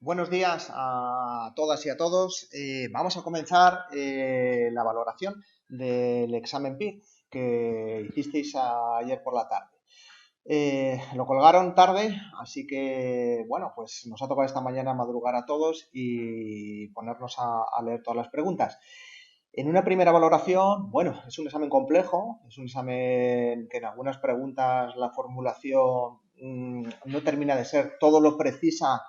Buenos días a todas y a todos. Vamos a comenzar la valoración del examen PIR que hicisteis ayer por la tarde. Lo colgaron tarde, así que bueno, pues nos ha tocado esta mañana madrugar a todos y ponernos a leer todas las preguntas. En una primera valoración, bueno, es un examen complejo, es un examen que en algunas preguntas la formulación no termina de ser todo lo precisa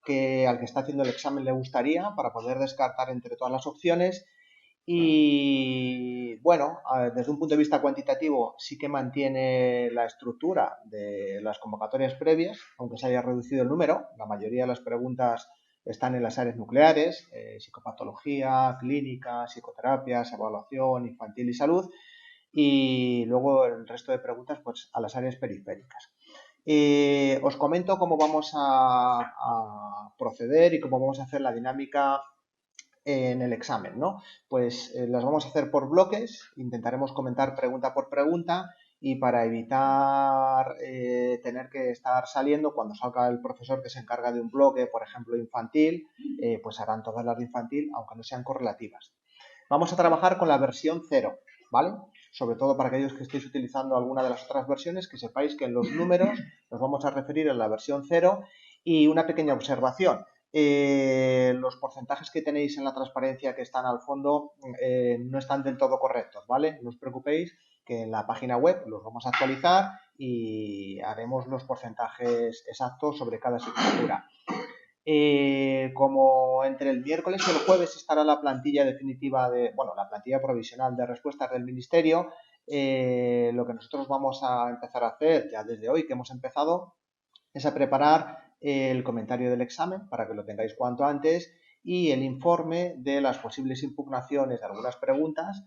que al que está haciendo el examen le gustaría para poder descartar entre todas las opciones. Y bueno, desde un punto de vista cuantitativo sí que mantiene la estructura de las convocatorias previas, aunque se haya reducido el número. La mayoría de las preguntas están en las áreas nucleares, psicopatología, clínica, psicoterapias, evaluación infantil y salud, y luego el resto de preguntas pues a las áreas periféricas. Os comento cómo vamos a proceder y cómo vamos a hacer la dinámica en el examen, ¿no? Pues las vamos a hacer por bloques, intentaremos comentar pregunta por pregunta y para evitar tener que estar saliendo, cuando salga el profesor que se encarga de un bloque, por ejemplo infantil, pues harán todas las de infantil, aunque no sean correlativas. Vamos a trabajar con la versión 0, ¿vale? Sobre todo para aquellos que estéis utilizando alguna de las otras versiones, que sepáis que en los números nos vamos a referir a la versión 0 y una pequeña observación. Los porcentajes que tenéis en la transparencia que están al fondo no están del todo correctos, ¿vale? No os preocupéis que en la página web los vamos a actualizar y haremos los porcentajes exactos sobre cada asignatura. Como entre el miércoles y el jueves estará la plantilla definitiva la plantilla provisional de respuestas del Ministerio, lo que nosotros vamos a empezar a hacer ya desde hoy que hemos empezado es a preparar el comentario del examen para que lo tengáis cuanto antes y el informe de las posibles impugnaciones de algunas preguntas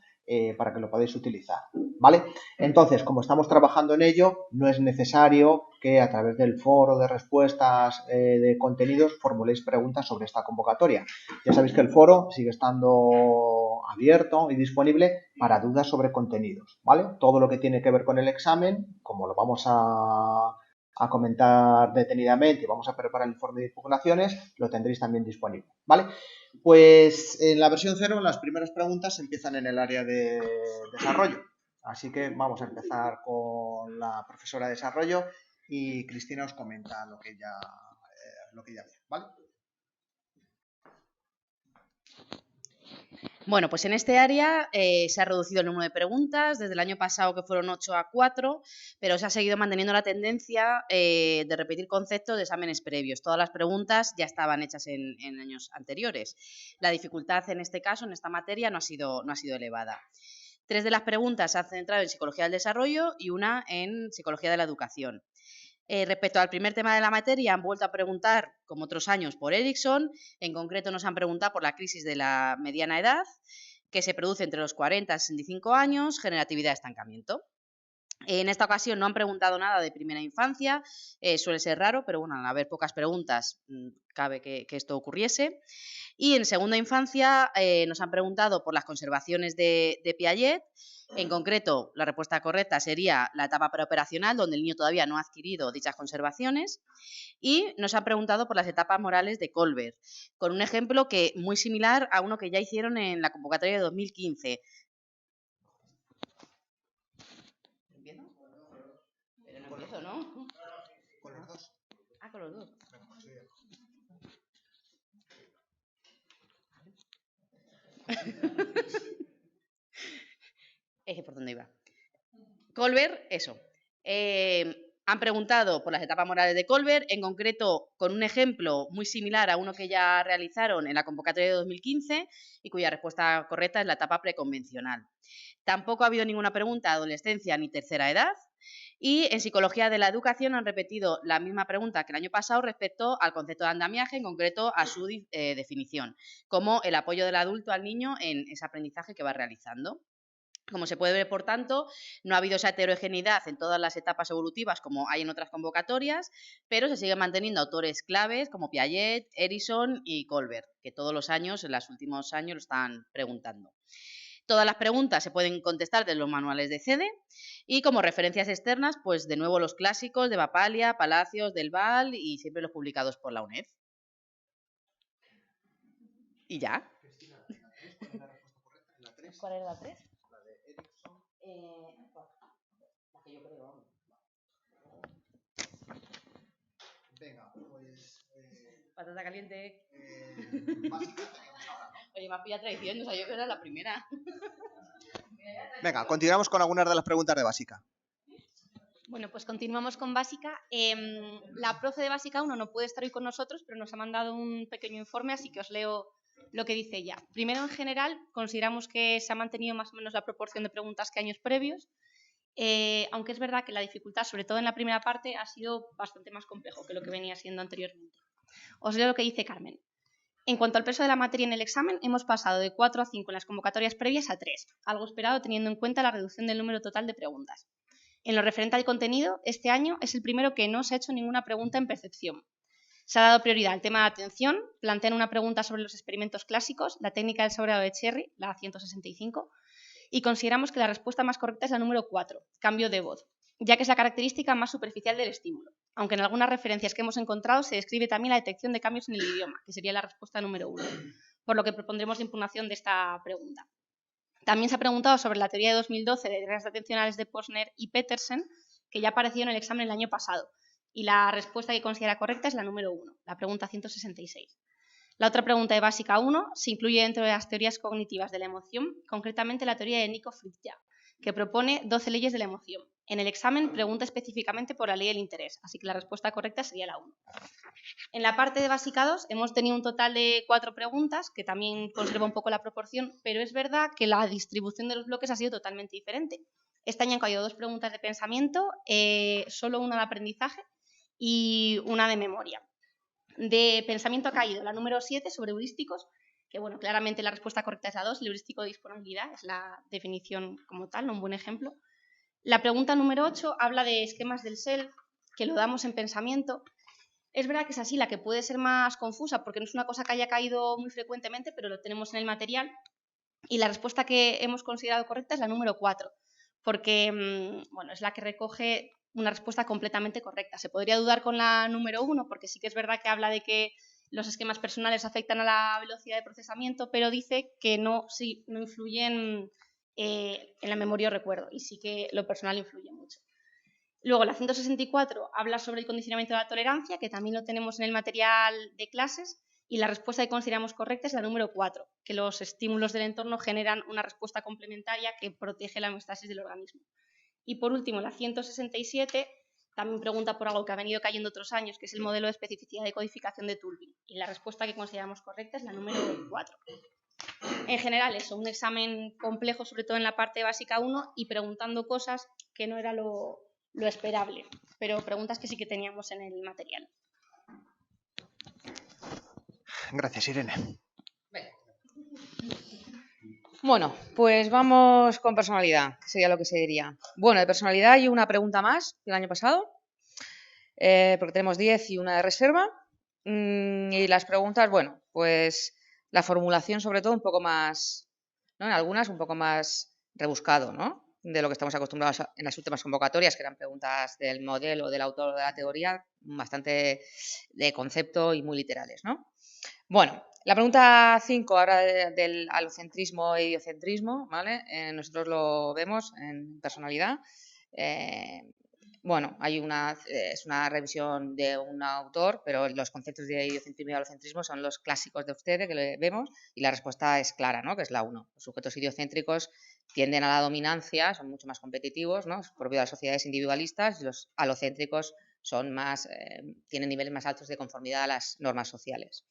para que lo podáis utilizar, ¿vale? Entonces, como estamos trabajando en ello, no es necesario que a través del foro de respuestas de contenidos formuléis preguntas sobre esta convocatoria. Ya sabéis que el foro sigue estando abierto y disponible para dudas sobre contenidos, ¿vale? Todo lo que tiene que ver con el examen, como lo vamos a comentar detenidamente y vamos a preparar el informe de impugnaciones, lo tendréis también disponible, ¿vale? Pues en la versión 0 las primeras preguntas empiezan en el área de desarrollo, así que vamos a empezar con la profesora de desarrollo y Cristina os comenta lo que ya ve, ¿vale? Bueno, pues en este área se ha reducido el número de preguntas desde el año pasado, que fueron 8 a 4, pero se ha seguido manteniendo la tendencia de repetir conceptos de exámenes previos. Todas las preguntas ya estaban hechas en años anteriores. La dificultad en este caso, en esta materia, no ha sido elevada. 3 de las preguntas se han centrado en psicología del desarrollo y una en psicología de la educación. Respecto al primer tema de la materia, han vuelto a preguntar, como otros años, por Erickson. En concreto, nos han preguntado por la crisis de la mediana edad, que se produce entre los 40 y 65 años, generatividad, estancamiento. En esta ocasión no han preguntado nada de primera infancia, suele ser raro, pero bueno, al haber pocas preguntas, cabe que esto ocurriese. Y en segunda infancia nos han preguntado por las conservaciones de Piaget. En concreto, la respuesta correcta sería la etapa preoperacional, donde el niño todavía no ha adquirido dichas conservaciones. Y nos han preguntado por las etapas morales de Colbert, con un ejemplo que muy similar a uno que ya hicieron en la convocatoria de 2015. ¿Empiezo? Pero no empiezo, ¿no? Con los dos. Ah, con los dos. ¿Por dónde iba? Colbert, eso. Han preguntado por las etapas morales de Colbert, en concreto con un ejemplo muy similar a uno que ya realizaron en la convocatoria de 2015 y cuya respuesta correcta es la etapa preconvencional. Tampoco ha habido ninguna pregunta de adolescencia ni tercera edad. Y en psicología de la educación han repetido la misma pregunta que el año pasado respecto al concepto de andamiaje, en concreto a su definición, como el apoyo del adulto al niño en ese aprendizaje que va realizando. Como se puede ver, por tanto, no ha habido esa heterogeneidad en todas las etapas evolutivas como hay en otras convocatorias, pero se siguen manteniendo autores claves como Piaget, Erickson y Colbert, que todos los años, en los últimos años, lo están preguntando. Todas las preguntas se pueden contestar de los manuales de CEDE y como referencias externas, pues de nuevo los clásicos de Bapalia, Palacios, Del Val y siempre los publicados por la UNED. Y ya. ¿Cuál es la 3? ¿Cuál es la 3? La de Ericsson. La que yo creo, vamos. Venga, pues... Patata caliente. Básica teníamos ahora, ¿no? Oye, me has pillado traición, no sabía que era la primera. Venga, continuamos con algunas de las preguntas de básica. Bueno, pues continuamos con Básica. La profe de Básica 1 no puede estar hoy con nosotros, pero nos ha mandado un pequeño informe, así que os leo lo que dice ella. Primero, en general, consideramos que se ha mantenido más o menos la proporción de preguntas que años previos, aunque es verdad que la dificultad, sobre todo en la primera parte, ha sido bastante más complejo que lo que venía siendo anteriormente. Os leo lo que dice Carmen. En cuanto al peso de la materia en el examen, hemos pasado de 4 a 5 en las convocatorias previas a 3, algo esperado teniendo en cuenta la reducción del número total de preguntas. En lo referente al contenido, este año es el primero que no se ha hecho ninguna pregunta en percepción. Se ha dado prioridad al tema de atención, plantean una pregunta sobre los experimentos clásicos, la técnica del sobreado de Cherry, la 165, y consideramos que la respuesta más correcta es la número 4, cambio de voz, ya que es la característica más superficial del estímulo, aunque en algunas referencias que hemos encontrado se describe también la detección de cambios en el idioma, que sería la respuesta número 1, por lo que propondremos la impugnación de esta pregunta. También se ha preguntado sobre la teoría de 2012 de reglas atencionales de Posner y Petersen, que ya apareció en el examen el año pasado, y la respuesta que considera correcta es la número 1, la pregunta 166. La otra pregunta de Básica 1 se incluye dentro de las teorías cognitivas de la emoción, concretamente la teoría de Nico Fritja, que propone 12 leyes de la emoción. En el examen pregunta específicamente por la ley del interés, así que la respuesta correcta sería la 1. En la parte de Básica 2 hemos tenido un total de 4 preguntas, que también conserva un poco la proporción, pero es verdad que la distribución de los bloques ha sido totalmente diferente. Este año han caído 2 preguntas de pensamiento, solo una de aprendizaje y una de memoria. De pensamiento ha caído la número 7 sobre heurísticos, que bueno, claramente la respuesta correcta es la 2, el heurístico de disponibilidad es la definición como tal, un buen ejemplo. La pregunta número 8 habla de esquemas del self, que lo damos en pensamiento. Es verdad que es así la que puede ser más confusa, porque no es una cosa que haya caído muy frecuentemente, pero lo tenemos en el material. Y la respuesta que hemos considerado correcta es la número 4, porque bueno, es la que recoge una respuesta completamente correcta. Se podría dudar con la número 1, porque sí que es verdad que habla de que los esquemas personales afectan a la velocidad de procesamiento, pero dice que no influyen en la memoria o recuerdo, y sí que lo personal influye mucho. Luego, la 164 habla sobre el condicionamiento de la tolerancia, que también lo tenemos en el material de clases, y la respuesta que consideramos correcta es la número 4, que los estímulos del entorno generan una respuesta complementaria que protege la homeostasis del organismo. Y por último, la 167 también pregunta por algo que ha venido cayendo otros años, que es el modelo de especificidad de codificación de Turbin, y la respuesta que consideramos correcta es la número 4. En general, eso, un examen complejo, sobre todo en la parte básica 1, y preguntando cosas que no era lo esperable, pero preguntas que sí que teníamos en el material. Gracias, Irene. Bueno, pues vamos con personalidad, que sería lo que se diría. Bueno, de personalidad hay una pregunta más que el año pasado, porque tenemos 10 y una de reserva. Y las preguntas, bueno, pues la formulación sobre todo un poco más, ¿no? En algunas un poco más rebuscado, ¿no? De lo que estamos acostumbrados en las últimas convocatorias, que eran preguntas del modelo, del autor o de la teoría, bastante de concepto y muy literales, ¿no? Bueno, la pregunta 5 ahora del alocentrismo e idiocentrismo, ¿vale? Nosotros lo vemos en personalidad. Bueno, es una revisión de un autor, pero los conceptos de idiocentrismo y alocentrismo son los clásicos de ustedes que le vemos, y la respuesta es clara, ¿no? Que es la 1. Los sujetos idiocéntricos tienden a la dominancia, son mucho más competitivos, ¿no? Es propio de las sociedades individualistas, y los alocéntricos son más, tienen niveles más altos de conformidad a las normas sociales.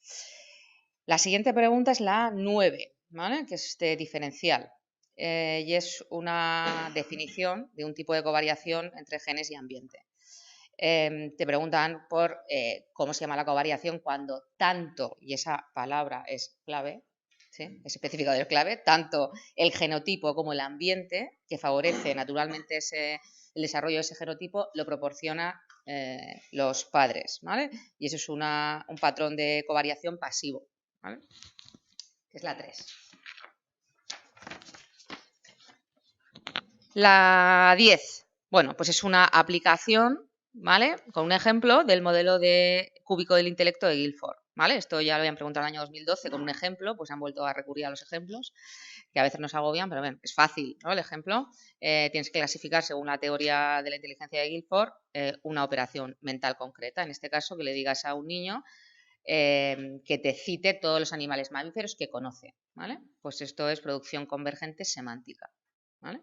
La siguiente pregunta es la 9, ¿vale? Que es de diferencial. Y es una definición de un tipo de covariación entre genes y ambiente. Te preguntan por cómo se llama la covariación cuando tanto, y esa palabra es clave, ¿sí? Es específico del clave, tanto el genotipo como el ambiente, que favorece naturalmente el desarrollo de ese genotipo, lo proporciona los padres, ¿vale? Y eso es un patrón de covariación pasivo, ¿vale? Que es la 3. La 10, bueno, pues es una aplicación, ¿vale? Con un ejemplo del modelo de cúbico del intelecto de Guilford. ¿vale? Esto ya lo habían preguntado en el año 2012 con un ejemplo, pues han vuelto a recurrir a los ejemplos, que a veces nos agobian, pero bueno, es fácil, ¿no? El ejemplo, tienes que clasificar según la teoría de la inteligencia de Guilford una operación mental concreta, en este caso que le digas a un niño que te cite todos los animales mamíferos que conoce, ¿vale? Pues esto es producción convergente semántica, ¿vale?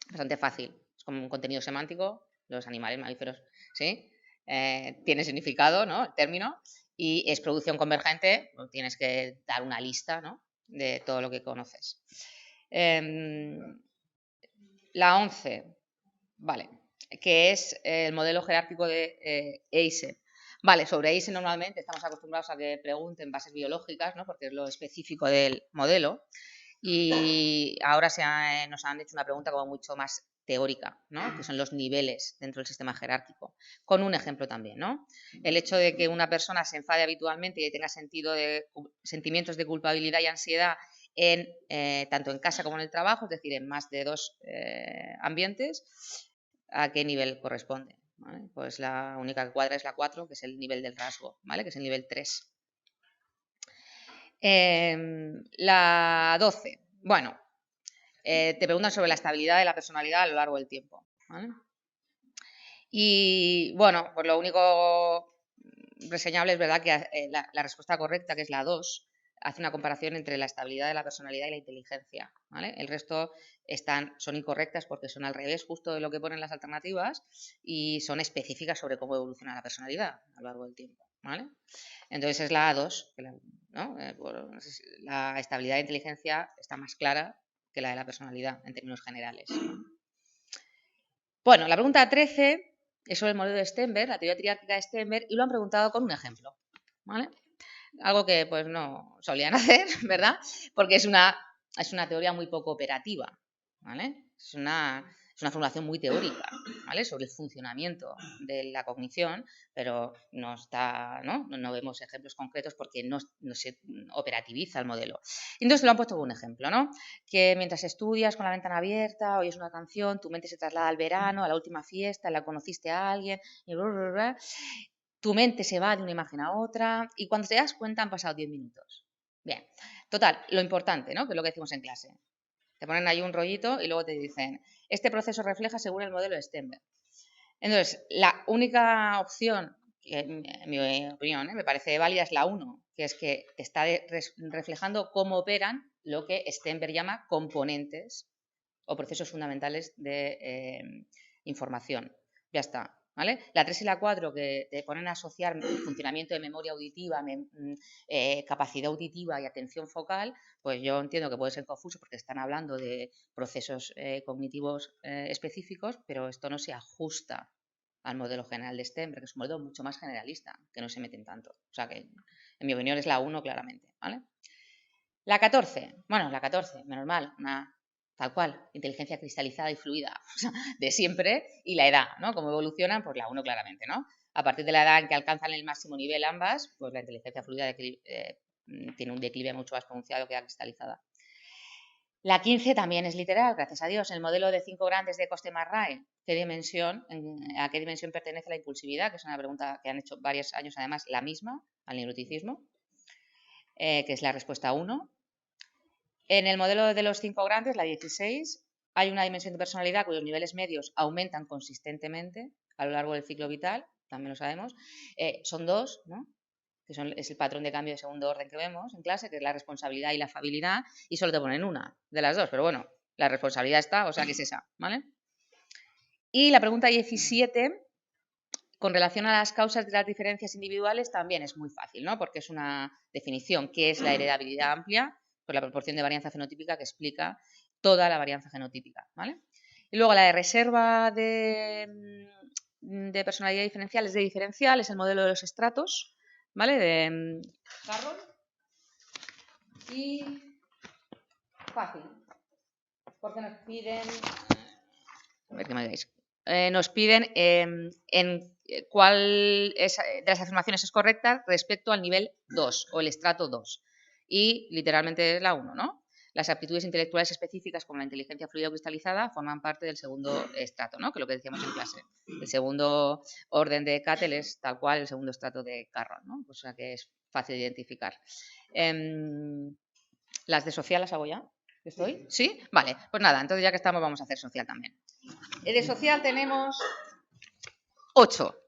Bastante fácil, es como un contenido semántico, los animales mamíferos, ¿sí? Tiene significado, ¿no? El término, y es producción convergente, pues tienes que dar una lista, ¿no? De todo lo que conoces. La 11, vale, que es el modelo jerárquico de Eysen. Vale, sobre Eysen normalmente estamos acostumbrados a que pregunten bases biológicas, ¿no? Porque es lo específico del modelo. Y ahora nos han hecho una pregunta como mucho más teórica, ¿no? Que son los niveles dentro del sistema jerárquico, con un ejemplo también, ¿no? El hecho de que una persona se enfade habitualmente y tenga sentimientos de culpabilidad y ansiedad tanto en casa como en el trabajo, es decir, en más de 2 ambientes, ¿a qué nivel corresponde? ¿Vale? Pues la única que cuadra es la 4, que es el nivel del rasgo, ¿vale? Que es el nivel 3. La 12, bueno, te preguntan sobre la estabilidad de la personalidad a lo largo del tiempo, ¿vale? Y bueno, pues lo único reseñable es verdad que la respuesta correcta, que es la 2, hace una comparación entre la estabilidad de la personalidad y la inteligencia, ¿vale? El resto son incorrectas porque son al revés justo de lo que ponen las alternativas y son específicas sobre cómo evoluciona la personalidad a lo largo del tiempo, ¿vale? Entonces es la A2, ¿no? La estabilidad de inteligencia está más clara que la de la personalidad en términos generales. Bueno, la pregunta 13 es sobre el modelo de Stenberg, la teoría triárquica de Stenberg, y lo han preguntado con un ejemplo, ¿vale? Algo que pues no solían hacer, ¿verdad? Porque es una teoría muy poco operativa, ¿vale? Es una formulación muy teórica, ¿vale? Sobre el funcionamiento de la cognición, pero no vemos ejemplos concretos porque no se operativiza el modelo. Entonces lo han puesto como un ejemplo, ¿no? Que mientras estudias con la ventana abierta, oyes una canción, tu mente se traslada al verano, a la última fiesta, la conociste a alguien, y tu mente se va de una imagen a otra y cuando te das cuenta han pasado 10 minutos. Bien, total, lo importante, ¿no? Que es lo que decimos en clase. Te ponen ahí un rollito y luego te dicen, este proceso refleja según el modelo de Stenberg. Entonces, la única opción, que en mi opinión me parece válida, es la 1, que es que te está reflejando cómo operan lo que Stenberg llama componentes o procesos fundamentales de información. Ya está. ¿Vale? La 3 y la 4 que te ponen a asociar funcionamiento de memoria auditiva, capacidad auditiva y atención focal, pues yo entiendo que puede ser confuso porque están hablando de procesos cognitivos específicos, pero esto no se ajusta al modelo general de Stenberg, que es un modelo mucho más generalista, que no se meten tanto. O sea que, en mi opinión, es la 1 claramente. ¿Vale? La 14, bueno, la 14, menos mal, tal cual, inteligencia cristalizada y fluida de siempre, y la edad, ¿no? Cómo evolucionan, pues la 1 claramente, ¿no? A partir de la edad en que alcanzan el máximo nivel ambas, pues la inteligencia fluida tiene un declive mucho más pronunciado que la cristalizada. La 15 también es literal, gracias a Dios. El modelo de 5 grandes de Coste-Marray, ¿a qué dimensión pertenece la impulsividad? Que es una pregunta que han hecho varios años, además, la misma, al neuroticismo, que es la respuesta 1. En el modelo de los 5 grandes, la 16, hay una dimensión de personalidad cuyos niveles medios aumentan consistentemente a lo largo del ciclo vital, también lo sabemos. Son 2, ¿no? Que es el patrón de cambio de segundo orden que vemos en clase, que es la responsabilidad y la afabilidad, y solo te ponen una de las 2, pero bueno, la responsabilidad está, o sea que es esa, ¿vale? Y la pregunta 17, con relación a las causas de las diferencias individuales, también es muy fácil, ¿no? Porque es una definición que es la heredabilidad amplia, por la proporción de varianza fenotípica que explica toda la varianza genotípica, ¿vale? Y luego la de reserva de personalidad diferencial es el modelo de los estratos, ¿vale? De Carroll. Y fácil, porque nos piden, a ver qué me digáis, nos piden en cuál de las afirmaciones es correcta respecto al nivel 2 o el estrato 2. Y literalmente es la 1, ¿no? Las aptitudes intelectuales específicas como la inteligencia fluida o cristalizada forman parte del segundo estrato, ¿no? Que es lo que decíamos en clase. El segundo orden de Cattell es tal cual el segundo estrato de Carroll, ¿no? O sea que es fácil de identificar. ¿Las de social las hago ya? ¿Estoy? ¿Sí? Vale, pues nada, entonces ya que estamos vamos a hacer social también. De social tenemos 8.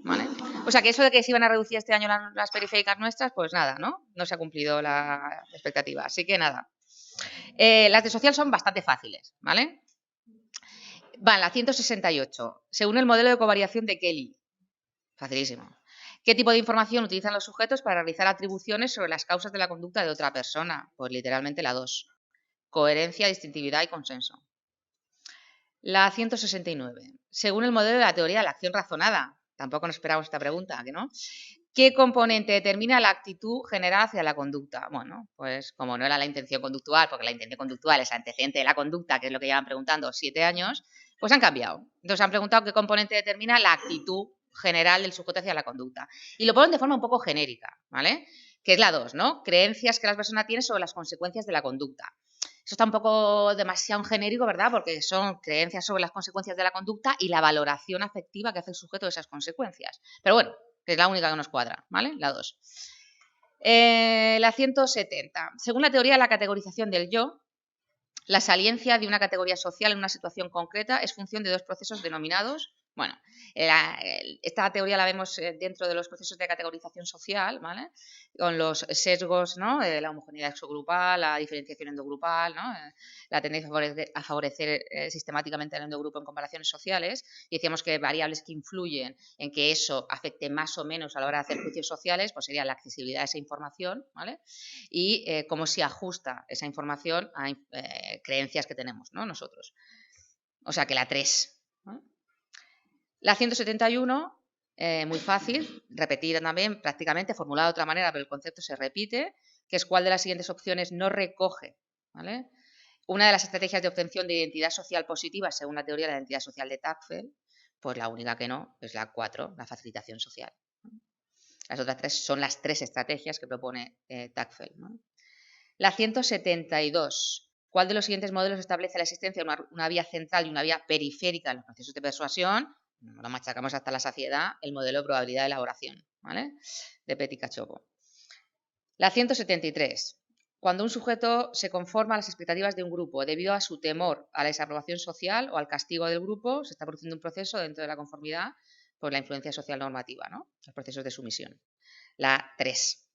¿Vale? O sea que eso de que se iban a reducir este año las periféricas nuestras, pues nada, ¿no? No se ha cumplido la expectativa. Así que nada. Las de social son bastante fáciles, ¿vale? Van, la 168. Según el modelo de covariación de Kelly. Facilísimo. ¿Qué tipo de información utilizan los sujetos para realizar atribuciones sobre las causas de la conducta de otra persona? Pues literalmente la 2. Coherencia, distintividad y consenso. La 169. Según el modelo de la teoría de la acción razonada. Tampoco nos esperamos esta pregunta, ¿que no? ¿Qué componente determina la actitud general hacia la conducta? Bueno, pues como no era la intención conductual, porque la intención conductual es antecedente de la conducta, que es lo que llevan preguntando 7 años, pues han cambiado. Entonces han preguntado qué componente determina la actitud general del sujeto hacia la conducta. Y lo ponen de forma un poco genérica, ¿vale? Que es la 2, ¿no? Creencias que la persona tiene sobre las consecuencias de la conducta. Eso está un poco demasiado genérico, ¿verdad? Porque son creencias sobre las consecuencias de la conducta y la valoración afectiva que hace el sujeto de esas consecuencias. Pero bueno, es la única que nos cuadra, ¿vale? La 2. La 170. Según la teoría de la categorización del yo, la saliencia de una categoría social en una situación concreta es función de 2 procesos denominados. Bueno, esta teoría la vemos dentro de los procesos de categorización social, ¿vale? Con los sesgos, ¿no? La homogeneidad exogrupal, la diferenciación endogrupal, ¿no? La tendencia a favorecer sistemáticamente al endogrupo en comparaciones sociales. Y decíamos que variables que influyen en que eso afecte más o menos a la hora de hacer juicios sociales, pues sería la accesibilidad a esa información, ¿vale? Y cómo se ajusta esa información a creencias que tenemos, ¿no? Nosotros. O sea que la 3, ¿no? La 171, muy fácil, repetida también prácticamente, formulada de otra manera, pero el concepto se repite, que es cuál de las siguientes opciones no recoge, ¿vale? Una de las estrategias de obtención de identidad social positiva, según la teoría de la identidad social de Tacfel, pues la única que no es la 4, la facilitación social. Las otras 3 son las 3 estrategias que propone Tacfel, ¿no? La 172. ¿Cuál de los siguientes modelos establece la existencia de una vía central y una vía periférica en los procesos de persuasión? Lo machacamos hasta la saciedad, el modelo de probabilidad de elaboración, ¿vale? De Petit-Cachopo. La 173. Cuando un sujeto se conforma a las expectativas de un grupo debido a su temor a la desaprobación social o al castigo del grupo, se está produciendo un proceso dentro de la conformidad por la influencia social normativa, ¿no? Los procesos de sumisión. La 3.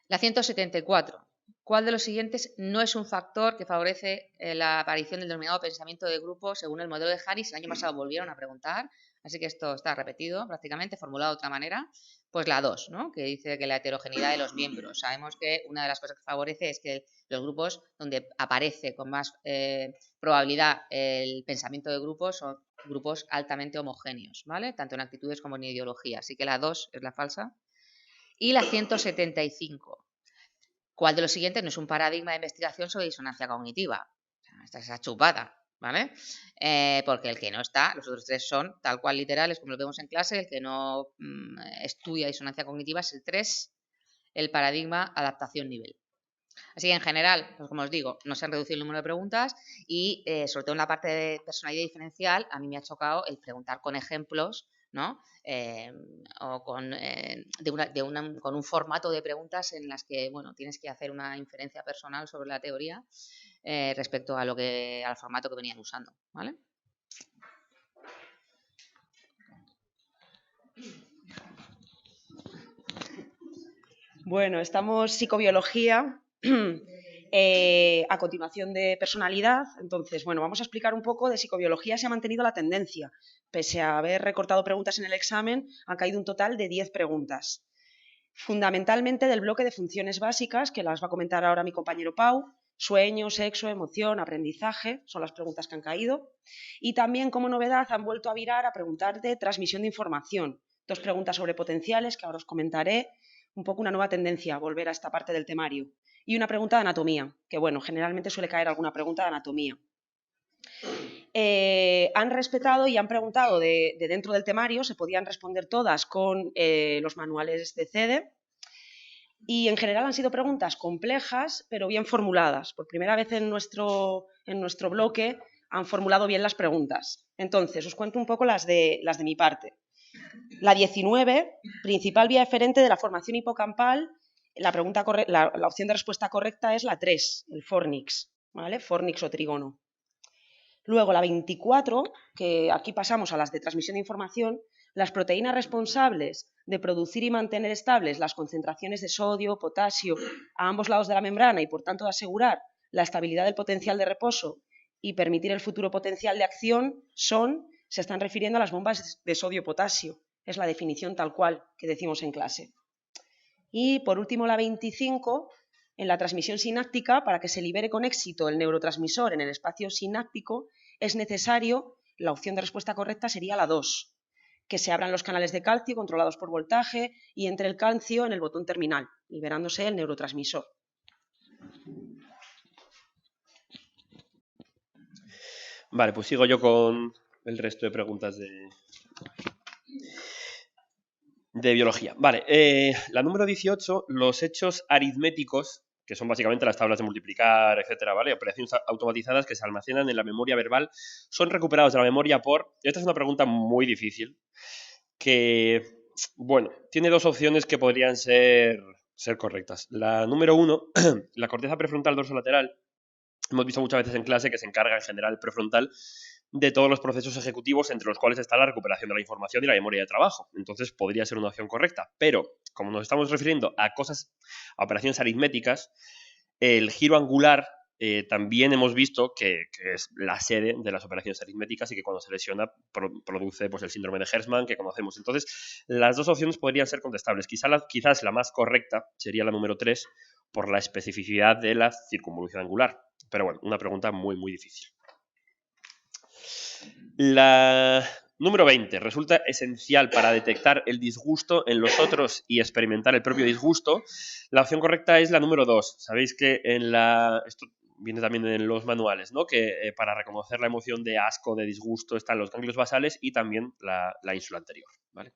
La 174. ¿Cuál de los siguientes no es un factor que favorece la aparición del denominado pensamiento de grupo según el modelo de Harris? El año pasado volvieron a preguntar, así que esto está repetido prácticamente, formulado de otra manera. Pues la 2, ¿no? Que dice que la heterogeneidad de los miembros. Sabemos que una de las cosas que favorece es que los grupos donde aparece con más probabilidad el pensamiento de grupo son grupos altamente homogéneos, ¿vale? Tanto en actitudes como en ideología. Así que la 2 es la falsa. Y la 175. ¿Cuál de los siguientes no es un paradigma de investigación sobre disonancia cognitiva? O sea, esta es esa chupada, ¿vale? Porque el que no está, los otros 3 son tal cual literales como lo vemos en clase, el que no estudia disonancia cognitiva es el 3, el paradigma adaptación-nivel. Así que en general, pues como os digo, no se han reducido el número de preguntas y sobre todo en la parte de personalidad diferencial a mí me ha chocado el preguntar con ejemplos, ¿no? O con un formato de preguntas en las que, bueno, tienes que hacer una inferencia personal sobre la teoría respecto a al formato que venían usando, ¿vale? Bueno, estamos psicobiología, a continuación de personalidad. Entonces, bueno, vamos a explicar un poco. De psicobiología se ha mantenido la tendencia. Pese a haber recortado preguntas en el examen, han caído un total de 10 preguntas. Fundamentalmente del bloque de funciones básicas, que las va a comentar ahora mi compañero Pau. Sueño, sexo, emoción, aprendizaje, son las preguntas que han caído. Y también, como novedad, han vuelto a virar a preguntar de transmisión de información. 2 preguntas sobre potenciales, que ahora os comentaré. Un poco una nueva tendencia, volver a esta parte del temario. Y una pregunta de anatomía, que bueno, generalmente suele caer alguna pregunta de anatomía. Han respetado y han preguntado de dentro del temario, se podían responder todas con los manuales de CEDE. Y en general han sido preguntas complejas, pero bien formuladas. Por primera vez en nuestro bloque han formulado bien las preguntas. Entonces, os cuento un poco las de mi parte. La 19, principal vía eferente de la formación hipocampal, la opción de respuesta correcta es la 3, el fornix, ¿vale? Fornix o trígono. Luego la 24, que aquí pasamos a las de transmisión de información, las proteínas responsables de producir y mantener estables las concentraciones de sodio, potasio a ambos lados de la membrana y por tanto de asegurar la estabilidad del potencial de reposo y permitir el futuro potencial de acción se están refiriendo a las bombas de sodio-potasio. Es la definición tal cual que decimos en clase. Y por último la 25, en la transmisión sináptica, para que se libere con éxito el neurotransmisor en el espacio sináptico, es necesario, la opción de respuesta correcta sería la 2, que se abran los canales de calcio controlados por voltaje y entre el calcio en el botón terminal, liberándose el neurotransmisor. Vale, pues sigo yo con el resto de preguntas de biología. Vale, la número 18, los hechos aritméticos, que son básicamente las tablas de multiplicar, etcétera, ¿vale? Operaciones automatizadas que se almacenan en la memoria verbal, son recuperados de la memoria por... Esta es una pregunta muy difícil, que, bueno, tiene dos opciones que podrían ser correctas. La número 1, la corteza prefrontal dorsolateral, hemos visto muchas veces en clase que se encarga en general prefrontal de todos los procesos ejecutivos entre los cuales está la recuperación de la información y la memoria de trabajo. Entonces podría ser una opción correcta. Pero, como nos estamos refiriendo a operaciones aritméticas, el giro angular también hemos visto que es la sede de las operaciones aritméticas y que cuando se lesiona produce pues, el síndrome de Hertzmann que conocemos. Entonces, las dos opciones podrían ser contestables. Quizás la más correcta sería la número 3 por la especificidad de la circunvolución angular. Pero bueno, una pregunta muy, muy difícil. La número 20. Resulta esencial para detectar el disgusto en los otros y experimentar el propio disgusto. La opción correcta es la número 2. Sabéis que esto viene también en los manuales, ¿no? Que para reconocer la emoción de asco, de disgusto, están los ganglios basales y también la ínsula anterior, ¿vale?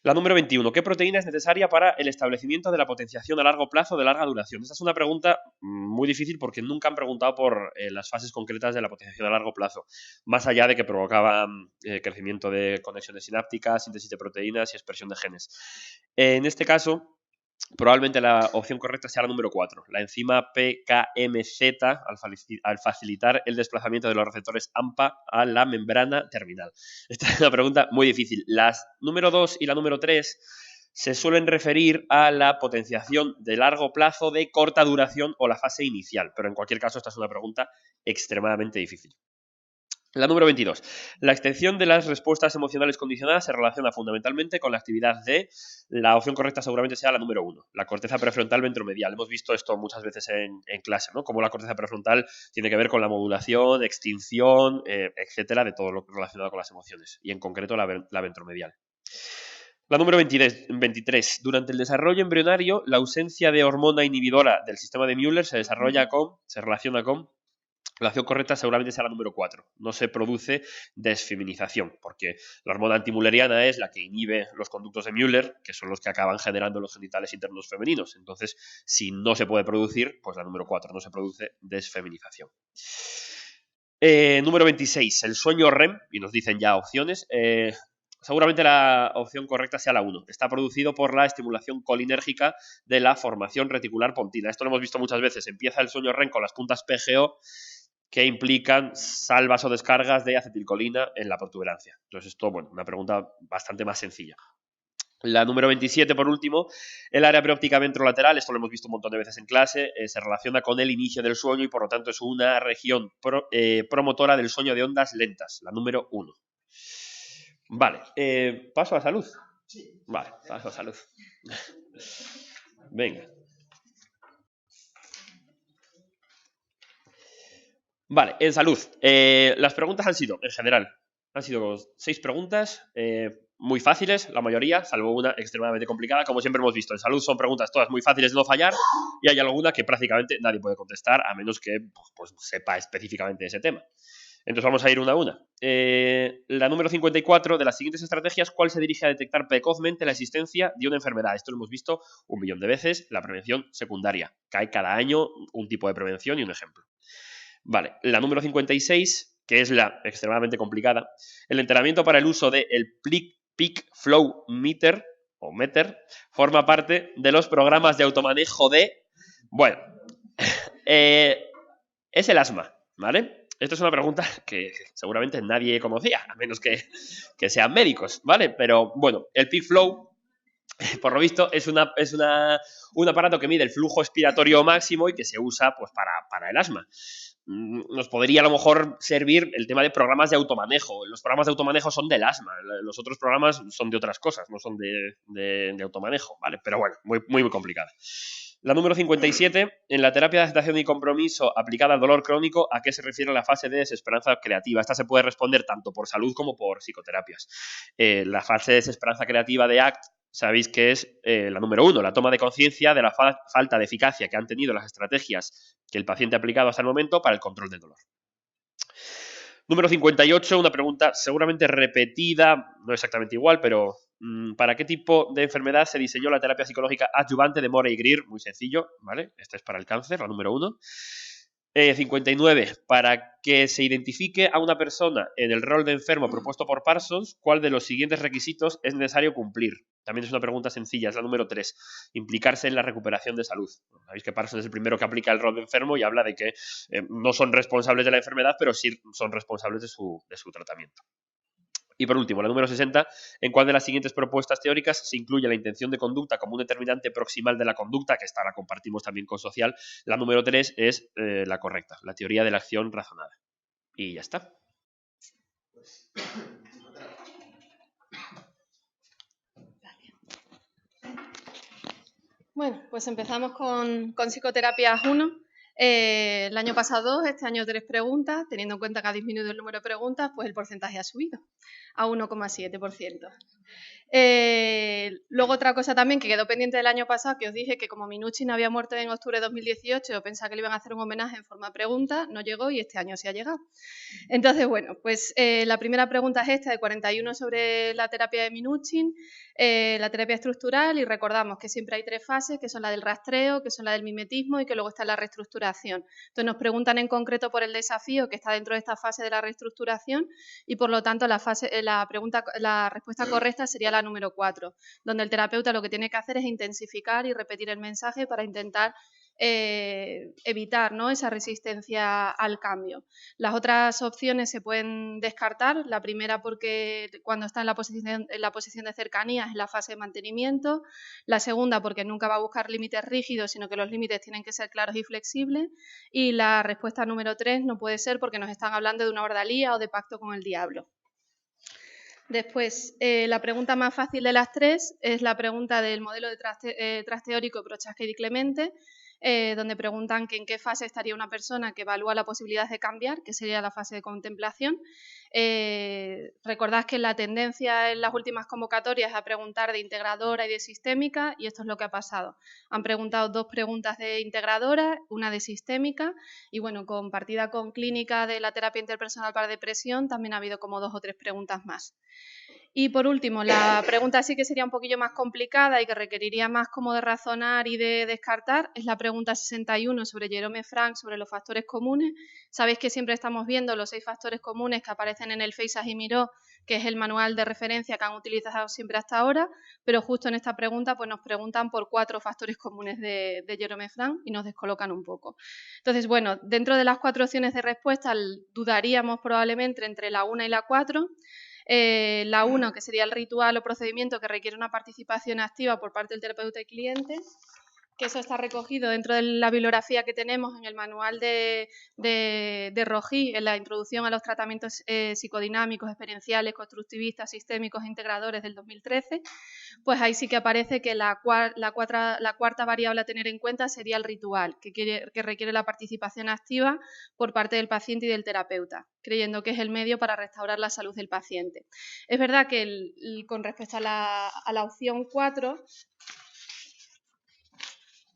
La número 21. ¿Qué proteína es necesaria para el establecimiento de la potenciación a largo plazo de larga duración? Esta es una pregunta muy difícil porque nunca han preguntado por las fases concretas de la potenciación a largo plazo, más allá de que provocaban crecimiento de conexiones sinápticas, síntesis de proteínas y expresión de genes. En este caso, probablemente la opción correcta sea la número 4, la enzima PKMZ, al facilitar el desplazamiento de los receptores AMPA a la membrana terminal. Esta es una pregunta muy difícil. Las número 2 y la número 3 se suelen referir a la potenciación de largo plazo de corta duración o la fase inicial, pero en cualquier caso esta es una pregunta extremadamente difícil. La número 22. La extensión de las respuestas emocionales condicionadas se relaciona fundamentalmente con la actividad de... La opción correcta seguramente sea la número 1, la corteza prefrontal ventromedial. Hemos visto esto muchas veces en clase, ¿no? Cómo la corteza prefrontal tiene que ver con la modulación, extinción, etcétera, de todo lo relacionado con las emociones, y en concreto la ventromedial. La número 23. Durante el desarrollo embrionario, la ausencia de hormona inhibidora del sistema de Müller se relaciona con... La opción correcta seguramente sea la número 4. No se produce desfeminización, porque la hormona antimülleriana es la que inhibe los conductos de Müller, que son los que acaban generando los genitales internos femeninos. Entonces, si no se puede producir, pues la número 4, no se produce desfeminización. Número 26, el sueño REM, y nos dicen ya opciones. Seguramente la opción correcta sea la 1. Está producido por la estimulación colinérgica de la formación reticular pontina. Esto lo hemos visto muchas veces. Empieza el sueño REM con las puntas PGO, que implican salvas o descargas de acetilcolina en la protuberancia. Entonces esto, bueno, una pregunta bastante más sencilla. La número 27, por último, el área preóptica ventrolateral, esto lo hemos visto un montón de veces en clase, se relaciona con el inicio del sueño y por lo tanto es una región promotora del sueño de ondas lentas, la número 1. Vale, ¿paso a salud? Sí. Vale, paso a salud. Venga. Vale, en salud. Las preguntas han sido, en general, 6 preguntas, muy fáciles, la mayoría, salvo una extremadamente complicada. Como siempre hemos visto, en salud son preguntas todas muy fáciles de no fallar y hay alguna que prácticamente nadie puede contestar a menos que pues, sepa específicamente ese tema. Entonces vamos a ir una a una. La número 54, de las siguientes estrategias, ¿cuál se dirige a detectar precozmente la existencia de una enfermedad? Esto lo hemos visto 1.000.000 de veces, la prevención secundaria. Cae cada año un tipo de prevención y un ejemplo. Vale, la número 56, que es la extremadamente complicada, el entrenamiento para el uso del Peak Flow Meter, o Meter, forma parte de los programas de automanejo de... Bueno, es el asma, ¿vale? Esto es una pregunta que seguramente nadie conocía, a menos que sean médicos, ¿vale? Pero bueno, el Peak Flow, por lo visto, es un aparato que mide el flujo expiratorio máximo y que se usa pues, para el asma. Nos podría a lo mejor servir el tema de programas de automanejo. Los programas de automanejo son del asma, los otros programas son de otras cosas, no son de automanejo, ¿vale? Pero bueno, muy complicada. La número 57, en la terapia de aceptación y compromiso aplicada al dolor crónico, ¿a qué se refiere la fase de desesperanza creativa? Esta se puede responder tanto por salud como por psicoterapias. La fase de desesperanza creativa de ACT, sabéis que es la número 1, la toma de conciencia de la falta de eficacia que han tenido las estrategias que el paciente ha aplicado hasta el momento para el control del dolor. Número 58, una pregunta seguramente repetida, no exactamente igual, pero ¿para qué tipo de enfermedad se diseñó la terapia psicológica adyuvante de Morey Greer? Muy sencillo, ¿vale? Esta es para el cáncer, la número 1. 59. Para que se identifique a una persona en el rol de enfermo propuesto por Parsons, ¿cuál de los siguientes requisitos es necesario cumplir? También es una pregunta sencilla, es la número 3. Implicarse en la recuperación de salud. Sabéis que Parsons es el primero que aplica el rol de enfermo y habla de que no son responsables de la enfermedad, pero sí son responsables de su tratamiento. Y por último, la número 60, ¿en cuál de las siguientes propuestas teóricas se incluye la intención de conducta como un determinante proximal de la conducta? Que esta la compartimos también con social. La número 3 es la correcta, la teoría de la acción razonada. Y ya está. Bueno, pues empezamos con psicoterapias 1. El año pasado 2, este año 3 preguntas. Teniendo en cuenta que ha disminuido el número de preguntas, pues el porcentaje ha subido a 1,7%. Luego otra cosa también que quedó pendiente del año pasado, que os dije que como Minuchin había muerto en octubre de 2018, yo pensaba que le iban a hacer un homenaje en forma de pregunta, no llegó y este año sí ha llegado. Entonces, bueno, pues la primera pregunta es esta, de 41 sobre la terapia de Minuchin, la terapia estructural, y recordamos que siempre hay 3 fases, que son la del rastreo, que son la del mimetismo y que luego está la reestructuración. Entonces nos preguntan en concreto por el desafío que está dentro de esta fase de la reestructuración y por lo tanto la respuesta correcta sería la número 4, donde el terapeuta lo que tiene que hacer es intensificar y repetir el mensaje para intentar evitar, ¿no?, esa resistencia al cambio. Las otras opciones se pueden descartar. La primera porque cuando está en la posición de cercanía es la fase de mantenimiento. La segunda porque nunca va a buscar límites rígidos, sino que los límites tienen que ser claros y flexibles. Y la respuesta número 3 no puede ser porque nos están hablando de una ordalía o de pacto con el diablo. Después, la pregunta más fácil de las 3 es la pregunta del modelo de trasteórico Prochaska y Di Clemente, donde preguntan que en qué fase estaría una persona que evalúa la posibilidad de cambiar, que sería la fase de contemplación. Recordad que la tendencia en las últimas convocatorias es a preguntar de integradora y de sistémica, y esto es lo que ha pasado. Han preguntado 2 preguntas de integradora, una de sistémica, y bueno, compartida con clínica de la terapia interpersonal para depresión, también ha habido como 2 o 3 preguntas más. Y por último, la pregunta sí que sería un poquillo más complicada y que requeriría más como de razonar y de descartar, es la pregunta 61 sobre Jerome Frank, sobre los factores comunes. Sabéis que siempre estamos viendo los 6 factores comunes que aparecen en el Feisas y Miró, que es el manual de referencia que han utilizado siempre hasta ahora, pero justo en esta pregunta pues nos preguntan por 4 factores comunes de Jerome Frank y nos descolocan un poco. Entonces, bueno, dentro de las 4 opciones de respuesta dudaríamos probablemente entre la 1 y la 4. La 1, que sería el ritual o procedimiento que requiere una participación activa por parte del terapeuta y cliente, que eso está recogido dentro de la bibliografía que tenemos en el manual de Rojí, en la introducción a los tratamientos psicodinámicos, experienciales, constructivistas, sistémicos e integradores del 2013, pues ahí sí que aparece que la cuarta variable a tener en cuenta sería el ritual, que requiere la participación activa por parte del paciente y del terapeuta, creyendo que es el medio para restaurar la salud del paciente. Es verdad que con respecto a la opción 4,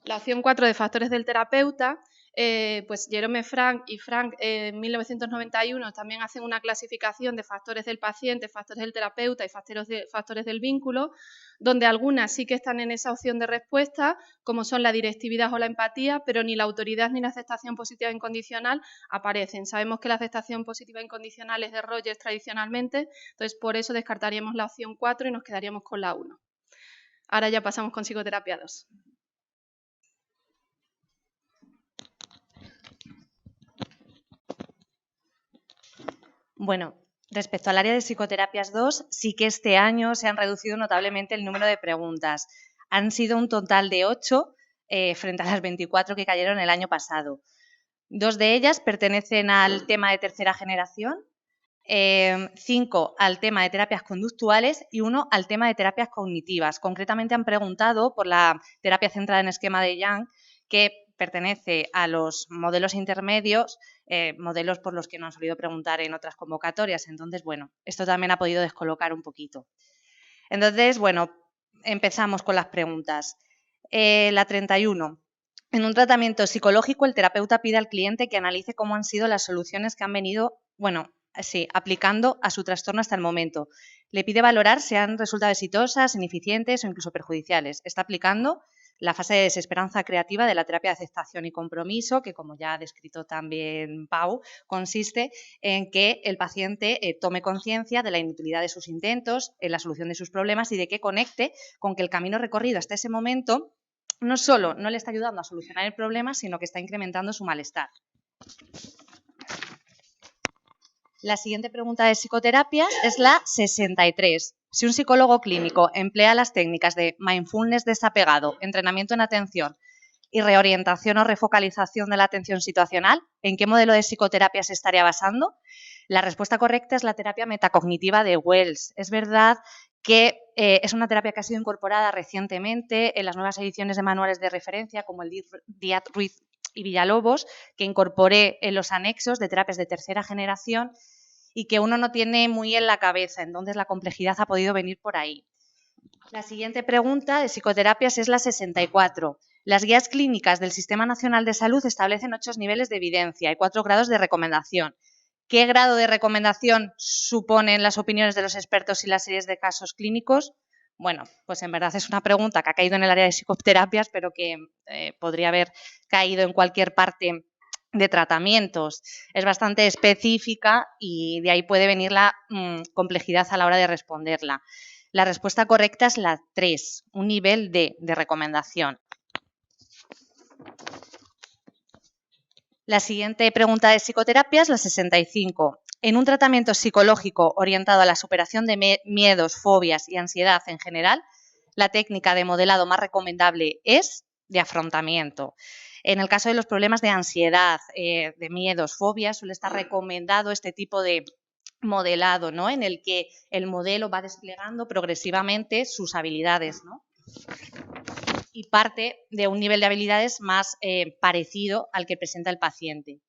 la opción 4 de factores del terapeuta, pues Jerome Frank y Frank en 1991 también hacen una clasificación de factores del paciente, factores del terapeuta y factores del vínculo, donde algunas sí que están en esa opción de respuesta, como son la directividad o la empatía, pero ni la autoridad ni la aceptación positiva incondicional aparecen. Sabemos que la aceptación positiva incondicional es de Rogers tradicionalmente, entonces por eso descartaríamos la opción 4 y nos quedaríamos con la 1. Ahora ya pasamos con psicoterapia 2. Bueno, respecto al área de psicoterapias 2, sí que este año se han reducido notablemente el número de preguntas. Han sido un total de 8 frente a las 24 que cayeron el año pasado. 2 de ellas pertenecen al tema de tercera generación, 5 al tema de terapias conductuales y 1 al tema de terapias cognitivas. Concretamente han preguntado por la terapia centrada en esquema de Young, que pertenece a los modelos intermedios, modelos por los que no han solido preguntar en otras convocatorias. Entonces, bueno, esto también ha podido descolocar un poquito. Entonces, bueno, empezamos con las preguntas. La 31. En un tratamiento psicológico, el terapeuta pide al cliente que analice cómo han sido las soluciones que han venido, aplicando a su trastorno hasta el momento. Le pide valorar si han resultado exitosas, ineficientes o incluso perjudiciales. Está aplicando la fase de desesperanza creativa de la terapia de aceptación y compromiso, que como ya ha descrito también Pau, consiste en que el paciente tome conciencia de la inutilidad de sus intentos, en la solución de sus problemas y de que conecte con que el camino recorrido hasta ese momento no solo no le está ayudando a solucionar el problema, sino que está incrementando su malestar. La siguiente pregunta de psicoterapias es la 63. Si un psicólogo clínico emplea las técnicas de mindfulness desapegado, entrenamiento en atención y reorientación o refocalización de la atención situacional, ¿en qué modelo de psicoterapia se estaría basando? La respuesta correcta es la terapia metacognitiva de Wells. Es verdad que es una terapia que ha sido incorporada recientemente en las nuevas ediciones de manuales de referencia, como el Díaz Ruiz y Villalobos, que incorporé en los anexos de terapias de tercera generación y que uno no tiene muy en la cabeza, entonces la complejidad ha podido venir por ahí. La siguiente pregunta de psicoterapias es la 64. Las guías clínicas del Sistema Nacional de Salud establecen 8 niveles de evidencia y 4 grados de recomendación. ¿Qué grado de recomendación suponen las opiniones de los expertos y las series de casos clínicos? Bueno, pues en verdad es una pregunta que ha caído en el área de psicoterapias, pero que podría haber caído en cualquier parte de tratamientos. Es bastante específica y de ahí puede venir la complejidad a la hora de responderla. La respuesta correcta es la 3, un nivel D de recomendación. La siguiente pregunta de psicoterapias, la 65. En un tratamiento psicológico orientado a la superación de miedos, fobias y ansiedad en general, la técnica de modelado más recomendable es de afrontamiento. En el caso de los problemas de ansiedad, de miedos, fobias, suele estar recomendado este tipo de modelado, ¿no? En el que el modelo va desplegando progresivamente sus habilidades, ¿no? Y parte de un nivel de habilidades más parecido al que presenta el paciente.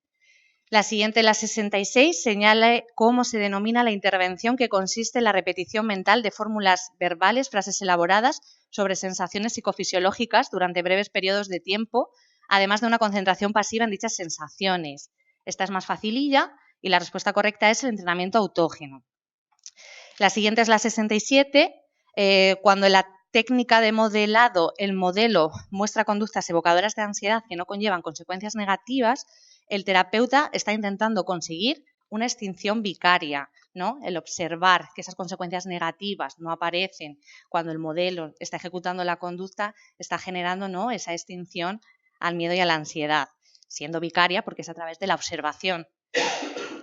La siguiente, la 66, señala cómo se denomina la intervención que consiste en la repetición mental de fórmulas verbales, frases elaboradas sobre sensaciones psicofisiológicas durante breves periodos de tiempo, además de una concentración pasiva en dichas sensaciones. Esta es más facililla y la respuesta correcta es el entrenamiento autógeno. La siguiente es la 67, cuando en la técnica de modelado el modelo muestra conductas evocadoras de ansiedad que no conllevan consecuencias negativas, el terapeuta está intentando conseguir una extinción vicaria, ¿no? El observar que esas consecuencias negativas no aparecen cuando el modelo está ejecutando la conducta, está generando, ¿no?, esa extinción al miedo y a la ansiedad, siendo vicaria porque es a través de la observación.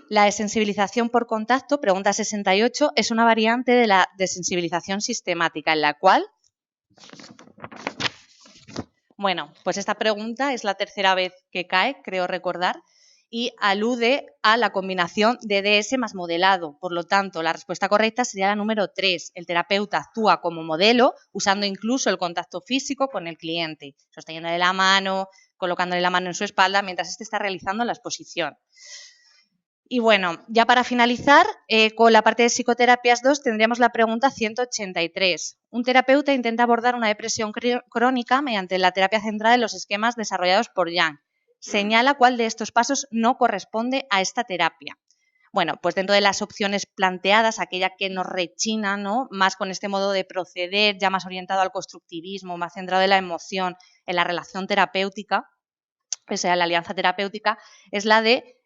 La desensibilización por contacto, pregunta 68, es una variante de la desensibilización sistemática en la cual... Bueno, pues esta pregunta es la tercera vez que cae, creo recordar, y alude a la combinación de DS más modelado. Por lo tanto, la respuesta correcta sería la número 3. El terapeuta actúa como modelo, usando incluso el contacto físico con el cliente, sosteniéndole la mano, colocándole la mano en su espalda, mientras éste está realizando la exposición. Y bueno, ya para finalizar, con la parte de psicoterapias 2 tendríamos la pregunta 183. Un terapeuta intenta abordar una depresión crónica mediante la terapia centrada en los esquemas desarrollados por Young. señala cuál de estos pasos no corresponde a esta terapia. Bueno, pues dentro de las opciones planteadas, aquella que nos rechina, ¿no?, más con este modo de proceder, ya más orientado al constructivismo, más centrado en la emoción, en la relación terapéutica, o sea, la alianza terapéutica, es la de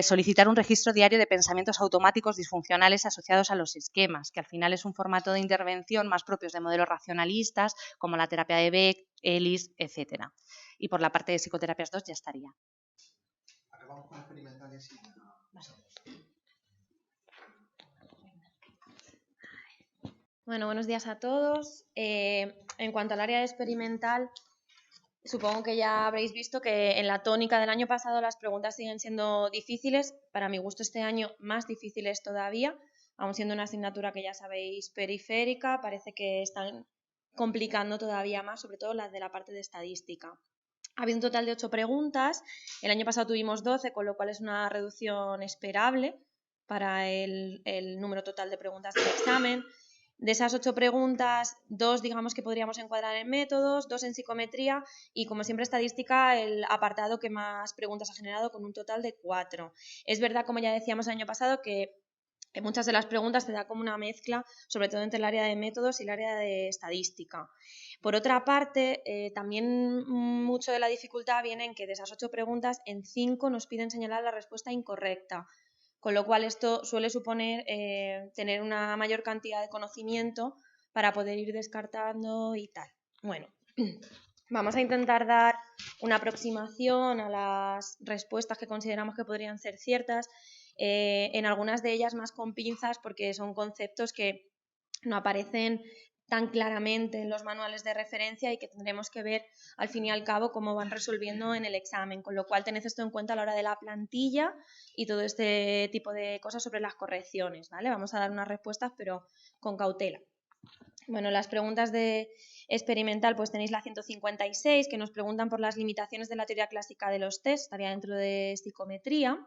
solicitar un registro diario de pensamientos automáticos disfuncionales asociados a los esquemas, que al final es un formato de intervención más propios de modelos racionalistas, como la terapia de Beck, Ellis, etc. Y por la parte de psicoterapias 2 ya estaría. Acabamos con experimentales y... Bueno, buenos días a todos. En cuanto al área experimental, supongo que ya habréis visto que en la tónica del año pasado las preguntas siguen siendo difíciles. Para mi gusto este año más difíciles todavía, aun siendo una asignatura que ya sabéis periférica, parece que están complicando todavía más, sobre todo las de la parte de estadística. Ha habido un total de 8 preguntas, el año pasado tuvimos 12, con lo cual es una reducción esperable para el número total de preguntas del examen. De esas 8 preguntas, 2 digamos que podríamos encuadrar en métodos, 2 en psicometría y, como siempre, estadística, el apartado que más preguntas ha generado, con un total de 4. Es verdad, como ya decíamos el año pasado, que en muchas de las preguntas se da como una mezcla, sobre todo entre el área de métodos y el área de estadística. Por otra parte, también mucho de la dificultad viene en que de esas 8 preguntas, en 5 nos piden señalar la respuesta incorrecta, con lo cual esto suele suponer tener una mayor cantidad de conocimiento para poder ir descartando y tal. Bueno, vamos a intentar dar una aproximación a las respuestas que consideramos que podrían ser ciertas, en algunas de ellas más con pinzas, porque son conceptos que no aparecen tan claramente en los manuales de referencia y que tendremos que ver al fin y al cabo cómo van resolviendo en el examen, con lo cual tened esto en cuenta a la hora de la plantilla y todo este tipo de cosas sobre las correcciones, ¿vale? Vamos a dar unas respuestas, pero con cautela. Bueno, las preguntas de experimental, pues tenéis la 156, que nos preguntan por las limitaciones de la teoría clásica de los test, estaría dentro de psicometría.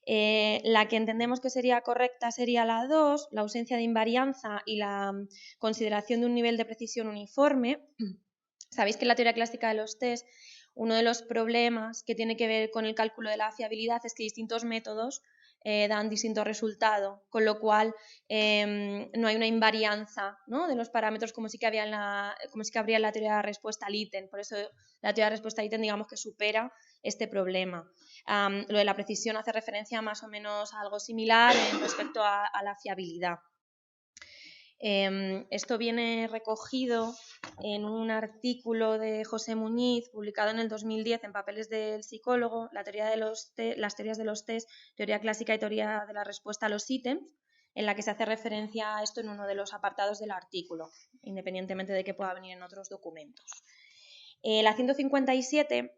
La que entendemos que sería correcta sería la 2, la ausencia de invarianza y la consideración de un nivel de precisión uniforme. Sabéis que en la teoría clásica de los test, uno de los problemas que tiene que ver con el cálculo de la fiabilidad es que distintos métodos dan distinto resultado, con lo cual no hay una invarianza, ¿no?, de los parámetros como sí que habría en la teoría de respuesta al ítem. Por eso la teoría de respuesta al ítem, digamos que supera este problema. Lo de la precisión hace referencia más o menos a algo similar en respecto a la fiabilidad. Esto viene recogido en un artículo de José Muñiz, publicado en el 2010 en Papeles del Psicólogo, las teorías de los test, teoría clásica y teoría de la respuesta a los ítems, en la que se hace referencia a esto en uno de los apartados del artículo, independientemente de que pueda venir en otros documentos. La 157...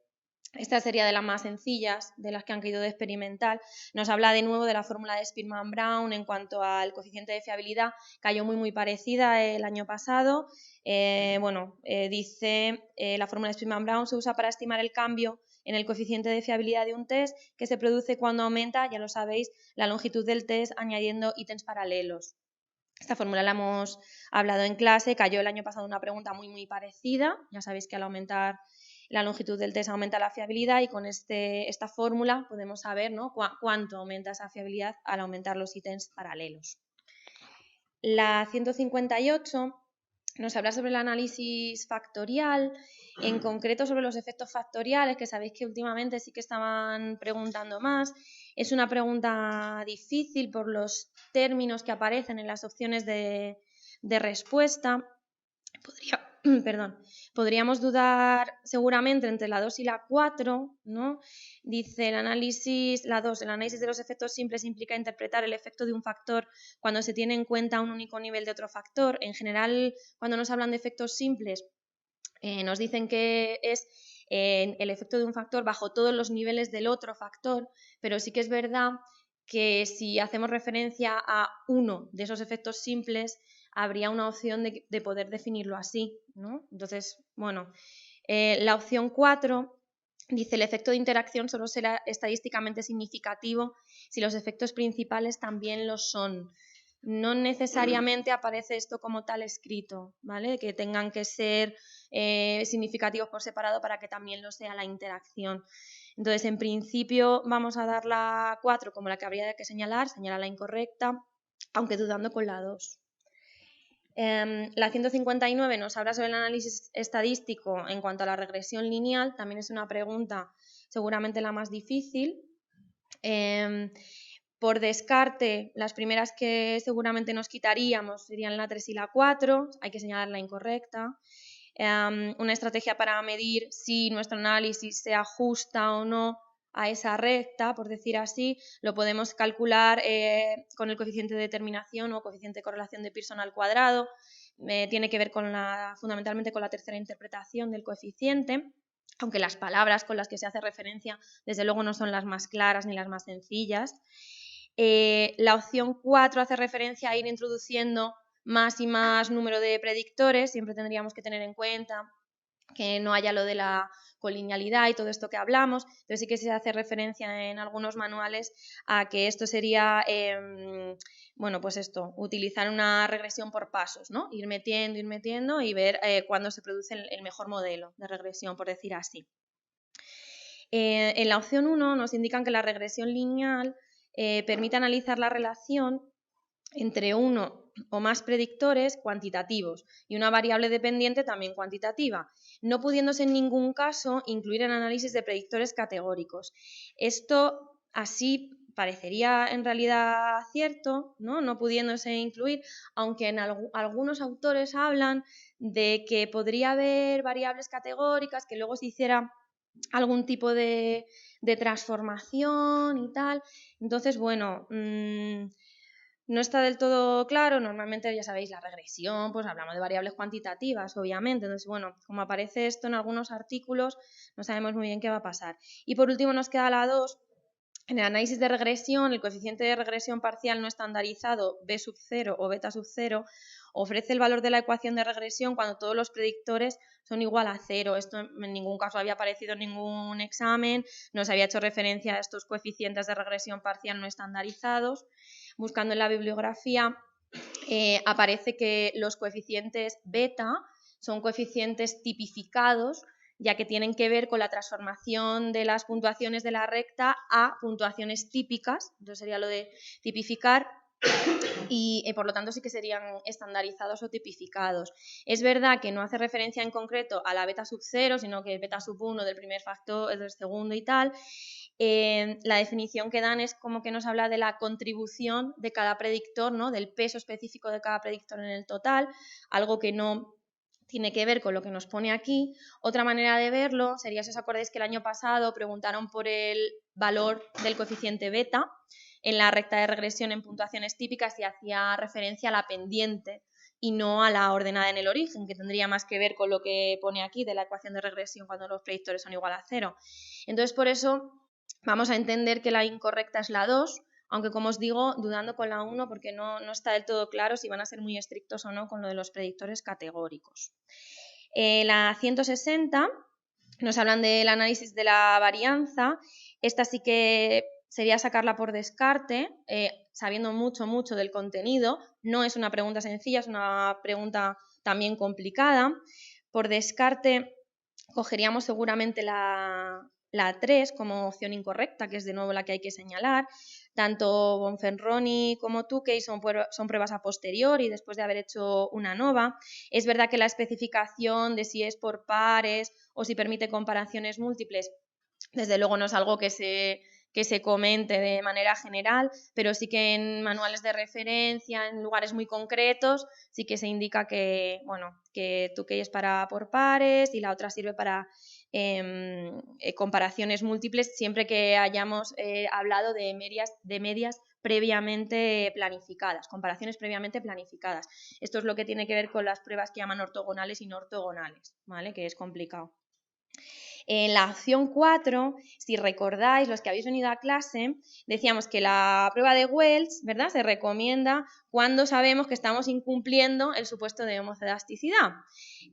esta sería de las más sencillas, de las que han caído de experimental. Nos habla de nuevo de la fórmula de Spearman-Brown en cuanto al coeficiente de fiabilidad. Cayó muy parecida el año pasado. Dice la fórmula de Spearman-Brown se usa para estimar el cambio en el coeficiente de fiabilidad de un test, que se produce cuando aumenta, ya lo sabéis, la longitud del test añadiendo ítems paralelos. Esta fórmula la hemos hablado en clase. Cayó el año pasado una pregunta muy parecida. Ya sabéis que al aumentar la longitud del test aumenta la fiabilidad, y con esta fórmula podemos saber, ¿no?, cuánto aumenta esa fiabilidad al aumentar los ítems paralelos. La 158 nos habla sobre el análisis factorial, en concreto sobre los efectos factoriales, que sabéis que últimamente sí que estaban preguntando más. Es una pregunta difícil por los términos que aparecen en las opciones de respuesta. Podríamos dudar seguramente entre la 2 y la 4, ¿no? Dice el análisis de los efectos simples implica interpretar el efecto de un factor cuando se tiene en cuenta un único nivel de otro factor. En general, cuando nos hablan de efectos simples, nos dicen que es el efecto de un factor bajo todos los niveles del otro factor, pero sí que es verdad que si hacemos referencia a uno de esos efectos simples, habría una opción de poder definirlo así, ¿no? Entonces, bueno, la opción 4 dice: el efecto de interacción solo será estadísticamente significativo si los efectos principales también lo son. no necesariamente aparece esto como tal escrito, ¿vale? Que tengan que ser significativos por separado para que también lo sea la interacción. Entonces, en principio vamos a dar la 4 como la que habría que señalar la incorrecta, aunque dudando con la 2. La 159 nos habla sobre el análisis estadístico en cuanto a la regresión lineal, también es una pregunta seguramente la más difícil. Por descarte, las primeras que seguramente nos quitaríamos serían la 3 y la 4, hay que señalar la incorrecta. Una estrategia para medir si nuestro análisis se ajusta o no a esa recta, por decir así, lo podemos calcular con el coeficiente de determinación o coeficiente de correlación de Pearson al cuadrado. Tiene que ver fundamentalmente con la tercera interpretación del coeficiente, aunque las palabras con las que se hace referencia desde luego no son las más claras ni las más sencillas. La opción 4 hace referencia a ir introduciendo más y más número de predictores. Siempre tendríamos que tener en cuenta que no haya lo de la colinealidad y todo esto que hablamos, pero sí que se hace referencia en algunos manuales a que esto sería, bueno, pues esto, utilizar una regresión por pasos, ¿no? Ir metiendo y ver cuándo se produce el mejor modelo de regresión, por decir así. En la opción 1 nos indican que la regresión lineal permite analizar la relación entre uno o más predictores cuantitativos y una variable dependiente también cuantitativa, no pudiéndose en ningún caso incluir en análisis de predictores categóricos. Esto así parecería en realidad cierto, no pudiéndose incluir, aunque en algunos autores hablan de que podría haber variables categóricas, que luego se hiciera algún tipo de transformación y tal. Entonces, bueno, no está del todo claro. Normalmente, ya sabéis, la regresión, pues hablamos de variables cuantitativas, obviamente. Entonces, bueno, como aparece esto en algunos artículos, no sabemos muy bien qué va a pasar. Y por último nos queda la 2. En el análisis de regresión, el coeficiente de regresión parcial no estandarizado B sub 0 o beta sub 0 ofrece el valor de la ecuación de regresión cuando todos los predictores son igual a 0. Esto en ningún caso había aparecido en ningún examen, no se había hecho referencia a estos coeficientes de regresión parcial no estandarizados. Buscando en la bibliografía aparece que los coeficientes beta son coeficientes tipificados, ya que tienen que ver con la transformación de las puntuaciones de la recta a puntuaciones típicas. Entonces sería lo de tipificar y por lo tanto sí que serían estandarizados o tipificados. Es verdad que no hace referencia en concreto a la beta sub 0, sino que beta sub 1 del primer factor, del segundo y tal. La definición que dan es como que nos habla de la contribución de cada predictor, ¿no? Del peso específico de cada predictor en el total, algo que no tiene que ver con lo que nos pone aquí. Otra manera de verlo sería, si os acordáis que el año pasado preguntaron por el valor del coeficiente beta en la recta de regresión en puntuaciones típicas y hacía referencia a la pendiente y no a la ordenada en el origen, que tendría más que ver con lo que pone aquí de la ecuación de regresión cuando los predictores son igual a 0. Entonces, por eso vamos a entender que la incorrecta es la 2, aunque como os digo, dudando con la 1 porque no está del todo claro si van a ser muy estrictos o no con lo de los predictores categóricos. La 160 nos hablan del análisis de la varianza. Esta sí que sería sacarla por descarte, sabiendo mucho del contenido. No es una pregunta sencilla, es una pregunta también complicada. Por descarte cogeríamos seguramente la 3 como opción incorrecta, que es de nuevo la que hay que señalar. Tanto Bonferroni como Tukey son pruebas a posteriori, después de haber hecho una nova. Es verdad que la especificación de si es por pares o si permite comparaciones múltiples, desde luego no es algo que se comente de manera general, pero sí que en manuales de referencia, en lugares muy concretos, sí que se indica que, bueno, que Tukey es por pares y la otra sirve para comparaciones múltiples, siempre que hayamos hablado de medias previamente planificadas, comparaciones previamente planificadas. Esto es lo que tiene que ver con las pruebas que llaman ortogonales y no ortogonales, ¿vale? Que es complicado. En la opción 4, si recordáis, los que habéis venido a clase, decíamos que la prueba de Wells, ¿verdad?, se recomienda cuando sabemos que estamos incumpliendo el supuesto de homocedasticidad.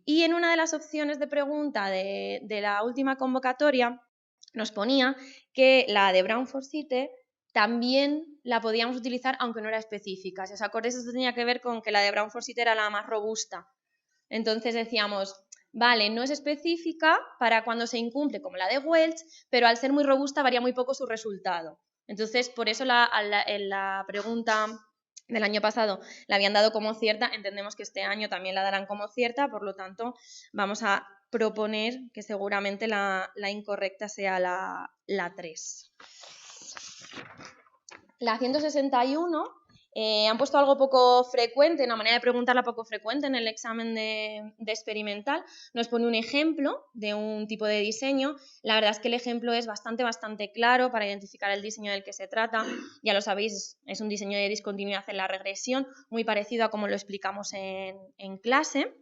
Y en una de las opciones de pregunta de la última convocatoria nos ponía que la de Brown-Forsythe también la podíamos utilizar aunque no era específica. Si os acordáis, esto tenía que ver con que la de Brown-Forsyth era la más robusta. Entonces decíamos, vale, no es específica para cuando se incumple, como la de Welch, pero al ser muy robusta varía muy poco su resultado. Entonces, por eso en la pregunta del año pasado la habían dado como cierta, entendemos que este año también la darán como cierta, por lo tanto, vamos a proponer que seguramente la incorrecta sea la 3. La 161 han puesto algo poco frecuente, una manera de preguntarla poco frecuente en el examen de experimental. Nos pone un ejemplo de un tipo de diseño. La verdad es que el ejemplo es bastante claro para identificar el diseño del que se trata. Ya lo sabéis, es un diseño de discontinuidad en la regresión, muy parecido a como lo explicamos en clase.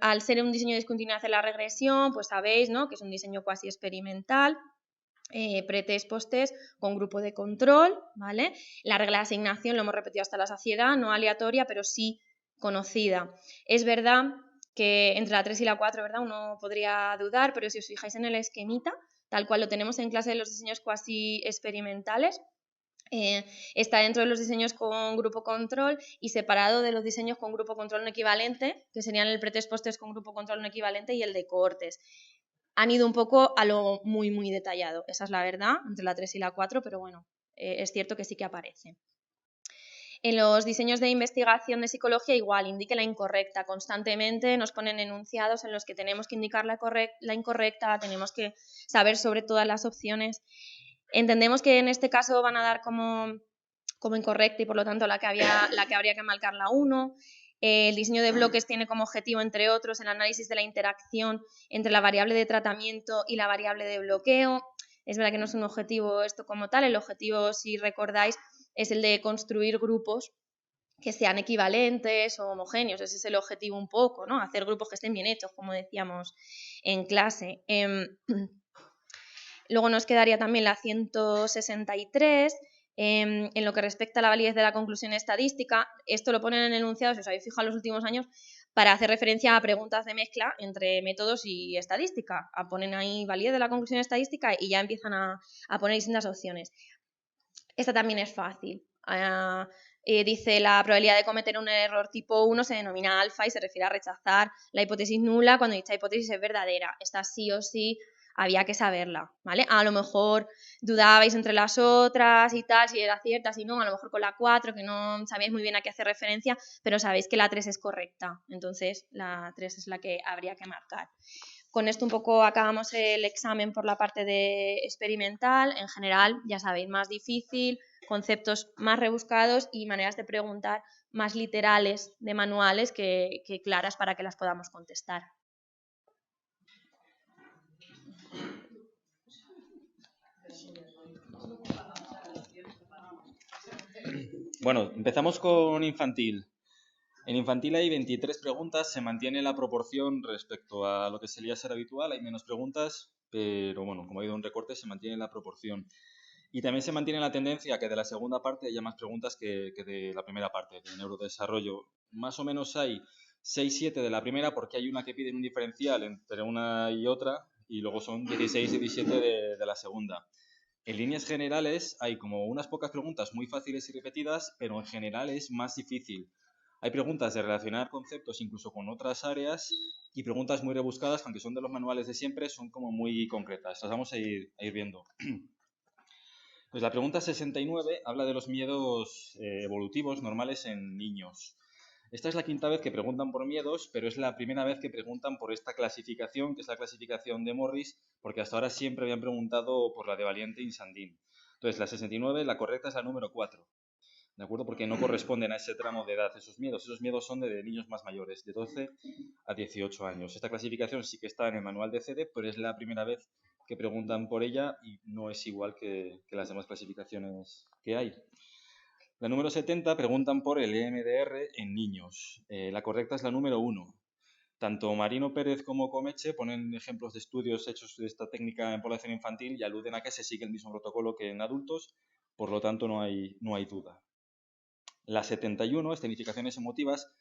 Al ser un diseño de discontinuidad en la regresión, pues sabéis, ¿no?, que es un diseño cuasi experimental. Pretest, posttest con grupo de control, ¿vale? La regla de asignación lo hemos repetido hasta la saciedad, no aleatoria, pero sí conocida. Es verdad que entre la 3 y la 4, ¿verdad?, uno podría dudar, pero si os fijáis en el esquemita, tal cual lo tenemos en clase de los diseños cuasi experimentales, está dentro de los diseños con grupo control y separado de los diseños con grupo control no equivalente, que serían el pretest, posttest con grupo control no equivalente y el de cohortes. Han ido un poco a lo muy detallado, esa es la verdad, entre la 3 y la 4, pero bueno, es cierto que sí que aparece. En los diseños de investigación de psicología igual, indique la incorrecta. Constantemente nos ponen enunciados en los que tenemos que indicar la incorrecta, tenemos que saber sobre todas las opciones. Entendemos que en este caso van a dar como incorrecta y por lo tanto la que habría que marcar la 1. El diseño de bloques tiene como objetivo, entre otros, el análisis de la interacción entre la variable de tratamiento y la variable de bloqueo. Es verdad que no es un objetivo esto como tal, el objetivo, si recordáis, es el de construir grupos que sean equivalentes o homogéneos, ese es el objetivo un poco, ¿no? Hacer grupos que estén bien hechos, como decíamos en clase. Luego nos quedaría también la 163, en lo que respecta a la validez de la conclusión estadística. Esto lo ponen en el enunciado, si os habéis fijado en los últimos años, para hacer referencia a preguntas de mezcla entre métodos y estadística. Ponen ahí validez de la conclusión estadística y ya empiezan a poner distintas opciones. Esta también es fácil. Dice, la probabilidad de cometer un error tipo 1 se denomina alfa y se refiere a rechazar la hipótesis nula cuando dicha hipótesis es verdadera. Esta sí o sí había que saberla, ¿vale? A lo mejor dudabais entre las otras y tal, si era cierta, si no, a lo mejor con la 4, que no sabíais muy bien a qué hacer referencia, pero sabéis que la 3 es correcta, entonces la 3 es la que habría que marcar. Con esto un poco acabamos el examen por la parte de experimental. En general, ya sabéis, más difícil, conceptos más rebuscados y maneras de preguntar más literales de manuales que claras para que las podamos contestar. Bueno, empezamos con infantil. En infantil hay 23 preguntas, se mantiene la proporción respecto a lo que solía ser habitual, hay menos preguntas, pero bueno, como ha habido un recorte, se mantiene la proporción. Y también se mantiene la tendencia que de la segunda parte haya más preguntas que de la primera parte, de neurodesarrollo. Más o menos hay 6-7 de la primera porque hay una que pide un diferencial entre una y otra, y luego son 16 y 17 de la segunda. En líneas generales hay como unas pocas preguntas muy fáciles y repetidas, pero en general es más difícil. Hay preguntas de relacionar conceptos incluso con otras áreas y preguntas muy rebuscadas, aunque son de los manuales de siempre, son como muy concretas. Las vamos a ir viendo. Pues la pregunta 69 habla de los miedos evolutivos normales en niños. Esta es la quinta vez que preguntan por miedos, pero es la primera vez que preguntan por esta clasificación, que es la clasificación de Morris, porque hasta ahora siempre habían preguntado por la de Valiente y Sandin. Entonces, la 69, la correcta es la número 4, ¿de acuerdo? Porque no corresponden a ese tramo de edad esos miedos. Esos miedos son de niños más mayores, de 12 a 18 años. Esta clasificación sí que está en el manual de CD, pero es la primera vez que preguntan por ella y no es igual que las demás clasificaciones que hay. La número 70 preguntan por el EMDR en niños. La correcta es la número 1. Tanto Marino Pérez como Comeche ponen ejemplos de estudios hechos de esta técnica en población infantil y aluden a que se sigue el mismo protocolo que en adultos, por lo tanto no hay duda. La 71, escenificaciones emotivas.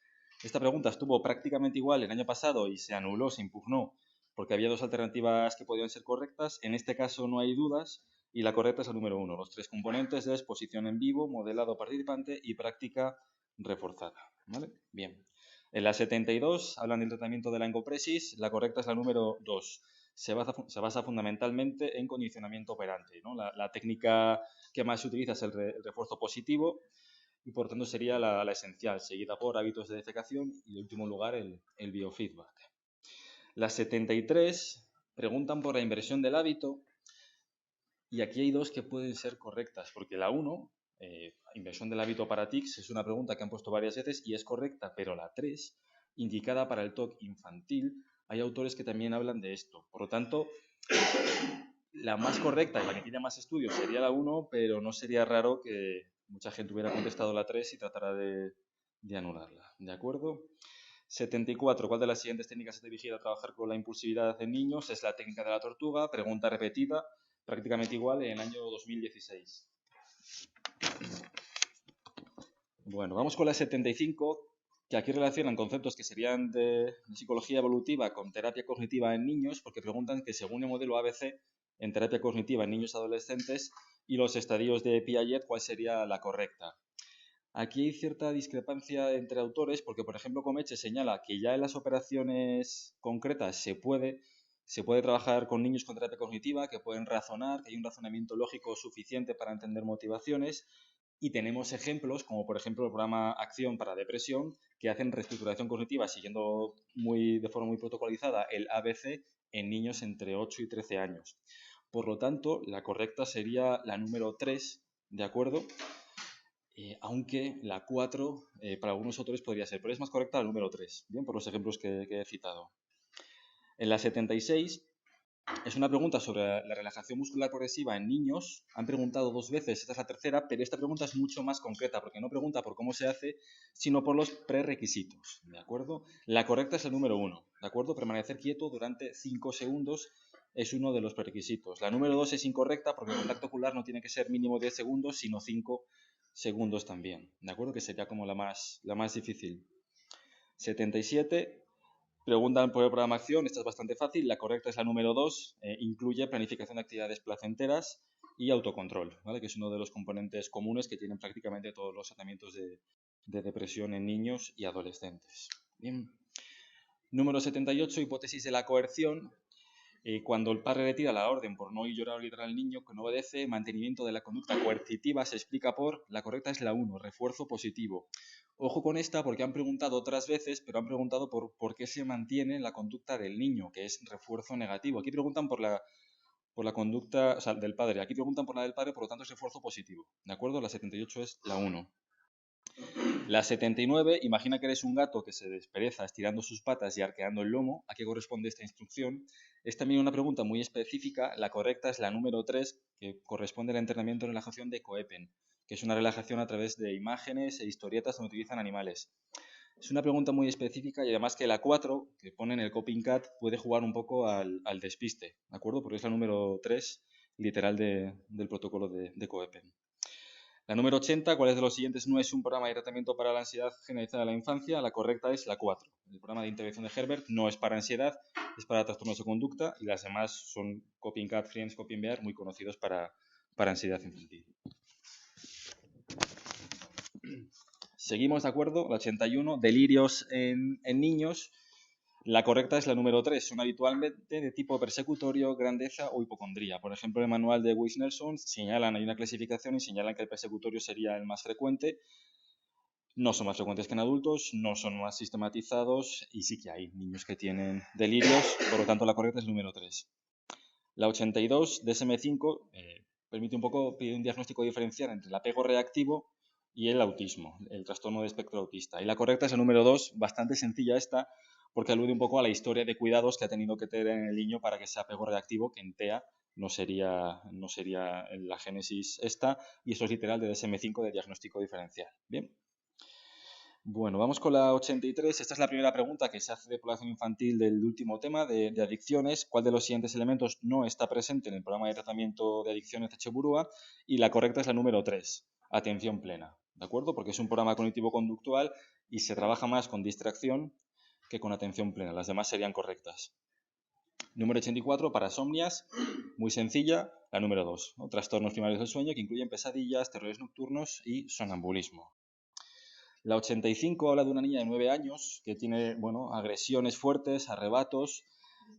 Esta pregunta estuvo prácticamente igual el año pasado y se anuló, se impugnó, porque había dos alternativas que podían ser correctas. En este caso no hay dudas Y la correcta es la número 1. Los 3 componentes de exposición en vivo, modelado participante y práctica reforzada. ¿Vale? Bien. En la 72 hablan del tratamiento de la encopresis. La correcta es la número 2. Se basa fundamentalmente en condicionamiento operante, ¿no? La técnica que más se utiliza es el refuerzo positivo y por tanto sería la esencial, seguida por hábitos de defecación y en último lugar el biofeedback. Las 73 preguntan por la inversión del hábito y aquí hay 2 que pueden ser correctas, porque la 1, inversión del hábito para tics, es una pregunta que han puesto varias veces y es correcta, pero la 3, indicada para el TOC infantil, hay autores que también hablan de esto. Por lo tanto, la más correcta y la que tiene más estudios sería la 1, pero no sería raro que mucha gente hubiera contestado la 3 y tratara de anularla. ¿De acuerdo? 74. ¿Cuál de las siguientes técnicas está dirigida a trabajar con la impulsividad en niños? Es la técnica de la tortuga. Pregunta repetida, prácticamente igual en el año 2016. Bueno, vamos con la 75, que aquí relacionan conceptos que serían de psicología evolutiva con terapia cognitiva en niños, porque preguntan que según el modelo ABC, en terapia cognitiva en niños y adolescentes y los estadios de Piaget, ¿cuál sería la correcta? Aquí hay cierta discrepancia entre autores porque, por ejemplo, Comeche señala que ya en las operaciones concretas se puede trabajar con niños con terapia cognitiva, que pueden razonar, que hay un razonamiento lógico suficiente para entender motivaciones y tenemos ejemplos, como por ejemplo el programa Acción para Depresión, que hacen reestructuración cognitiva siguiendo de forma muy protocolizada el ABC en niños entre 8 y 13 años. Por lo tanto, la correcta sería la número 3, ¿de acuerdo? Aunque la 4 para algunos autores podría ser, pero es más correcta la número 3, bien, por los ejemplos que he citado. En la 76 es una pregunta sobre la relajación muscular progresiva en niños. Han preguntado 2 veces, esta es la tercera, pero esta pregunta es mucho más concreta porque no pregunta por cómo se hace, sino por los prerequisitos, ¿de acuerdo? La correcta es el número 1, ¿de acuerdo? Permanecer quieto durante 5 segundos es uno de los prerequisitos. La número 2 es incorrecta porque el contacto ocular no tiene que ser mínimo 10 segundos, sino 5 segundos también, ¿de acuerdo? Que sería como la más difícil. 77, preguntan por el programa Acción, esta es bastante fácil, la correcta es la número 2, incluye planificación de actividades placenteras y autocontrol, ¿vale? Que es uno de los componentes comunes que tienen prácticamente todos los tratamientos de depresión en niños y adolescentes. Bien. Número 78, hipótesis de la coerción. Cuando el padre retira la orden por no ir llorar o gritar al niño que no obedece, mantenimiento de la conducta coercitiva se explica por, la correcta es la 1, refuerzo positivo. Ojo con esta porque han preguntado otras veces, pero han preguntado por qué se mantiene la conducta del niño, que es refuerzo negativo. Aquí preguntan por la conducta, o sea, del padre. Aquí preguntan por la del padre, por lo tanto es refuerzo positivo. ¿De acuerdo? La 78 es la 1. La 79, imagina que eres un gato que se despereza estirando sus patas y arqueando el lomo. ¿A qué corresponde esta instrucción? Es también una pregunta muy específica. La correcta es la número 3, que corresponde al entrenamiento en relajación de Coepen, que es una relajación a través de imágenes e historietas donde utilizan animales. Es una pregunta muy específica y además que la 4, que pone en el copycat, puede jugar un poco al despiste, ¿de acuerdo? Porque es la número 3, literal, del protocolo de Coepen. La número 80, ¿cuál de los siguientes no es un programa de tratamiento para la ansiedad generalizada de la infancia? La correcta es la 4. El programa de intervención de Herbert no es para ansiedad, es para trastornos de conducta y las demás son Copycat, Friends, Copybear, muy conocidos para ansiedad infantil. Seguimos, ¿de acuerdo? La 81, delirios en niños. La correcta es la número 3, son habitualmente de tipo persecutorio, grandeza o hipocondría. Por ejemplo, el manual de Weiss-Nelson hay una clasificación y señalan que el persecutorio sería el más frecuente. No son más frecuentes que en adultos, no son más sistematizados y sí que hay niños que tienen delirios, por lo tanto la correcta es el número 3. La 82, DSM-5, pide un diagnóstico diferencial entre el apego reactivo y el autismo, el trastorno de espectro autista. Y la correcta es el número 2, bastante sencilla esta, porque alude un poco a la historia de cuidados que ha tenido que tener en el niño para que sea apego reactivo, que en TEA no sería la génesis esta, y eso es literal de DSM-5 de diagnóstico diferencial. Bien. Bueno, vamos con la 83. Esta es la primera pregunta que se hace de población infantil del último tema de adicciones. ¿Cuál de los siguientes elementos no está presente en el programa de tratamiento de adicciones de Etxeburua? Y la correcta es la número 3, atención plena. ¿De acuerdo? Porque es un programa cognitivo-conductual y se trabaja más con distracción que con atención plena. Las demás serían correctas. Número 84, parasomnias, muy sencilla, la número 2, ¿no? Trastornos primarios del sueño que incluyen pesadillas, terrores nocturnos y sonambulismo. La 85 habla de una niña de 9 años que tiene, bueno, agresiones fuertes, arrebatos.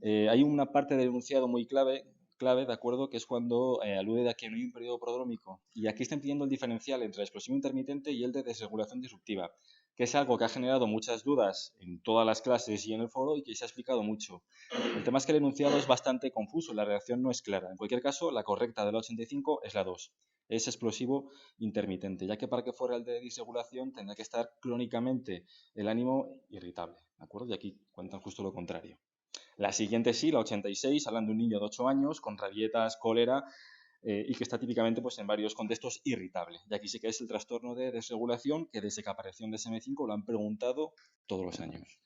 Hay una parte del enunciado muy clave, ¿de acuerdo? Que es cuando alude a que no hay un periodo prodrómico. Y aquí está pidiendo el diferencial entre el explosivo intermitente y el de desregulación disruptiva, que es algo que ha generado muchas dudas en todas las clases y en el foro y que se ha explicado mucho. El tema es que el enunciado es bastante confuso, la redacción no es clara. En cualquier caso, la correcta de la 85 es la 2. Es explosivo intermitente, ya que para que fuera el de disregulación tendrá que estar crónicamente el ánimo irritable, ¿de acuerdo? Y aquí cuentan justo lo contrario. La siguiente sí, la 86, hablan de un niño de 8 años con rabietas, cólera y que está típicamente pues, en varios contextos irritable. Y aquí sí que es el trastorno de desregulación que desde que apareció en DSM-5 lo han preguntado todos los años.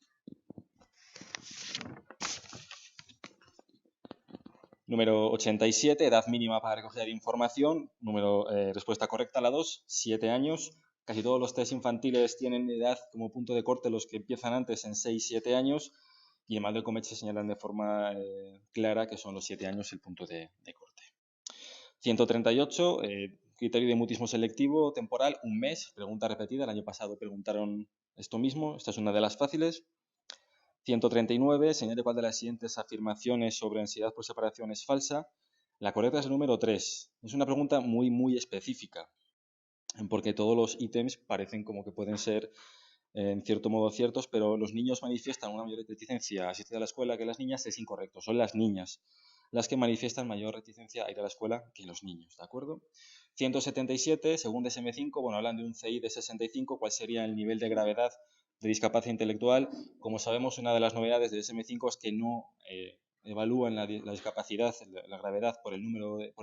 Número 87, edad mínima para recoger información. Respuesta correcta, la 2, 7 años. Casi todos los test infantiles tienen edad como punto de corte, los que empiezan antes en 6-7 años. Y en Malcolm se señalan de forma clara que son los 7 años el punto de corte. 138, criterio de mutismo selectivo temporal, un mes, pregunta repetida. El año pasado preguntaron esto mismo, esta es una de las fáciles. 139, señale cuál de las siguientes afirmaciones sobre ansiedad por separación es falsa. La correcta es el número 3. Es una pregunta muy específica, porque todos los ítems parecen como que pueden ser en cierto modo ciertos, pero los niños manifiestan una mayor reticencia a asistir a la escuela que las niñas, es incorrecto. Son las niñas las que manifiestan mayor reticencia a ir a la escuela que los niños, ¿de acuerdo? 177, según DSM-5, bueno, hablan de un CI de 65, ¿cuál sería el nivel de gravedad de discapacidad intelectual? Como sabemos, una de las novedades de DSM-5 es que no evalúan la discapacidad, la gravedad por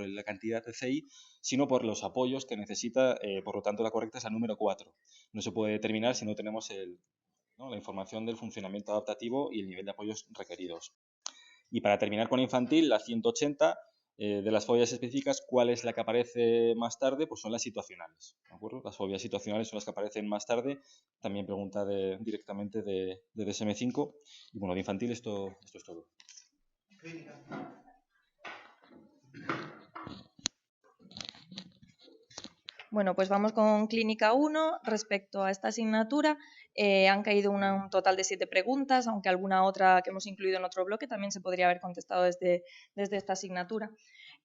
la cantidad de CI, sino por los apoyos que necesita, por lo tanto la correcta es la número 4. No se puede determinar si no tenemos la información del funcionamiento adaptativo y el nivel de apoyos requeridos. Y para terminar con infantil, la 180, de las fobias específicas, ¿cuál es la que aparece más tarde? Pues son las situacionales, ¿de acuerdo? Las fobias situacionales son las que aparecen más tarde. También pregunta directamente de DSM-5. Y bueno, de infantil esto es todo. Bueno, pues vamos con Clínica 1. Respecto a esta asignatura, han caído un total de 7 preguntas, aunque alguna otra que hemos incluido en otro bloque también se podría haber contestado desde esta asignatura.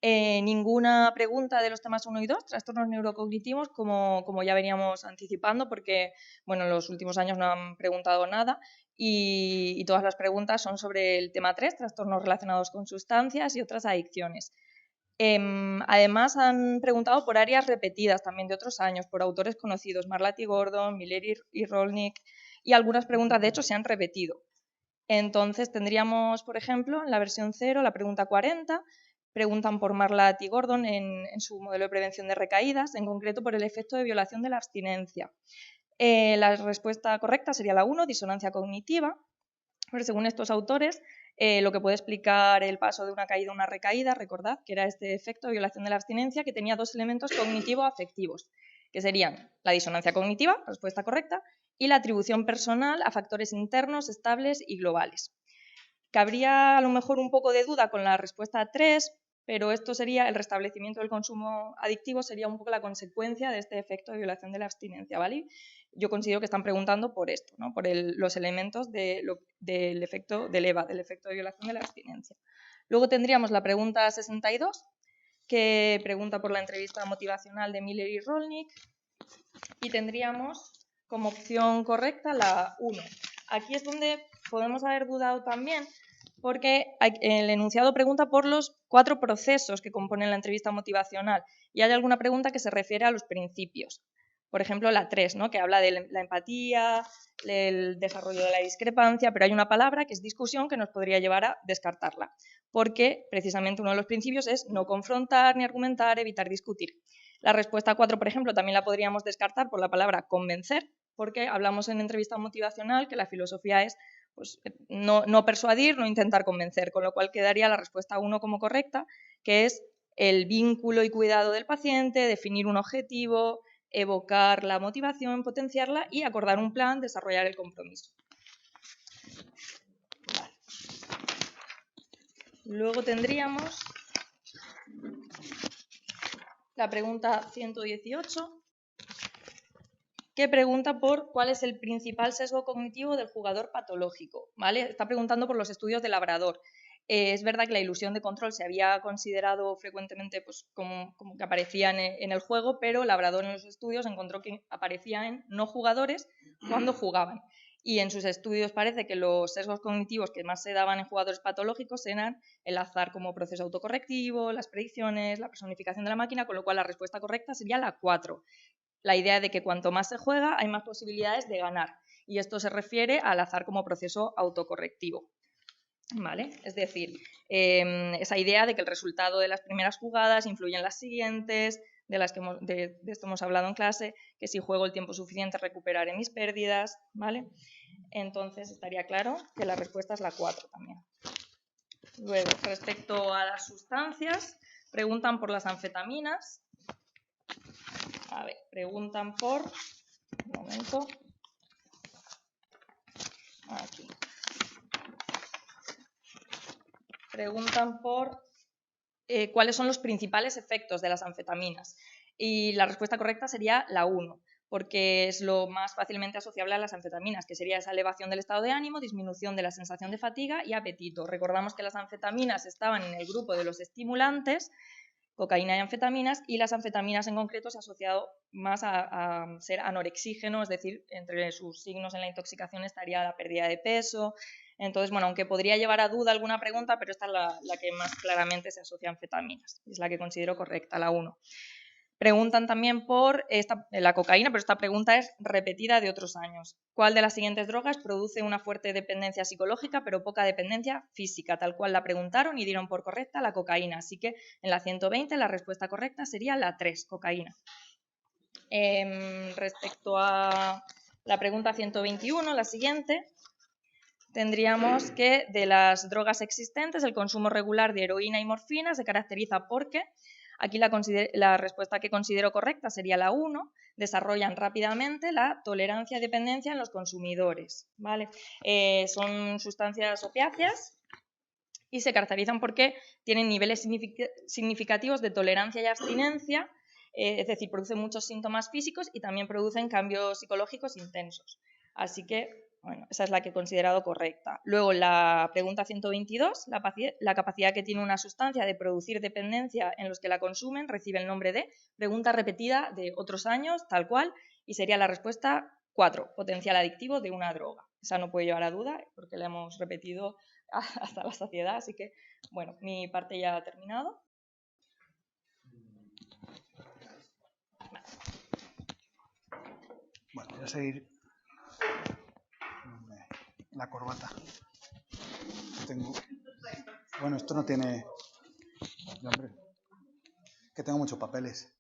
Ninguna pregunta de los temas 1 y 2, trastornos neurocognitivos, como ya veníamos anticipando, porque bueno, en los últimos años no han preguntado nada y todas las preguntas son sobre el tema 3, trastornos relacionados con sustancias y otras adicciones. Además, han preguntado por áreas repetidas también de otros años, por autores conocidos, Marlatt y Gordon, Miller y Rolnick, y algunas preguntas, de hecho, se han repetido. Entonces, tendríamos, por ejemplo, en la versión 0, la pregunta 40, preguntan por Marlatt y Gordon en su modelo de prevención de recaídas, en concreto por el efecto de violación de la abstinencia. La respuesta correcta sería la 1, disonancia cognitiva, pero según estos autores, lo que puede explicar el paso de una caída a una recaída, recordad que era este efecto de violación de la abstinencia que tenía 2 elementos cognitivo-afectivos, que serían la disonancia cognitiva, respuesta correcta, y la atribución personal a factores internos, estables y globales. Cabría a lo mejor un poco de duda con la respuesta 3, pero esto sería el restablecimiento del consumo adictivo, sería un poco la consecuencia de este efecto de violación de la abstinencia, ¿vale? Yo considero que están preguntando por esto, ¿no? Por los elementos del efecto del EVA, del efecto de violación de la abstinencia. Luego tendríamos la pregunta 62, que pregunta por la entrevista motivacional de Miller y Rolnick, y tendríamos como opción correcta la 1. Aquí es donde podemos haber dudado también, porque el enunciado pregunta por los 4 procesos que componen la entrevista motivacional y hay alguna pregunta que se refiere a los principios. Por ejemplo, la 3, ¿no? Que habla de la empatía, el desarrollo de la discrepancia, pero hay una palabra que es discusión que nos podría llevar a descartarla, porque precisamente uno de los principios es no confrontar ni argumentar, evitar discutir. La respuesta 4, por ejemplo, también la podríamos descartar por la palabra convencer, porque hablamos en entrevista motivacional que la filosofía es pues, no persuadir, no intentar convencer, con lo cual quedaría la respuesta 1 como correcta, que es el vínculo y cuidado del paciente, definir un objetivo, evocar la motivación, potenciarla y acordar un plan, desarrollar el compromiso. Vale. Luego tendríamos la pregunta 118, que pregunta por cuál es el principal sesgo cognitivo del jugador patológico, ¿vale? Está preguntando por los estudios de Labrador. Es verdad que la ilusión de control se había considerado frecuentemente pues, como que aparecía en el juego, pero Labrador en los estudios encontró que aparecía en no jugadores cuando jugaban. Y en sus estudios parece que los sesgos cognitivos que más se daban en jugadores patológicos eran el azar como proceso autocorrectivo, las predicciones, la personificación de la máquina, con lo cual la respuesta correcta sería la 4. La idea de que cuanto más se juega hay más posibilidades de ganar. Y esto se refiere al azar como proceso autocorrectivo. ¿Vale? Es decir, esa idea de que el resultado de las primeras jugadas influye en las siguientes, de esto hemos hablado en clase, que si juego el tiempo suficiente recuperaré mis pérdidas, ¿vale? Entonces estaría claro que la respuesta es la 4 también. Luego, respecto a las sustancias, preguntan por las anfetaminas. A ver, preguntan por... Un momento. Aquí. Preguntan por cuáles son los principales efectos de las anfetaminas. Y la respuesta correcta sería la 1, porque es lo más fácilmente asociable a las anfetaminas, que sería esa elevación del estado de ánimo, disminución de la sensación de fatiga y apetito. Recordamos que las anfetaminas estaban en el grupo de los estimulantes, cocaína y anfetaminas, y las anfetaminas en concreto se ha asociado más a ser anorexígeno, es decir, entre sus signos en la intoxicación estaría la pérdida de peso. Entonces, bueno, aunque podría llevar a duda alguna pregunta, pero esta es la que más claramente se asocia a anfetaminas, es la que considero correcta, la 1. Preguntan también por la cocaína, pero esta pregunta es repetida de otros años. ¿Cuál de las siguientes drogas produce una fuerte dependencia psicológica pero poca dependencia física? Tal cual la preguntaron y dieron por correcta la cocaína. Así que en la 120 la respuesta correcta sería la 3, cocaína. Respecto a la pregunta 121, la siguiente, tendríamos que de las drogas existentes, el consumo regular de heroína y morfina se caracteriza porque... Aquí la respuesta que considero correcta sería la 1. Desarrollan rápidamente la tolerancia y dependencia en los consumidores, ¿vale? Son sustancias opiáceas y se caracterizan porque tienen niveles significativos de tolerancia y abstinencia, es decir, producen muchos síntomas físicos y también producen cambios psicológicos intensos. Así que, bueno, esa es la que he considerado correcta. Luego, la pregunta 122, la capacidad que tiene una sustancia de producir dependencia en los que la consumen recibe el nombre de pregunta repetida de otros años, tal cual, y sería la respuesta 4, potencial adictivo de una droga. Esa no puede llevar a duda porque la hemos repetido hasta la saciedad, así que, bueno, mi parte ya ha terminado. Bueno, voy a seguir la corbata. Bueno, esto no tiene... Hombre, que tengo muchos papeles.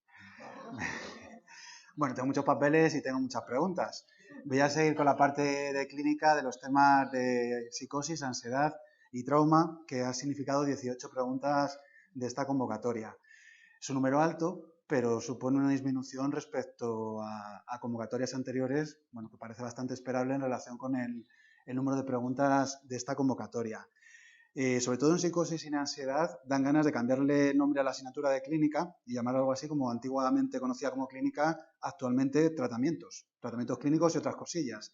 Bueno, tengo muchos papeles y tengo muchas preguntas. Voy a seguir con la parte de clínica de los temas de psicosis, ansiedad y trauma, que ha significado 18 preguntas de esta convocatoria. Es un número alto, pero supone una disminución respecto a convocatorias anteriores, bueno, que parece bastante esperable en relación con el número de preguntas de esta convocatoria. Sobre todo en psicosis y en ansiedad, dan ganas de cambiarle nombre a la asignatura de clínica y llamar algo así como antiguamente conocida como clínica, actualmente tratamientos clínicos y otras cosillas.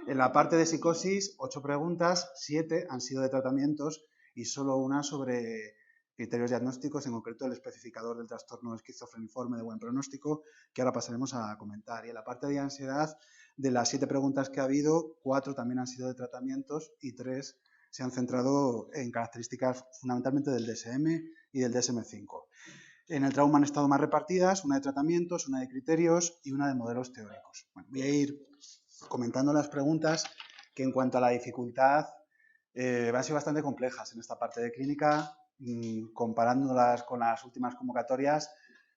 En la parte de psicosis, 8 preguntas, 7 han sido de tratamientos y solo una sobre criterios diagnósticos, en concreto el especificador del trastorno esquizofreniforme de buen pronóstico, que ahora pasaremos a comentar. Y en la parte de ansiedad, de las 7 preguntas que ha habido, 4 también han sido de tratamientos y 3 se han centrado en características fundamentalmente del DSM y del DSM-5. En el trauma han estado más repartidas, una de tratamientos, una de criterios y una de modelos teóricos. Bueno, voy a ir comentando las preguntas que en cuanto a la dificultad han sido bastante complejas en esta parte de clínica, comparándolas con las últimas convocatorias,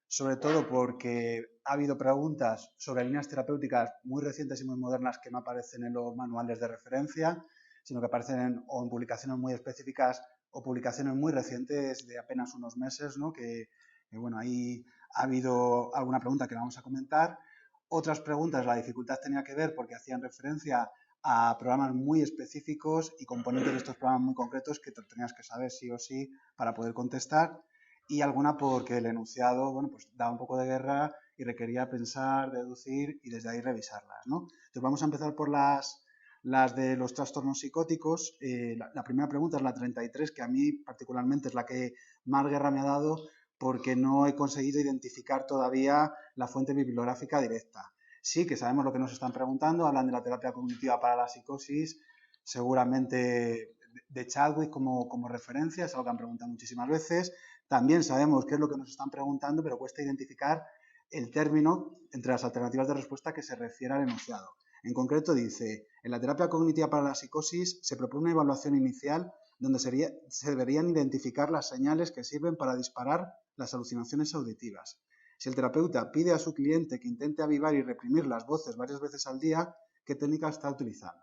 sobre todo porque ha habido preguntas sobre líneas terapéuticas muy recientes y muy modernas que no aparecen en los manuales de referencia, sino que aparecen en publicaciones muy específicas o publicaciones muy recientes de apenas unos meses, ¿no? Que bueno, ahí ha habido alguna pregunta que vamos a comentar. Otras preguntas, la dificultad tenía que ver porque hacían referencia a programas muy específicos y componentes de estos programas muy concretos que te tenías que saber sí o sí para poder contestar, y alguna porque el enunciado, bueno, pues daba un poco de guerra y requería pensar, deducir y desde ahí revisarlas, ¿no? Entonces vamos a empezar por las de los trastornos psicóticos. La primera pregunta es la 33, que a mí particularmente es la que más guerra me ha dado porque no he conseguido identificar todavía la fuente bibliográfica directa. Sí que sabemos lo que nos están preguntando, hablan de la terapia cognitiva para la psicosis, seguramente de Chadwick como referencia, es algo que han preguntado muchísimas veces. También sabemos qué es lo que nos están preguntando, pero cuesta identificar el término entre las alternativas de respuesta que se refiere al enunciado. En concreto dice, en la terapia cognitiva para la psicosis se propone una evaluación inicial donde se deberían identificar las señales que sirven para disparar las alucinaciones auditivas. Si el terapeuta pide a su cliente que intente avivar y reprimir las voces varias veces al día, ¿qué técnica está utilizando?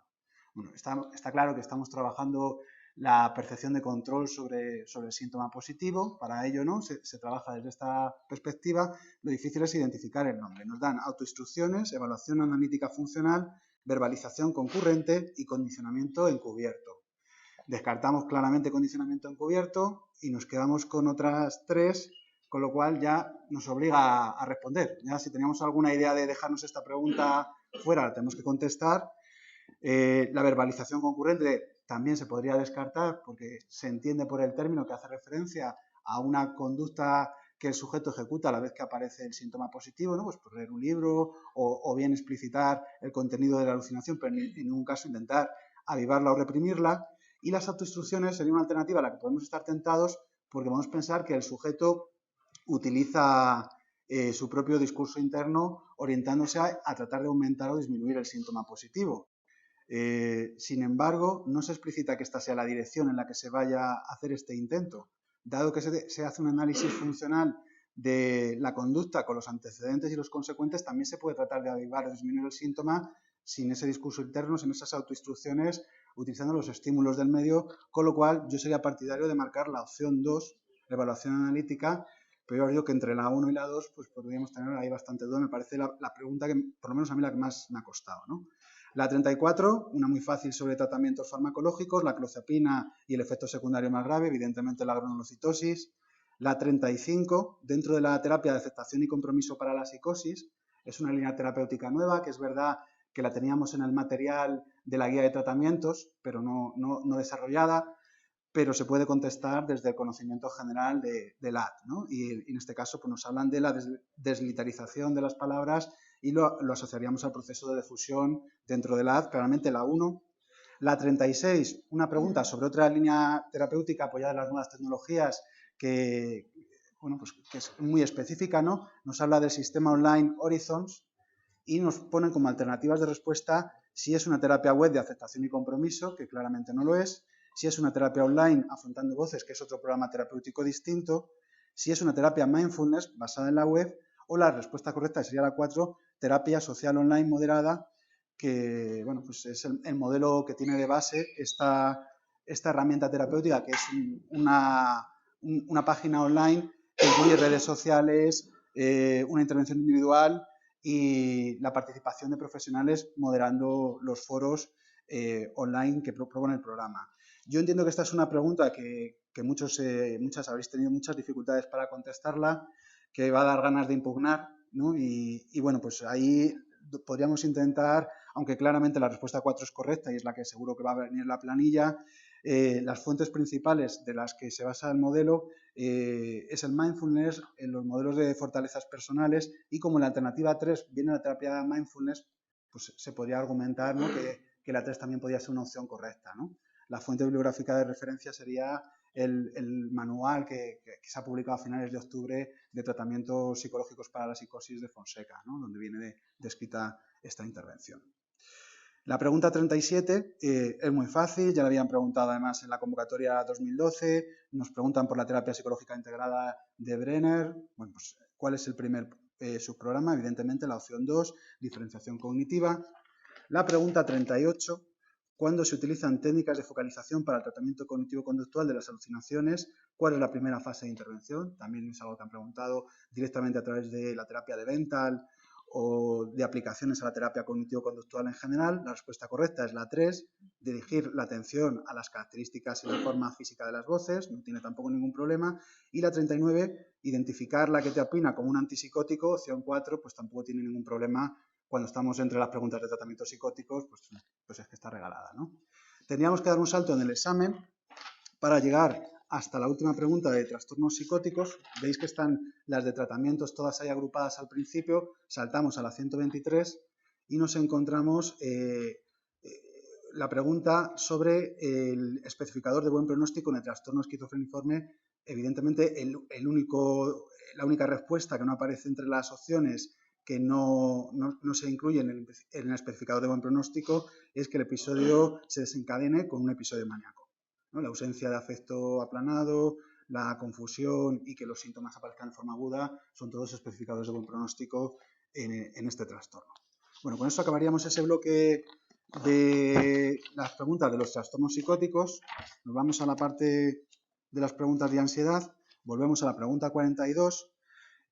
Bueno, está claro que estamos trabajando la percepción de control sobre el síntoma positivo. Para ello, ¿no? Se trabaja desde esta perspectiva. Lo difícil es identificar el nombre. Nos dan autoinstrucciones, evaluación analítica funcional, verbalización concurrente y condicionamiento encubierto. Descartamos claramente condicionamiento encubierto y nos quedamos con otras 3, con lo cual ya nos obliga a responder. Ya si teníamos alguna idea de dejarnos esta pregunta fuera, la tenemos que contestar. La verbalización concurrente también se podría descartar porque se entiende por el término que hace referencia a una conducta que el sujeto ejecuta a la vez que aparece el síntoma positivo, ¿no? Pues por leer un libro o bien explicitar el contenido de la alucinación, pero en ningún caso intentar avivarla o reprimirla. Y las autoinstrucciones serían una alternativa a la que podemos estar tentados porque vamos a pensar que el sujeto utiliza su propio discurso interno orientándose a tratar de aumentar o disminuir el síntoma positivo. Sin embargo, no se explicita que esta sea la dirección en la que se vaya a hacer este intento. Dado que se hace un análisis funcional de la conducta con los antecedentes y los consecuentes, también se puede tratar de avivar o disminuir el síntoma sin ese discurso interno, sin esas autoinstrucciones, utilizando los estímulos del medio, con lo cual yo sería partidario de marcar la opción 2, la evaluación analítica, pero yo digo que entre la 1 y la 2 pues podríamos tener ahí bastante duda. Me parece la pregunta que, por lo menos a mí, la que más me ha costado, ¿no? La 34, una muy fácil sobre tratamientos farmacológicos, la clozapina y el efecto secundario más grave, evidentemente la granulocitosis. La 35, dentro de la terapia de aceptación y compromiso para la psicosis, es una línea terapéutica nueva, que es verdad que la teníamos en el material de la guía de tratamientos, pero no desarrollada, pero se puede contestar desde el conocimiento general del AD, ¿no? Y en este caso pues nos hablan de la desliteración de las palabras y lo asociaríamos al proceso de difusión dentro del AD, claramente la 1. La 36, una pregunta sobre otra línea terapéutica apoyada en las nuevas tecnologías que es muy específica, ¿no? Nos habla del sistema online Horizons y nos ponen como alternativas de respuesta si es una terapia web de aceptación y compromiso, que claramente no lo es, si es una terapia online afrontando voces, que es otro programa terapéutico distinto, si es una terapia mindfulness basada en la web, o la respuesta correcta sería la 4, terapia social online moderada, que bueno, pues es el modelo que tiene de base esta herramienta terapéutica, que es una página online que incluye redes sociales, una intervención individual y la participación de profesionales moderando los foros online que propone el programa. Yo entiendo que esta es una pregunta que muchas habréis tenido muchas dificultades para contestarla, que va a dar ganas de impugnar, ¿no? Y bueno, pues ahí podríamos intentar, aunque claramente la respuesta 4 es correcta y es la que seguro que va a venir en la planilla, las fuentes principales de las que se basa el modelo es el mindfulness, en los modelos de fortalezas personales, y como la alternativa 3 viene la terapia mindfulness, pues se podría argumentar, ¿no? que la 3 también podría ser una opción correcta, ¿no? La fuente bibliográfica de referencia sería el manual que se ha publicado a finales de octubre de tratamientos psicológicos para la psicosis de Fonseca, ¿no? Donde viene descrita esta intervención. La pregunta 37 es muy fácil, ya la habían preguntado además en la convocatoria 2012, nos preguntan por la terapia psicológica integrada de Brenner. Bueno, pues, ¿cuál es el primer subprograma? Evidentemente la opción 2, diferenciación cognitiva. La pregunta 38, ¿cuándo se utilizan técnicas de focalización para el tratamiento cognitivo-conductual de las alucinaciones? ¿Cuál es la primera fase de intervención? También es algo que han preguntado directamente a través de la terapia de Benthal o de aplicaciones a la terapia cognitivo-conductual en general. La respuesta correcta es la 3, dirigir la atención a las características y la forma física de las voces, no tiene tampoco ningún problema. Y la 39, identificar la quetiapina como un antipsicótico, opción 4, pues tampoco tiene ningún problema cuando estamos entre las preguntas de tratamientos psicóticos, pues es que está regalada, ¿no? Tendríamos que dar un salto en el examen para llegar hasta la última pregunta de trastornos psicóticos. Veis que están las de tratamientos todas ahí agrupadas al principio. Saltamos a la 123 y nos encontramos la pregunta sobre el especificador de buen pronóstico en el trastorno esquizofreniforme. Evidentemente, la única respuesta que no aparece entre las opciones que no se incluye en el especificador de buen pronóstico es que el episodio se desencadene con un episodio maníaco, ¿no? La ausencia de afecto aplanado, la confusión y que los síntomas aparezcan de forma aguda son todos especificadores de buen pronóstico en este trastorno. Bueno, con esto acabaríamos ese bloque de las preguntas de los trastornos psicóticos. Nos vamos a la parte de las preguntas de ansiedad. Volvemos a la pregunta 42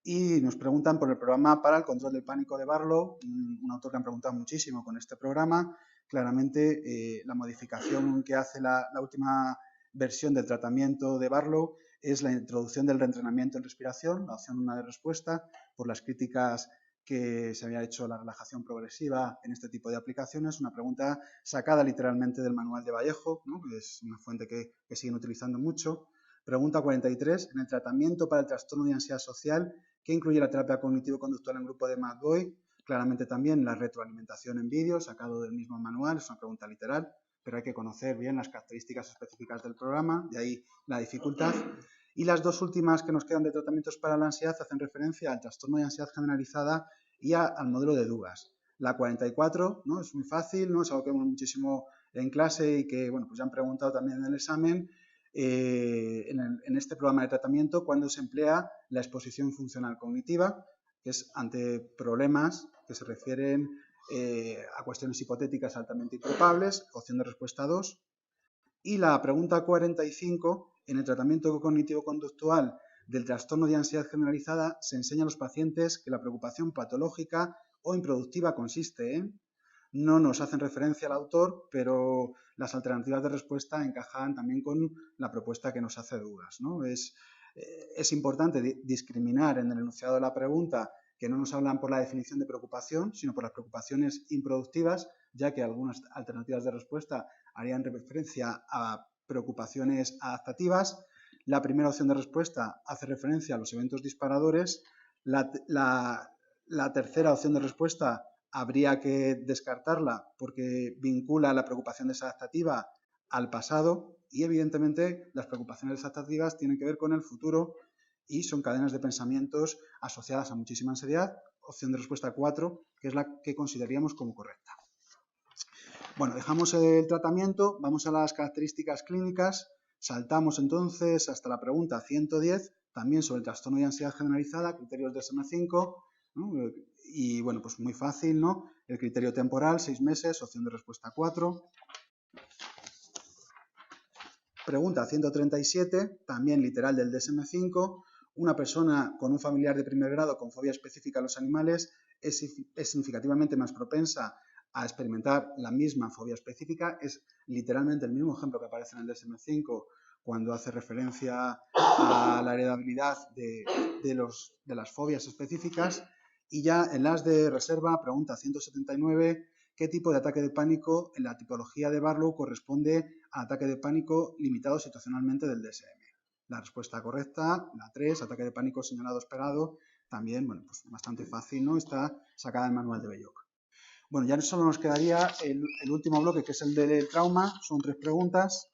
y nos preguntan por el programa para el control del pánico de Barlow, un autor que han preguntado muchísimo con este programa. Claramente, la modificación que hace la última versión del tratamiento de Barlow es la introducción del reentrenamiento en respiración, la opción 1 de respuesta, por las críticas que se había hecho a la relajación progresiva en este tipo de aplicaciones. Una pregunta sacada literalmente del manual de Vallejo, ¿no? Que es una fuente que siguen utilizando mucho. Pregunta 43. En el tratamiento para el trastorno de ansiedad social, ¿qué incluye la terapia cognitivo-conductual en grupo de McBoy? Claramente también la retroalimentación en vídeo, sacado del mismo manual, es una pregunta literal, pero hay que conocer bien las características específicas del programa, de ahí la dificultad. Y las dos últimas que nos quedan de tratamientos para la ansiedad hacen referencia al trastorno de ansiedad generalizada y al modelo de Dugas. La 44, ¿no? Es muy fácil, ¿no? Es algo que vemos muchísimo en clase y que, bueno, pues ya han preguntado también en el examen. En este programa de tratamiento, cuando se emplea la exposición funcional cognitiva, que es ante problemas que se refieren a cuestiones hipotéticas altamente improbables, opción de respuesta 2. Y la pregunta 45, en el tratamiento cognitivo-conductual del trastorno de ansiedad generalizada, se enseña a los pacientes que la preocupación patológica o improductiva consiste en... No nos hacen referencia al autor, pero las alternativas de respuesta encajan también con la propuesta que nos hace Dugas, ¿no? Es importante discriminar en el enunciado de la pregunta que no nos hablan por la definición de preocupación, sino por las preocupaciones improductivas, ya que algunas alternativas de respuesta harían referencia a preocupaciones adaptativas. La primera opción de respuesta hace referencia a los eventos disparadores. La tercera opción de respuesta habría que descartarla porque vincula la preocupación desadaptativa al pasado y, evidentemente, las preocupaciones desadaptativas tienen que ver con el futuro y son cadenas de pensamientos asociadas a muchísima ansiedad. Opción de respuesta 4, que es la que consideraríamos como correcta. Bueno, dejamos el tratamiento, vamos a las características clínicas, saltamos entonces hasta la pregunta 110, también sobre el trastorno de ansiedad generalizada, criterios de DSM-5, ¿no? Y bueno, pues muy fácil, ¿no? El criterio temporal, 6 meses, opción de respuesta 4. Pregunta 137, también literal del DSM-5. Una persona con un familiar de primer grado con fobia específica a los animales es significativamente más propensa a experimentar la misma fobia específica. Es literalmente el mismo ejemplo que aparece en el DSM-5 cuando hace referencia a la heredabilidad de las fobias específicas. Y ya en las de reserva, pregunta 179, ¿qué tipo de ataque de pánico en la tipología de Barlow corresponde al ataque de pánico limitado situacionalmente del DSM? La respuesta correcta, la 3, ataque de pánico señalado esperado, también, bueno, pues bastante fácil, ¿no? Está sacada del manual de Belloc. Bueno, ya solo nos quedaría el último bloque, que es el del trauma. Son 3 preguntas.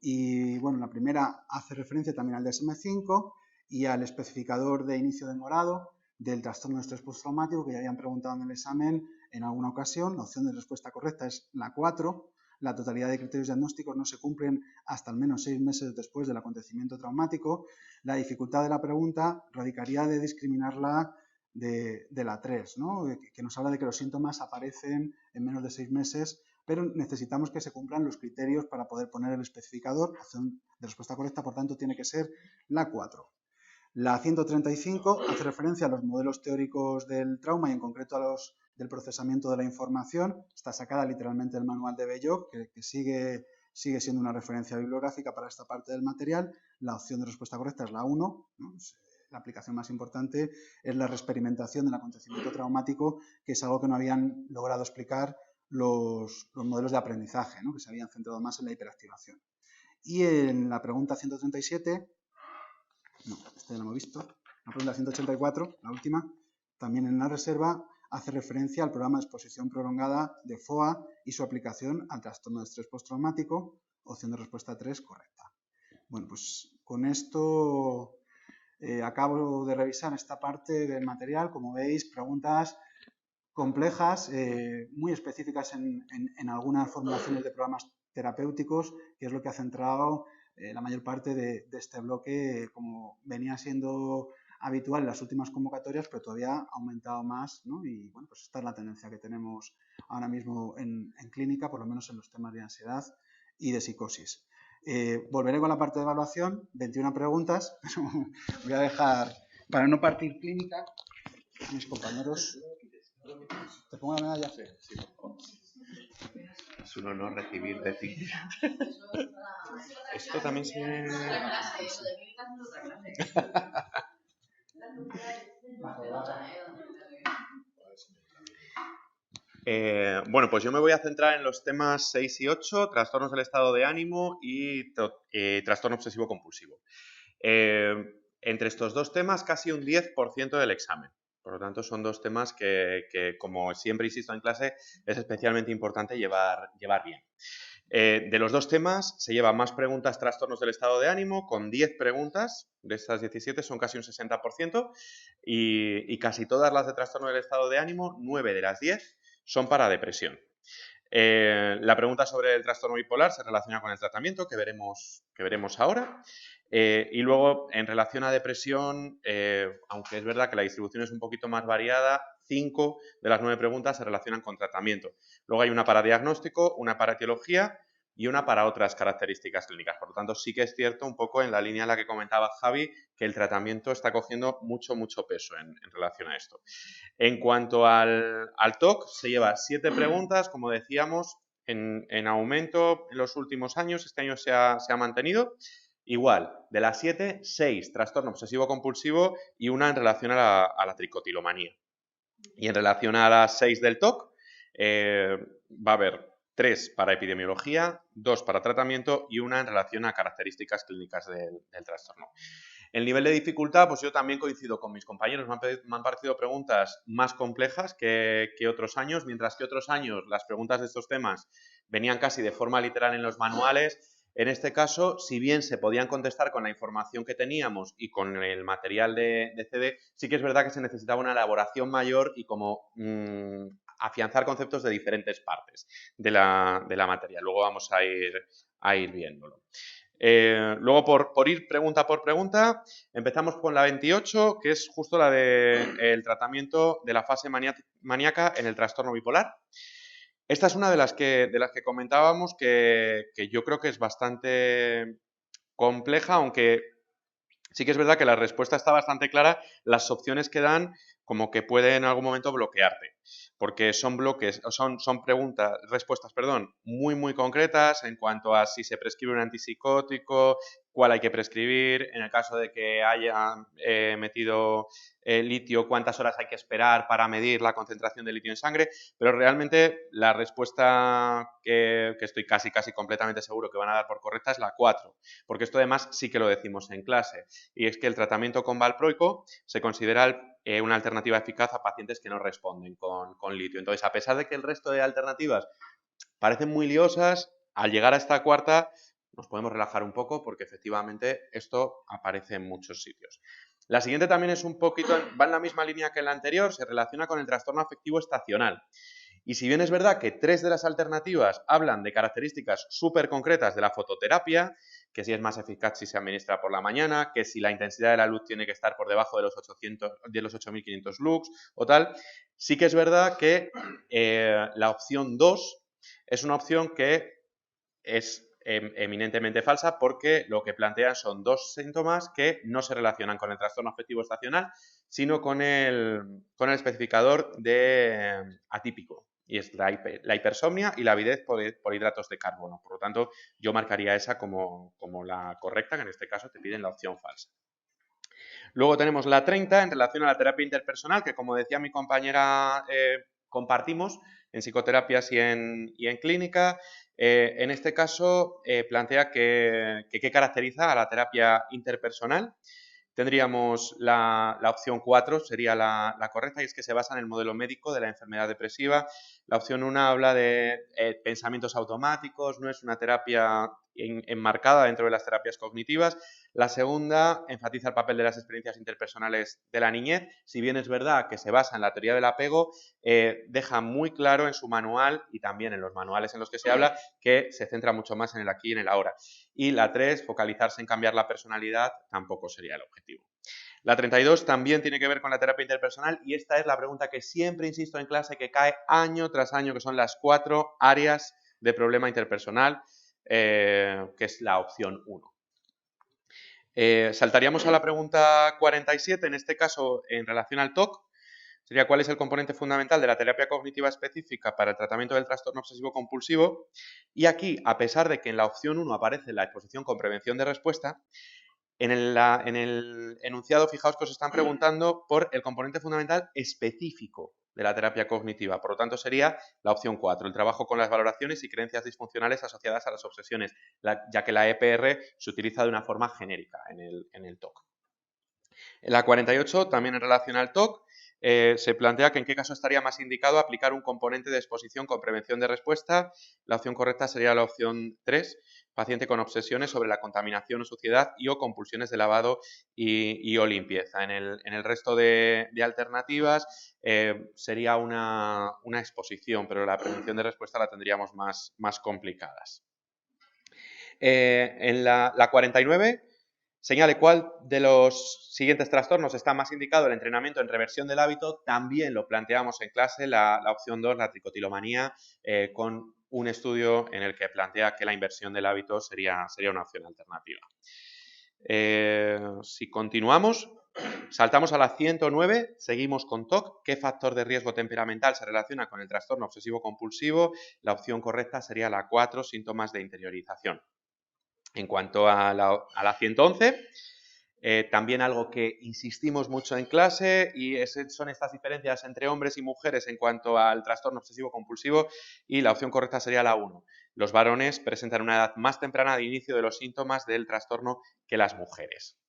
Y, bueno, la primera hace referencia también al DSM-5 y al especificador de inicio demorado del trastorno de estrés postraumático, que ya habían preguntado en el examen en alguna ocasión. La opción de respuesta correcta es la 4. La totalidad de criterios diagnósticos no se cumplen hasta al menos 6 meses después del acontecimiento traumático. La dificultad de la pregunta radicaría de discriminarla de la 3, ¿no? Que nos habla de que los síntomas aparecen en menos de 6 meses, pero necesitamos que se cumplan los criterios para poder poner el especificador. La opción de respuesta correcta, por tanto, tiene que ser la 4. La 135 hace referencia a los modelos teóricos del trauma y en concreto a los del procesamiento de la información. Está sacada literalmente del manual de Belloc, que sigue siendo una referencia bibliográfica para esta parte del material. La opción de respuesta correcta es la 1, ¿no? La aplicación más importante es la reexperimentación del acontecimiento traumático, que es algo que no habían logrado explicar los modelos de aprendizaje, ¿no? Que se habían centrado más en la hiperactivación. Y en la pregunta 137, no, esta ya lo hemos visto, la pregunta 184, la última, también en la reserva, hace referencia al programa de exposición prolongada de FOA y su aplicación al trastorno de estrés postraumático, opción de respuesta 3 correcta. Bueno, pues con esto acabo de revisar esta parte del material. Como veis, preguntas complejas, muy específicas en algunas formulaciones de programas terapéuticos, que es lo que ha centrado la mayor parte de este bloque, como venía siendo habitual en las últimas convocatorias, pero todavía ha aumentado más, ¿no? Y bueno, pues esta es la tendencia que tenemos ahora mismo en clínica, por lo menos en los temas de ansiedad y de psicosis. Volveré con la parte de evaluación, 21 preguntas, pero voy a dejar, para no partir clínica, a mis compañeros. ¿Te pongo la medalla? Sí. Es un honor recibir de ti. Esto también se... Bueno, pues yo me voy a centrar en los temas 6 y 8, trastornos del estado de ánimo y trastorno obsesivo compulsivo. Entre estos dos temas, casi un 10% del examen. Por lo tanto, son dos temas que, como siempre insisto en clase, es especialmente importante llevar bien. De los dos temas se llevan más preguntas trastornos del estado de ánimo, con 10 preguntas, de estas 17 son casi un 60%, y casi todas las de trastorno del estado de ánimo, 9 de las 10, son para depresión. La pregunta sobre el trastorno bipolar se relaciona con el tratamiento que veremos ahora. Y luego, en relación a depresión, aunque es verdad que la distribución es un poquito más variada, 5 de las 9 preguntas se relacionan con tratamiento. Luego hay una para diagnóstico, una para etiología y una para otras características clínicas. Por lo tanto, sí que es cierto, un poco en la línea en la que comentaba Javi, que el tratamiento está cogiendo mucho peso en relación a esto. En cuanto al TOC, se lleva 7 preguntas, como decíamos, en aumento en los últimos años. Este año se ha mantenido. Igual, de las 7, 6 trastorno obsesivo compulsivo y una en relación a la tricotilomanía. Y en relación a las 6 del TOC, va a haber 3 para epidemiología, 2 para tratamiento y una en relación a características clínicas del trastorno. El nivel de dificultad, pues yo también coincido con mis compañeros, me han parecido preguntas más complejas que otros años, mientras que otros años las preguntas de estos temas venían casi de forma literal en los manuales. En este caso, si bien se podían contestar con la información que teníamos y con el material de CD, sí que es verdad que se necesitaba una elaboración mayor y como afianzar conceptos de diferentes partes de la materia. Luego vamos a ir viéndolo. Luego, por ir pregunta por pregunta, empezamos con la 28, que es justo la del tratamiento de la fase maníaca en el trastorno bipolar. Esta es una de las que comentábamos que yo creo que es bastante compleja, aunque sí que es verdad que la respuesta está bastante clara. Las opciones que dan como que pueden en algún momento bloquearte, porque son respuestas, muy concretas en cuanto a si se prescribe un antipsicótico, cuál hay que prescribir, en el caso de que haya metido litio, cuántas horas hay que esperar para medir la concentración de litio en sangre, pero realmente la respuesta que estoy casi completamente seguro que van a dar por correcta es la 4, porque esto además sí que lo decimos en clase, y es que el tratamiento con valproico se considera una alternativa eficaz a pacientes que no responden con litio. Entonces, a pesar de que el resto de alternativas parecen muy liosas, al llegar a esta cuarta nos podemos relajar un poco porque efectivamente esto aparece en muchos sitios. La siguiente también es un poquito, va en la misma línea que la anterior, se relaciona con el trastorno afectivo estacional. Y si bien es verdad que 3 de las alternativas hablan de características súper concretas de la fototerapia, que si es más eficaz si se administra por la mañana, que si la intensidad de la luz tiene que estar por debajo de los 8.500 lux o tal, sí que es verdad que la opción 2 es una opción que es eminentemente falsa porque lo que plantean son dos síntomas que no se relacionan con el trastorno afectivo estacional, sino con el especificador de atípico, y es la hipersomnia y la avidez por hidratos de carbono. Por lo tanto, yo marcaría esa como la correcta, que en este caso te piden la opción falsa. Luego tenemos la 30 en relación a la terapia interpersonal, que como decía mi compañera, compartimos en psicoterapias y en clínica. En este caso plantea que qué caracteriza a la terapia interpersonal. Tendríamos la opción 4, sería la correcta, y es que se basa en el modelo médico de la enfermedad depresiva. La opción 1 habla de pensamientos automáticos, no es una terapia enmarcada dentro de las terapias cognitivas. La segunda enfatiza el papel de las experiencias interpersonales de la niñez. Si bien es verdad que se basa en la teoría del apego, deja muy claro en su manual y también en los manuales en los que se habla que se centra mucho más en el aquí y en el ahora. Y la 3, focalizarse en cambiar la personalidad, tampoco sería el objetivo. La 32 también tiene que ver con la terapia interpersonal, y esta es la pregunta que siempre insisto en clase, que cae año tras año, que son las 4 áreas de problema interpersonal, que es la opción 1. Saltaríamos a la pregunta 47, en este caso en relación al TOC. Sería cuál es el componente fundamental de la terapia cognitiva específica para el tratamiento del trastorno obsesivo compulsivo. Y aquí, a pesar de que en la opción 1 aparece la exposición con prevención de respuesta, en el enunciado, fijaos que os están preguntando por el componente fundamental específico de la terapia cognitiva. Por lo tanto, sería la opción 4, el trabajo con las valoraciones y creencias disfuncionales asociadas a las obsesiones, ya que la EPR se utiliza de una forma genérica en el TOC. En la 48, también en relación al TOC, se plantea que en qué caso estaría más indicado aplicar un componente de exposición con prevención de respuesta. La opción correcta sería la opción 3, paciente con obsesiones sobre la contaminación o suciedad y o compulsiones de lavado y o limpieza. En el resto de alternativas sería una exposición, pero la prevención de respuesta la tendríamos más complicadas. En la 49... señale cuál de los siguientes trastornos está más indicado el entrenamiento en reversión del hábito. También lo planteamos en clase, la opción 2, la tricotilomanía, con un estudio en el que plantea que la inversión del hábito sería una opción alternativa. Si continuamos, saltamos a la 109, seguimos con TOC. ¿Qué factor de riesgo temperamental se relaciona con el trastorno obsesivo compulsivo? La opción correcta sería la 4, síntomas de interiorización. En cuanto a la 111, también algo que insistimos mucho en clase, y son estas diferencias entre hombres y mujeres en cuanto al trastorno obsesivo compulsivo, y la opción correcta sería la 1. Los varones presentan una edad más temprana de inicio de los síntomas del trastorno que las mujeres.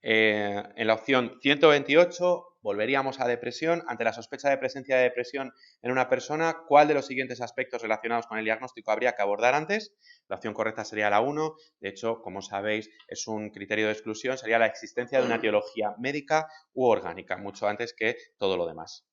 En la opción 128 volveríamos a depresión. Ante la sospecha de presencia de depresión en una persona, ¿cuál de los siguientes aspectos relacionados con el diagnóstico habría que abordar antes? La opción correcta sería la 1. De hecho, como sabéis, es un criterio de exclusión, sería la existencia de una etiología médica u orgánica, mucho antes que todo lo demás.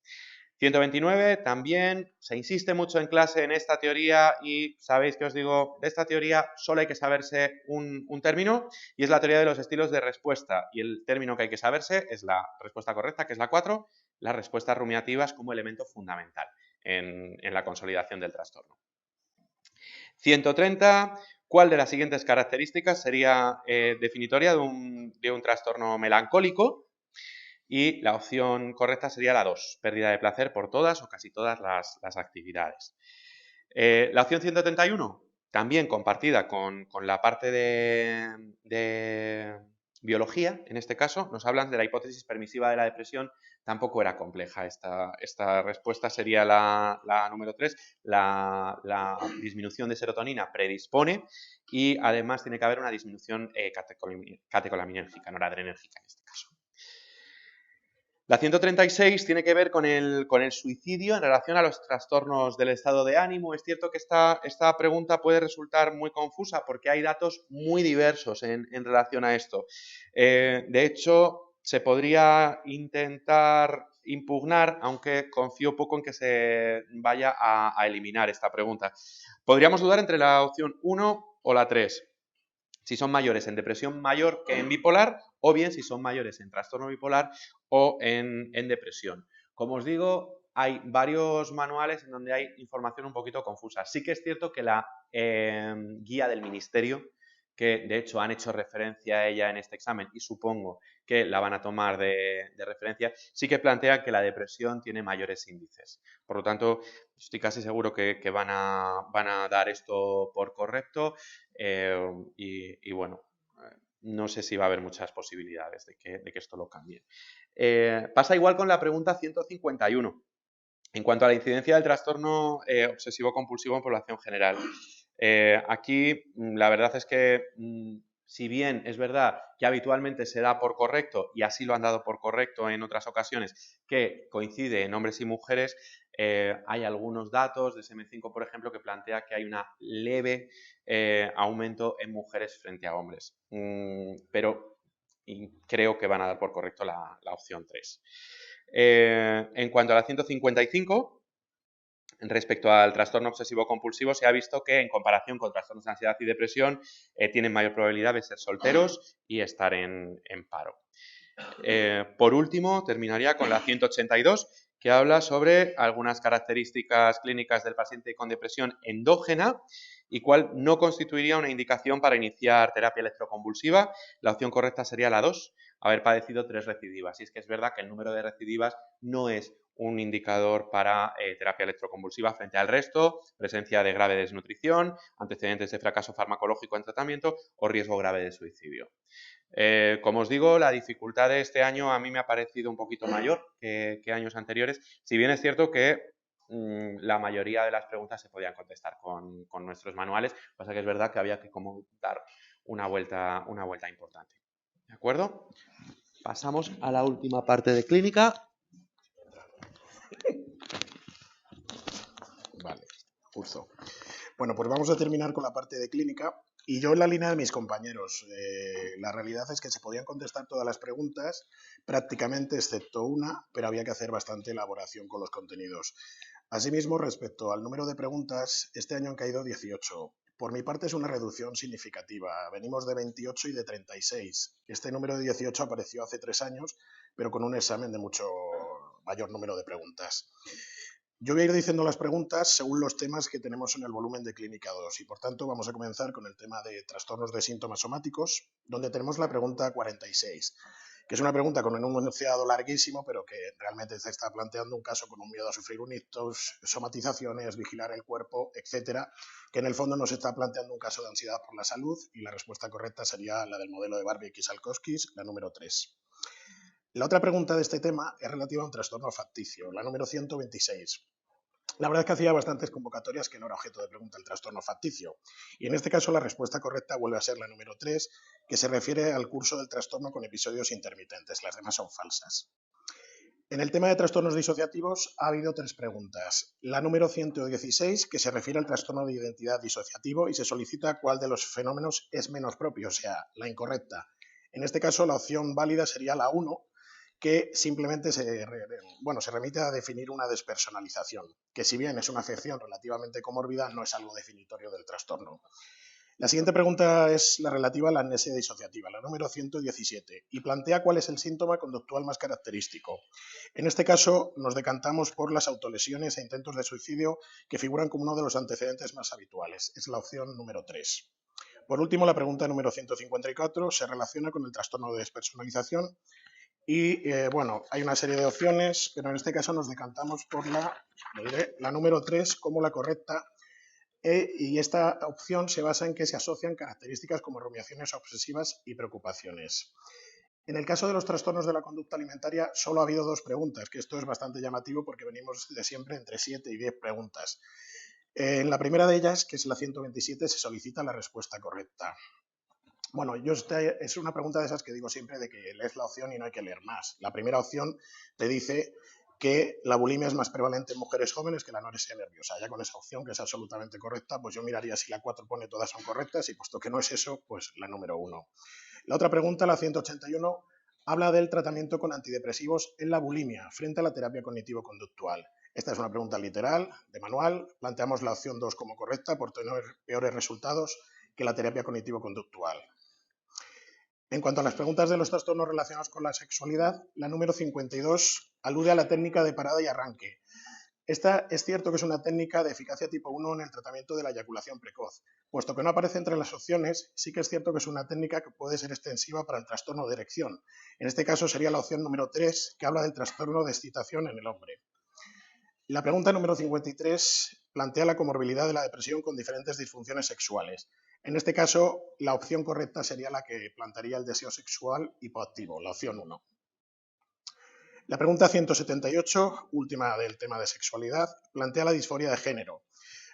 129, también se insiste mucho en clase en esta teoría, y sabéis que os digo, de esta teoría solo hay que saberse un término, y es la teoría de los estilos de respuesta, y el término que hay que saberse es la respuesta correcta, que es la 4, las respuestas rumiativas como elemento fundamental en la consolidación del trastorno. 130, ¿cuál de las siguientes características sería definitoria de un trastorno melancólico? Y la opción correcta sería la 2, pérdida de placer por todas o casi todas las actividades. La opción 131, también compartida con la parte de biología, en este caso, nos hablan de la hipótesis permisiva de la depresión. Tampoco era compleja esta respuesta, sería la número 3. La disminución de serotonina predispone, y además tiene que haber una disminución catecolaminérgica, noradrenérgica en este caso. La 136 tiene que ver con el suicidio en relación a los trastornos del estado de ánimo. Es cierto que esta pregunta puede resultar muy confusa porque hay datos muy diversos en relación a esto. De hecho, se podría intentar impugnar, aunque confío poco en que se vaya a eliminar esta pregunta. Podríamos dudar entre la opción 1 o la 3. Si son mayores en depresión mayor que en bipolar, o bien si son mayores en trastorno bipolar o en depresión. Como os digo, hay varios manuales en donde hay información un poquito confusa. Sí que es cierto que la guía del Ministerio, que de hecho han hecho referencia a ella en este examen y supongo que la van a tomar de referencia, sí que plantea que la depresión tiene mayores índices. Por lo tanto, estoy casi seguro que van a dar esto por correcto y bueno, no sé si va a haber muchas posibilidades de que esto lo cambie. Pasa igual con la pregunta 151. En cuanto a la incidencia del trastorno obsesivo-compulsivo en población general. Aquí la verdad es que si bien es verdad que habitualmente se da por correcto, y así lo han dado por correcto en otras ocasiones, que coincide en hombres y mujeres, hay algunos datos de SM5, por ejemplo, que plantea que hay una leve aumento en mujeres frente a hombres. Pero creo que van a dar por correcto la opción 3. En cuanto a la 155, respecto al trastorno obsesivo-compulsivo, se ha visto que en comparación con trastornos de ansiedad y depresión tienen mayor probabilidad de ser solteros y estar en paro. Por último, terminaría con la 182, que habla sobre algunas características clínicas del paciente con depresión endógena y cuál no constituiría una indicación para iniciar terapia electroconvulsiva. La opción correcta sería la 2, haber padecido 3 recidivas. Y es que es verdad que el número de recidivas no es un indicador para terapia electroconvulsiva frente al resto, presencia de grave desnutrición, antecedentes de fracaso farmacológico en tratamiento o riesgo grave de suicidio. Como os digo, la dificultad de este año a mí me ha parecido un poquito mayor que años anteriores, si bien es cierto que la mayoría de las preguntas se podían contestar con nuestros manuales, pasa que es verdad que había que como dar una vuelta importante. ¿De acuerdo? Pasamos a la última parte de clínica. Vale, justo. Bueno, pues vamos a terminar con la parte de clínica. Y yo en la línea de mis compañeros, la realidad es que se podían contestar todas las preguntas, prácticamente excepto una, pero había que hacer bastante elaboración con los contenidos. Asimismo, respecto al número de preguntas, este año han caído 18. Por mi parte es una reducción significativa. Venimos de 28 y de 36. Este número de 18 apareció hace 3 años, pero con un examen de mucho mayor número de preguntas. Yo voy a ir diciendo las preguntas según los temas que tenemos en el volumen de Clínica 2 y por tanto vamos a comenzar con el tema de trastornos de síntomas somáticos, donde tenemos la pregunta 46, que es una pregunta con un enunciado larguísimo, pero que realmente se está planteando un caso con un miedo a sufrir un ictus, somatizaciones, vigilar el cuerpo, etcétera, que en el fondo nos está planteando un caso de ansiedad por la salud y la respuesta correcta sería la del modelo de Barbie y Tsiolkovsky, la número 3. La otra pregunta de este tema es relativa a un trastorno facticio, la número 126. La verdad es que hacía bastantes convocatorias que no era objeto de pregunta el trastorno facticio. Y en este caso la respuesta correcta vuelve a ser la número 3, que se refiere al curso del trastorno con episodios intermitentes. Las demás son falsas. En el tema de trastornos disociativos ha habido 3 preguntas. La número 116, que se refiere al trastorno de identidad disociativo y se solicita cuál de los fenómenos es menos propio, o sea, la incorrecta. En este caso la opción válida sería la 1, que simplemente se remite a definir una despersonalización, que si bien es una afección relativamente comórbida, no es algo definitorio del trastorno. La siguiente pregunta es la relativa a la amnesia disociativa, la número 117, y plantea cuál es el síntoma conductual más característico. En este caso nos decantamos por las autolesiones e intentos de suicidio que figuran como uno de los antecedentes más habituales. Es la opción número 3. Por último, la pregunta número 154 se relaciona con el trastorno de despersonalización. Y hay una serie de opciones, pero en este caso nos decantamos por la número 3 como la correcta. Y esta opción se basa en que se asocian características como rumiaciones obsesivas y preocupaciones. En el caso de los trastornos de la conducta alimentaria solo ha habido 2 preguntas, que esto es bastante llamativo porque venimos de siempre entre 7 y 10 preguntas. En la primera de ellas, que es la 127, se solicita la respuesta correcta. Bueno, es una pregunta de esas que digo siempre de que lees la opción y no hay que leer más. La primera opción te dice que la bulimia es más prevalente en mujeres jóvenes que la anorexia nerviosa. Ya con esa opción, que es absolutamente correcta, pues yo miraría si la 4 pone todas son correctas y puesto que no es eso, pues la número 1. La otra pregunta, la 181, habla del tratamiento con antidepresivos en la bulimia frente a la terapia cognitivo-conductual. Esta es una pregunta literal, de manual. Planteamos la opción 2 como correcta por tener peores resultados que la terapia cognitivo-conductual. En cuanto a las preguntas de los trastornos relacionados con la sexualidad, la número 52 alude a la técnica de parada y arranque. Esta es cierto que es una técnica de eficacia tipo 1 en el tratamiento de la eyaculación precoz. Puesto que no aparece entre las opciones, sí que es cierto que es una técnica que puede ser extensiva para el trastorno de erección. En este caso sería la opción número 3, que habla del trastorno de excitación en el hombre. La pregunta número 53 plantea la comorbilidad de la depresión con diferentes disfunciones sexuales. En este caso, la opción correcta sería la que plantearía el deseo sexual hipoactivo, la opción 1. La pregunta 178, última del tema de sexualidad, plantea la disforia de género.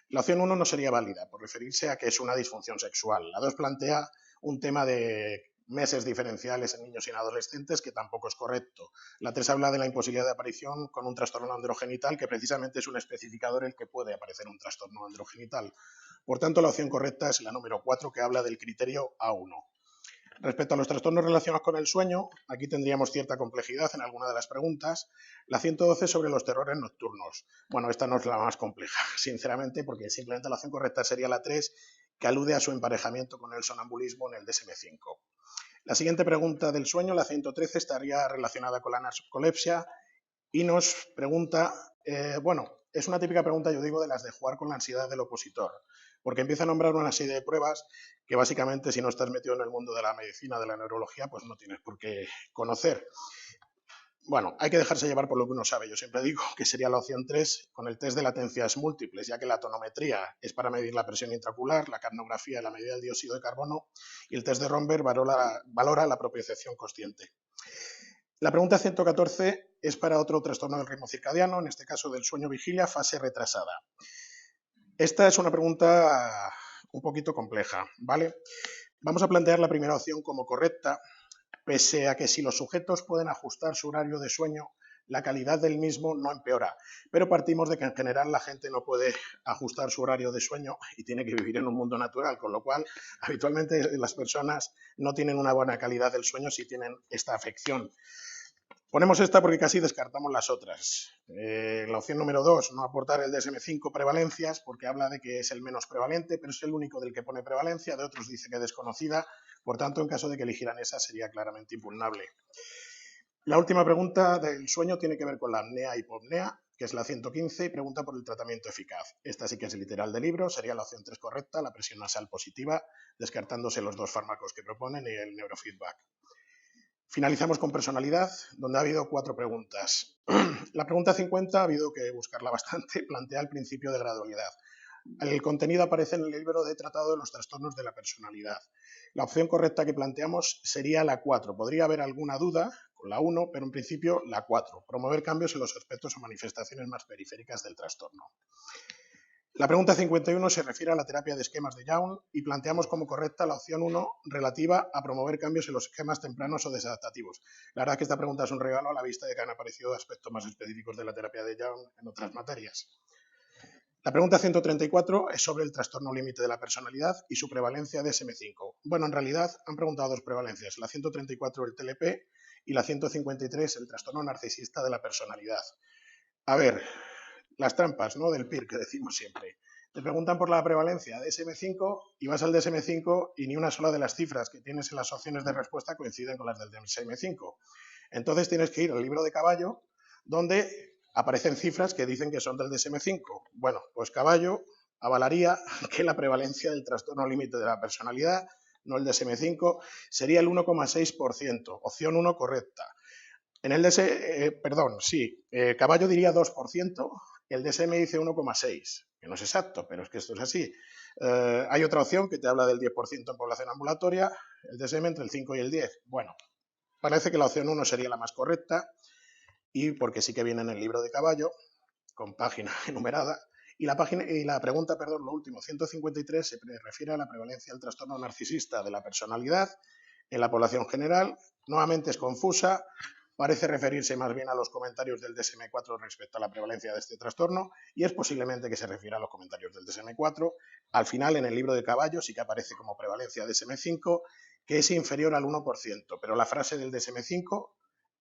La opción 1 no sería válida por referirse a que es una disfunción sexual. La 2 plantea un tema de meses diferenciales en niños y en adolescentes que tampoco es correcto. La 3 habla de la imposibilidad de aparición con un trastorno androgenital, que precisamente es un especificador el que puede aparecer un trastorno androgenital. Por tanto, la opción correcta es la número 4, que habla del criterio A1. Respecto a los trastornos relacionados con el sueño, aquí tendríamos cierta complejidad en alguna de las preguntas. La 112 sobre los terrores nocturnos. Bueno, esta no es la más compleja, sinceramente, porque simplemente la opción correcta sería la 3, que alude a su emparejamiento con el sonambulismo en el DSM-5. La siguiente pregunta del sueño, la 113, estaría relacionada con la narcolepsia y nos pregunta, es una típica pregunta, yo digo, de las de jugar con la ansiedad del opositor, porque empieza a nombrar una serie de pruebas que básicamente, si no estás metido en el mundo de la medicina, de la neurología, pues no tienes por qué conocer. Bueno, hay que dejarse llevar por lo que uno sabe. Yo siempre digo que sería la opción 3 con el test de latencias múltiples, ya que la tonometría es para medir la presión intraocular, la capnografía la medida del dióxido de carbono y el test de Romberg valora la propiocepción consciente. La pregunta 114 es para otro trastorno del ritmo circadiano, en este caso del sueño-vigilia, fase retrasada. Esta es una pregunta un poquito compleja, ¿vale? Vamos a plantear la primera opción como correcta, pese a que si los sujetos pueden ajustar su horario de sueño, la calidad del mismo no empeora. Pero partimos de que en general la gente no puede ajustar su horario de sueño y tiene que vivir en un mundo natural, con lo cual habitualmente las personas no tienen una buena calidad del sueño si tienen esta afección. Ponemos esta porque casi descartamos las otras. La opción número 2, no aportar el DSM-5 prevalencias, porque habla de que es el menos prevalente, pero es el único del que pone prevalencia, de otros dice que es desconocida, por tanto, en caso de que eligieran esa, sería claramente impugnable. La última pregunta del sueño tiene que ver con la apnea y hipopnea, que es la 115, y pregunta por el tratamiento eficaz. Esta sí que es literal del libro, sería la opción 3 correcta, la presión nasal positiva, descartándose los 2 fármacos que proponen y el neurofeedback. Finalizamos con personalidad, donde ha habido 4 preguntas. La pregunta 50, ha habido que buscarla bastante, plantea el principio de gradualidad. El contenido aparece en el libro de Tratado de los Trastornos de la Personalidad. La opción correcta que planteamos sería la 4. Podría haber alguna duda con la 1, pero en principio la 4. Promover cambios en los aspectos o manifestaciones más periféricas del trastorno. La pregunta 51 se refiere a la terapia de esquemas de Young y planteamos como correcta la opción 1 relativa a promover cambios en los esquemas tempranos o desadaptativos. La verdad es que esta pregunta es un regalo a la vista de que han aparecido aspectos más específicos de la terapia de Young en otras materias. La pregunta 134 es sobre el trastorno límite de la personalidad y su prevalencia DSM-5. Bueno, en realidad han preguntado 2 prevalencias, la 134 el TLP y la 153 el trastorno narcisista de la personalidad. A ver, las trampas, ¿no?, del PIR que decimos siempre. Te preguntan por la prevalencia DSM-5 y vas al DSM-5 y ni una sola de las cifras que tienes en las opciones de respuesta coinciden con las del DSM-5. Entonces tienes que ir al libro de Caballo, donde aparecen cifras que dicen que son del DSM-5. Bueno, pues Caballo avalaría que la prevalencia del trastorno límite de la personalidad, no el DSM-5, sería el 1,6%, opción 1 correcta. En el Caballo diría 2%, el DSM dice 1,6%, que no es exacto, pero es que esto es así. Hay otra opción que te habla del 10% en población ambulatoria, el DSM entre el 5 y el 10. Bueno, parece que la opción 1 sería la más correcta, y porque sí que viene en el libro de Caballo, con página enumerada, y la pregunta, lo último, 153, se refiere a la prevalencia del trastorno narcisista de la personalidad en la población general. Nuevamente es confusa, parece referirse más bien a los comentarios del DSM-4 respecto a la prevalencia de este trastorno, y es posiblemente que se refiera a los comentarios del DSM-4. Al final, en el libro de Caballo sí que aparece como prevalencia DSM-5, que es inferior al 1%, pero la frase del DSM-5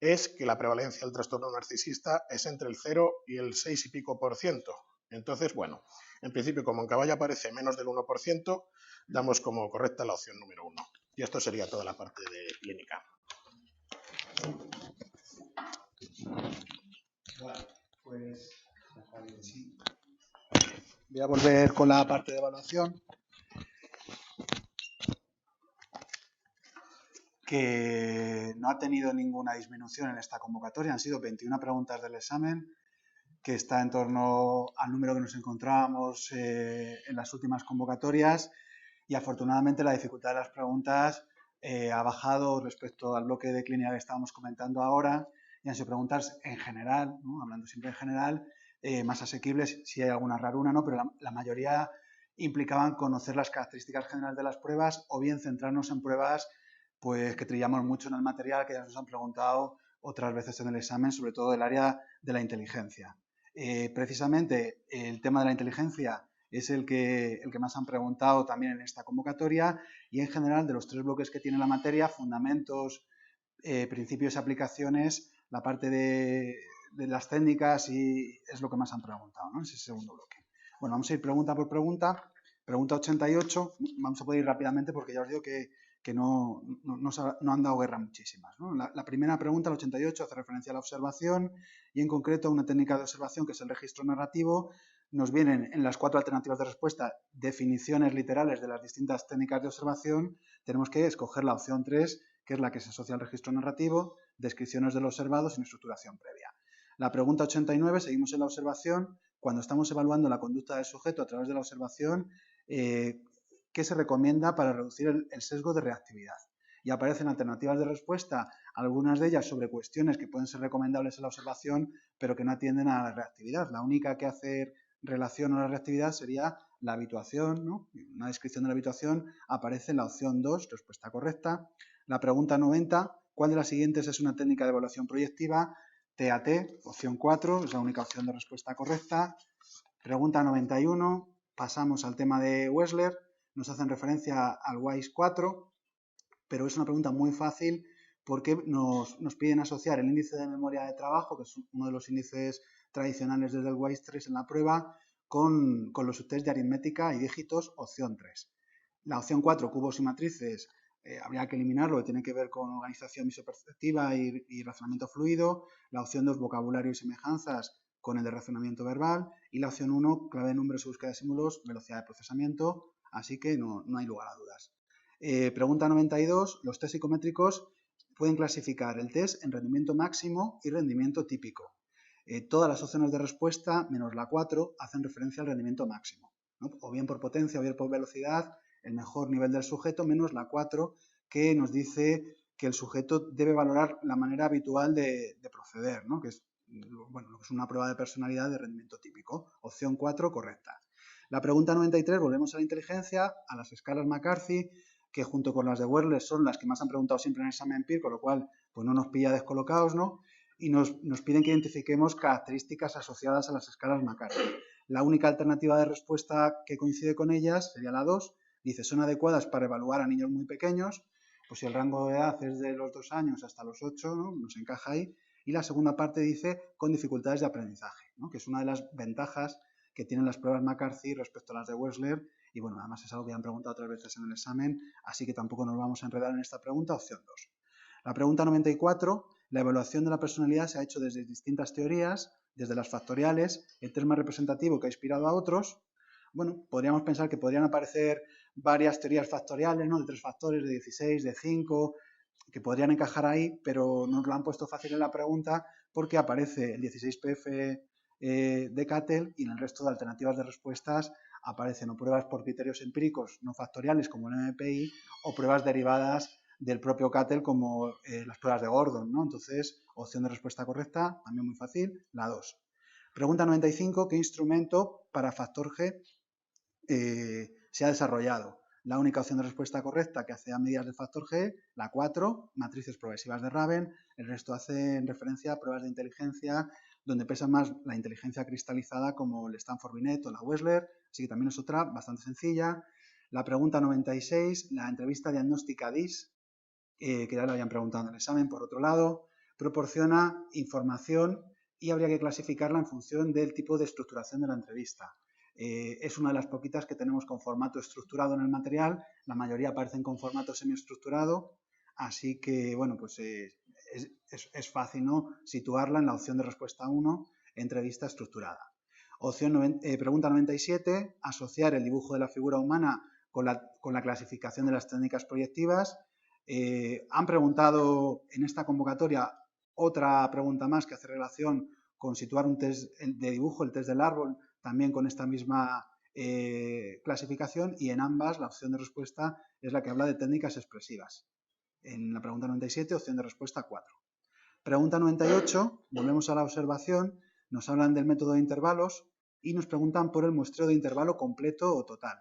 es que la prevalencia del trastorno narcisista es entre el 0 y el 6 y pico por ciento. Entonces, bueno, en principio, como en Caballo aparece menos del 1%, damos como correcta la opción número 1. Y esto sería toda la parte de clínica. Bueno, pues Sí. Voy a volver con la parte de evaluación, que no ha tenido ninguna disminución en esta convocatoria. Han sido 21 preguntas del examen, que está en torno al número que nos encontrábamos en las últimas convocatorias, y afortunadamente la dificultad de las preguntas ha bajado respecto al bloque de clínica que estábamos comentando ahora, y han sido preguntas en general, ¿no? Hablando siempre en general, más asequibles, si hay alguna raruna, ¿no? Pero la mayoría implicaban conocer las características generales de las pruebas o bien centrarnos en pruebas pues, que trillamos mucho en el material, que ya nos han preguntado otras veces en el examen, sobre todo del área de la inteligencia. Precisamente el tema de la inteligencia es el que más han preguntado también en esta convocatoria, y en general de los 3 bloques que tiene la materia, fundamentos, principios y aplicaciones, la parte de las técnicas y es lo que más han preguntado, ¿no? Ese segundo bloque. Bueno, vamos a ir pregunta por pregunta. Pregunta 88, vamos a poder ir rápidamente porque ya os digo que no han dado guerra muchísimas, ¿no? La primera pregunta, el 88, hace referencia a la observación y en concreto a una técnica de observación que es el registro narrativo. Nos vienen en las 4 alternativas de respuesta definiciones literales de las distintas técnicas de observación. Tenemos que escoger la opción 3, que es la que se asocia al registro narrativo, descripciones de lo observado sin estructuración previa. La pregunta 89, seguimos en la observación. Cuando estamos evaluando la conducta del sujeto a través de la observación, ¿qué se recomienda para reducir el sesgo de reactividad? Y aparecen alternativas de respuesta, algunas de ellas sobre cuestiones que pueden ser recomendables en la observación, pero que no atienden a la reactividad. La única que hace relación a la reactividad sería la habituación, ¿no? Una descripción de la habituación aparece en la opción 2, respuesta correcta. La pregunta 90, ¿cuál de las siguientes es una técnica de evaluación proyectiva? TAT, opción 4, es la única opción de respuesta correcta. Pregunta 91, pasamos al tema de Wechsler, nos hacen referencia al WISE 4, pero es una pregunta muy fácil porque nos piden asociar el índice de memoria de trabajo, que es uno de los índices tradicionales desde el WISE 3 en la prueba, con los subtests de aritmética y dígitos, opción 3. La opción 4, cubos y matrices, habría que eliminarlo, que tiene que ver con organización visoperceptiva y razonamiento fluido. La opción 2, vocabulario y semejanzas, con el de razonamiento verbal. Y la opción 1, clave de números y búsqueda de símbolos, velocidad de procesamiento. Así que no hay lugar a dudas. Pregunta 92, los test psicométricos pueden clasificar el test en rendimiento máximo y rendimiento típico. Todas las opciones de respuesta, menos la 4, hacen referencia al rendimiento máximo, ¿no? O bien por potencia o bien por velocidad, el mejor nivel del sujeto, menos la 4, que nos dice que el sujeto debe valorar la manera habitual de proceder, ¿no? Que es, bueno, lo que es una prueba de personalidad de rendimiento típico. Opción 4, correcta. La pregunta 93, volvemos a la inteligencia, a las escalas McCarthy, que junto con las de Wechsler son las que más han preguntado siempre en el examen PIR, con lo cual pues no nos pilla descolocados, ¿no? Y nos piden que identifiquemos características asociadas a las escalas McCarthy. La única alternativa de respuesta que coincide con ellas sería la 2. Dice, son adecuadas para evaluar a niños muy pequeños, pues si el rango de edad es de los 2 años hasta los 8, ¿no? Nos encaja ahí. Y la segunda parte dice, con dificultades de aprendizaje, ¿no? Que es una de las ventajas que tienen las pruebas McCarthy respecto a las de Wechsler. Y bueno, además es algo que han preguntado otras veces en el examen, así que tampoco nos vamos a enredar en esta pregunta, opción 2. La pregunta 94, la evaluación de la personalidad se ha hecho desde distintas teorías, desde las factoriales, el test más representativo que ha inspirado a otros. Bueno, podríamos pensar que podrían aparecer varias teorías factoriales, ¿no? De 3 factores, de 16, de 5, que podrían encajar ahí, pero nos lo han puesto fácil en la pregunta porque aparece el 16PF de Cattell y en el resto de alternativas de respuestas aparecen o pruebas por criterios empíricos no factoriales como el MPI o pruebas derivadas del propio Cattell como las pruebas de Gordon, ¿no? Entonces, opción de respuesta correcta, también muy fácil, la 2. Pregunta 95, ¿qué instrumento para factor G se ha desarrollado? La única opción de respuesta correcta que hace a medidas del factor G, la 4, matrices progresivas de Raven, el resto hace referencia a pruebas de inteligencia donde pesa más la inteligencia cristalizada como el Stanford Binet o la Wechsler, así que también es otra bastante sencilla. La pregunta 96, la entrevista diagnóstica DIS, que ya lo habían preguntado en el examen, por otro lado, proporciona información y habría que clasificarla en función del tipo de estructuración de la entrevista. Es una de las poquitas que tenemos con formato estructurado en el material, la mayoría aparecen con formato semiestructurado, así que, bueno, pues es fácil, ¿no?, situarla en la opción de respuesta 1, entrevista estructurada. Pregunta 97, asociar el dibujo de la figura humana con la clasificación de las técnicas proyectivas. Han preguntado en esta convocatoria otra pregunta más que hace relación con situar un test de dibujo, el test del árbol, también con esta misma clasificación, y en ambas la opción de respuesta es la que habla de técnicas expresivas. En la pregunta 97, opción de respuesta 4. Pregunta 98, volvemos a la observación, nos hablan del método de intervalos y nos preguntan por el muestreo de intervalo completo o total.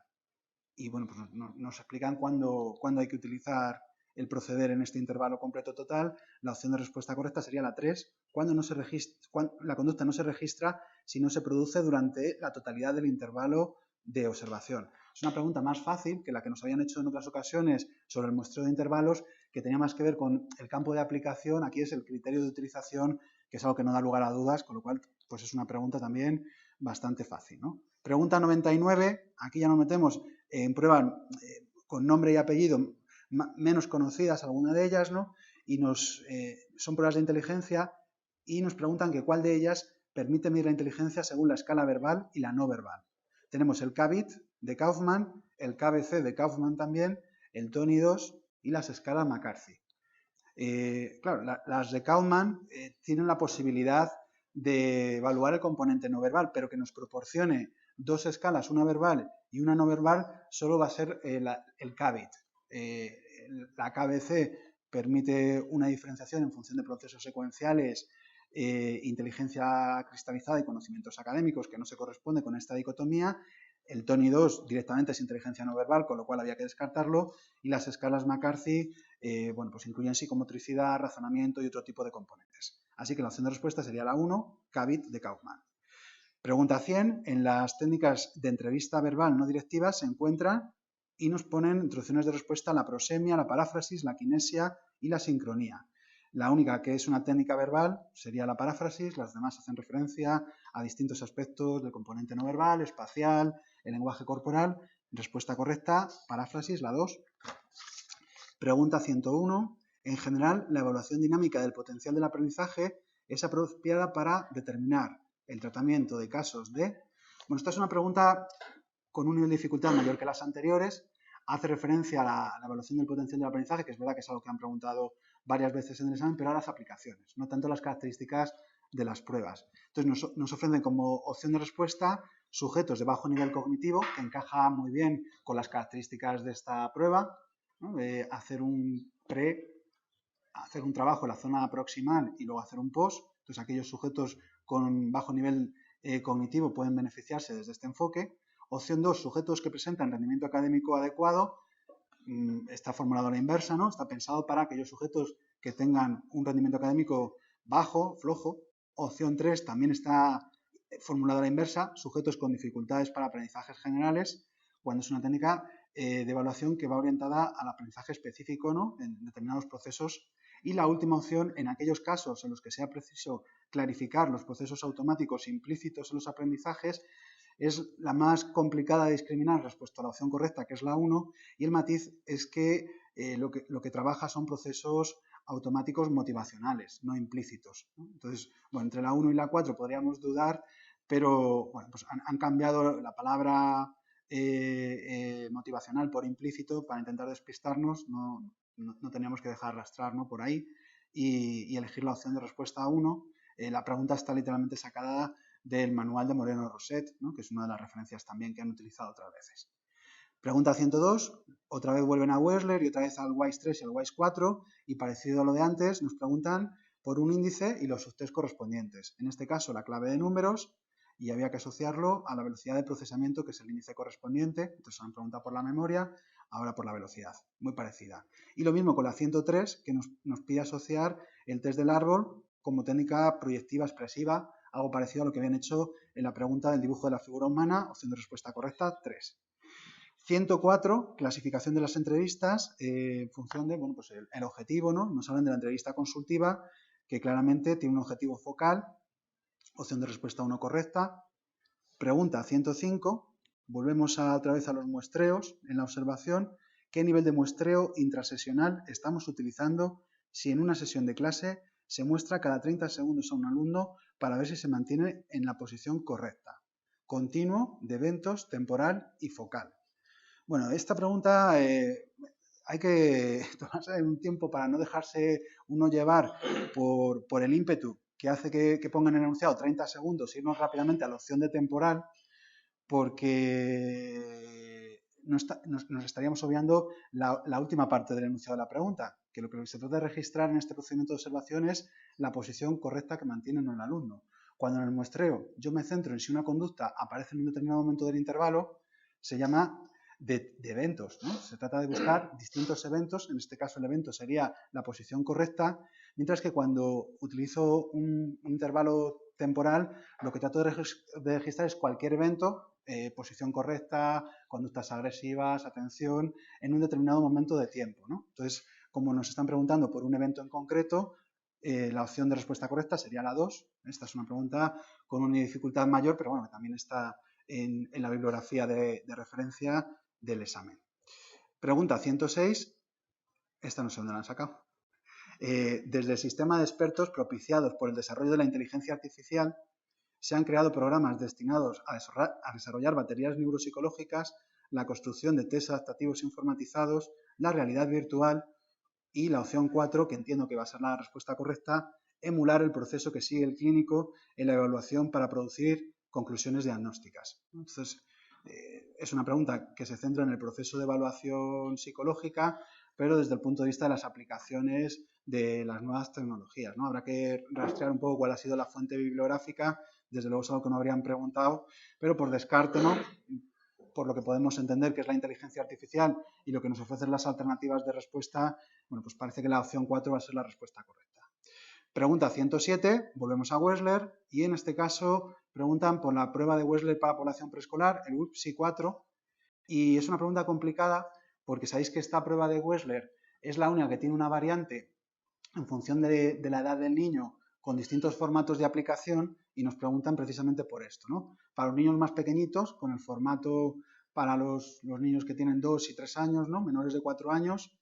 Y bueno, pues nos explican cuándo hay que utilizar el proceder en este intervalo completo total. La opción de respuesta correcta sería la 3, cuando la conducta no se registra si no se produce durante la totalidad del intervalo de observación. Es una pregunta más fácil que la que nos habían hecho en otras ocasiones sobre el muestreo de intervalos, que tenía más que ver con el campo de aplicación. Aquí es el criterio de utilización, que es algo que no da lugar a dudas, con lo cual pues es una pregunta también bastante fácil, ¿no? Pregunta 99, aquí ya nos metemos en pruebas con nombre y apellido menos conocidas, alguna de ellas, ¿no? Y son pruebas de inteligencia y nos preguntan que cuál de ellas permite medir la inteligencia según la escala verbal y la no verbal. Tenemos el CABIT de Kaufman, el KBC de Kaufman también, el Tony 2 y las escalas McCarthy. Claro, las de Kaufman tienen la posibilidad de evaluar el componente no verbal, pero que nos proporcione dos escalas, una verbal y una no verbal, solo va a ser el CABIT. La KBC permite una diferenciación en función de procesos secuenciales, inteligencia cristalizada y conocimientos académicos, que no se corresponde con esta dicotomía. El Tony 2 directamente es inteligencia no verbal, con lo cual había que descartarlo, y las escalas McCarthy bueno, pues incluyen psicomotricidad, razonamiento y otro tipo de componentes. Así que la opción de respuesta sería la 1, CABIT de Kaufman. Pregunta 100. En las técnicas de entrevista verbal no directivas se encuentran y nos ponen instrucciones de respuesta la prosemia, la paráfrasis, la kinesia y la sincronía. La única que es una técnica verbal sería la paráfrasis, las demás hacen referencia a distintos aspectos del componente no verbal, espacial, el lenguaje corporal. Respuesta correcta, paráfrasis, la 2. Pregunta 101. En general, la evaluación dinámica del potencial del aprendizaje es apropiada para determinar el tratamiento de casos de... Bueno, esta es una pregunta con un nivel de dificultad mayor que las anteriores. Hace referencia a la evaluación del potencial del aprendizaje, que es verdad que es algo que han preguntado varias veces en el examen, pero a las aplicaciones, no tanto las características de las pruebas. Entonces nos ofrecen como opción de respuesta sujetos de bajo nivel cognitivo, que encaja muy bien con las características de esta prueba, ¿no? De hacer un trabajo en la zona proximal y luego hacer un post. Entonces aquellos sujetos con bajo nivel cognitivo pueden beneficiarse desde este enfoque. Opción 2, sujetos que presentan rendimiento académico adecuado. Está formulado a la inversa, ¿no? Está pensado para aquellos sujetos que tengan un rendimiento académico bajo, flojo. Opción 3 también está formulado a la inversa, sujetos con dificultades para aprendizajes generales, cuando es una técnica de evaluación que va orientada al aprendizaje específico, ¿no? En determinados procesos. Y la última opción, en aquellos casos en los que sea preciso clarificar los procesos automáticos implícitos en los aprendizajes, es la más complicada de discriminar respecto a la opción correcta, que es la 1, y el matiz es que lo que trabaja son procesos automáticos motivacionales, no implícitos, ¿no? Entonces, bueno, entre la 1 y la 4 podríamos dudar, pero bueno, pues han cambiado la palabra motivacional por implícito para intentar despistarnos. No teníamos que dejar arrastrar, ¿no? Por ahí y elegir la opción de respuesta 1. La pregunta está literalmente sacada del manual de Moreno Roset, ¿no? Que es una de las referencias también que han utilizado otras veces. Pregunta 102, otra vez vuelven a Wechsler y otra vez al WISE 3 y al WISE 4, y parecido a lo de antes, nos preguntan por un índice y los subtest correspondientes. En este caso, la clave de números, y había que asociarlo a la velocidad de procesamiento, que es el índice correspondiente. Entonces han preguntado por la memoria, ahora por la velocidad, muy parecida. Y lo mismo con la 103, que nos pide asociar el test del árbol como técnica proyectiva expresiva, algo parecido a lo que habían hecho en la pregunta del dibujo de la figura humana, opción de respuesta correcta, 3. 104, clasificación de las entrevistas en función de, bueno, pues el objetivo, ¿no? Nos hablan de la entrevista consultiva, que claramente tiene un objetivo focal, opción de respuesta 1 correcta. Pregunta 105, volvemos otra vez a los muestreos en la observación. ¿Qué nivel de muestreo intrasesional estamos utilizando si en una sesión de clase se muestra cada 30 segundos a un alumno para ver si se mantiene en la posición correcta? continuo de eventos, temporal y focal. Bueno, esta pregunta hay que tomarse un tiempo para no dejarse uno llevar por el ímpetu que hace que pongan en el enunciado 30 segundos e irnos rápidamente a la opción de temporal, porque nos estaríamos obviando la última parte del enunciado de la pregunta, que lo que se trata de registrar en este procedimiento de observación es la posición correcta que mantiene el alumno. Cuando en el muestreo yo me centro en si una conducta aparece en un determinado momento del intervalo, se llama de eventos, ¿no? Se trata de buscar distintos eventos, en este caso el evento sería la posición correcta, mientras que cuando utilizo un intervalo temporal, lo que trato de registrar es cualquier evento, posición correcta, conductas agresivas, atención, en un determinado momento de tiempo, ¿no? Entonces, como nos están preguntando por un evento en concreto, la opción de respuesta correcta sería la 2. Esta es una pregunta con una dificultad mayor, pero bueno, también está en la bibliografía de referencia del examen. Pregunta 106. Esta no sé dónde la han sacado. Desde el sistema de expertos propiciados por el desarrollo de la inteligencia artificial, se han creado programas destinados a desarrollar baterías neuropsicológicas, la construcción de test adaptativos informatizados, la realidad virtual y la opción 4, que entiendo que va a ser la respuesta correcta, emular el proceso que sigue el clínico en la evaluación para producir conclusiones diagnósticas. Entonces, es una pregunta que se centra en el proceso de evaluación psicológica, pero desde el punto de vista de las aplicaciones de las nuevas tecnologías, ¿no? Habrá que rastrear un poco cuál ha sido la fuente bibliográfica, desde luego es algo que no habrían preguntado, pero por descarte, ¿no? Por lo que podemos entender que es la inteligencia artificial y lo que nos ofrecen las alternativas de respuesta, bueno, pues parece que la opción 4 va a ser la respuesta correcta. Pregunta 107, volvemos a Wechsler, y en este caso preguntan por la prueba de Wechsler para población preescolar, el WIPSI-4, y es una pregunta complicada porque sabéis que esta prueba de Wechsler es la única que tiene una variante en función de la edad del niño con distintos formatos de aplicación, y nos preguntan precisamente por esto, ¿no? Para los niños más pequeñitos, con el formato para los niños que tienen 2 y 3 años, ¿no? Menores de 4 años,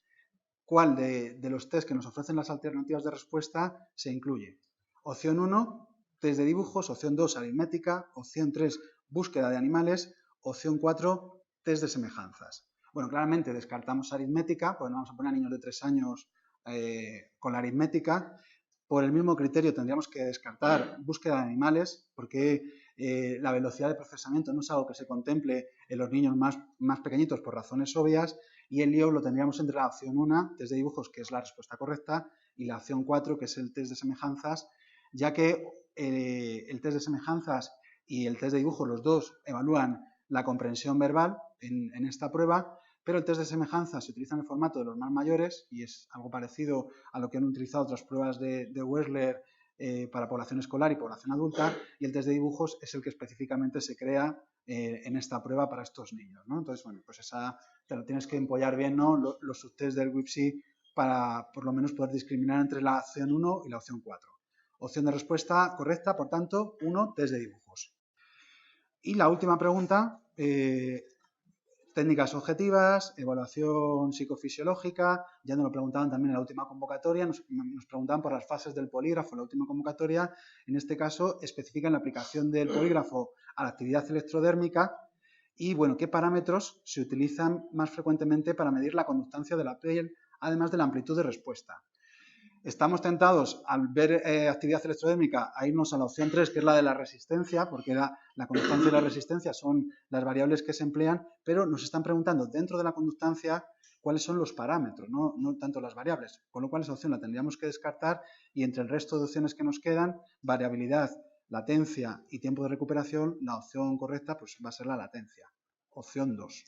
¿cuál de los test que nos ofrecen las alternativas de respuesta se incluye? Opción 1, test de dibujos. Opción 2, aritmética. Opción 3, búsqueda de animales. Opción 4, test de semejanzas. Bueno, claramente descartamos aritmética, pues no vamos a poner a niños de 3 años con la aritmética. Por el mismo criterio tendríamos que descartar búsqueda de animales, porque la velocidad de procesamiento no es algo que se contemple en los niños más pequeñitos por razones obvias, y el lío lo tendríamos entre la opción 1, test de dibujos, que es la respuesta correcta, y la opción 4, que es el test de semejanzas, ya que el test de semejanzas y el test de dibujos, los dos evalúan la comprensión verbal en esta prueba, pero el test de semejanza se utiliza en el formato de los más mayores y es algo parecido a lo que han utilizado otras pruebas de Wechsler para población escolar y población adulta, y el test de dibujos es el que específicamente se crea en esta prueba para estos niños, ¿no? Entonces, bueno, pues esa te lo tienes que empollar bien, ¿no? Los subtests del WIPSI para por lo menos poder discriminar entre la opción 1 y la opción 4. Opción de respuesta correcta, por tanto, 1, test de dibujos. Y la última pregunta, técnicas objetivas, evaluación psicofisiológica, ya nos lo preguntaban también en la última convocatoria, nos preguntaban por las fases del polígrafo en la última convocatoria, en este caso especifican la aplicación del polígrafo a la actividad electrodérmica y, bueno, qué parámetros se utilizan más frecuentemente para medir la conductancia de la piel, además de la amplitud de respuesta. Estamos tentados, al ver actividad electrodérmica, a irnos a la opción 3, que es la de la resistencia, porque la conductancia y la resistencia son las variables que se emplean, pero nos están preguntando dentro de la conductancia cuáles son los parámetros, no tanto las variables, con lo cual esa opción la tendríamos que descartar y entre el resto de opciones que nos quedan, variabilidad, latencia y tiempo de recuperación, la opción correcta pues va a ser la latencia. Opción 2.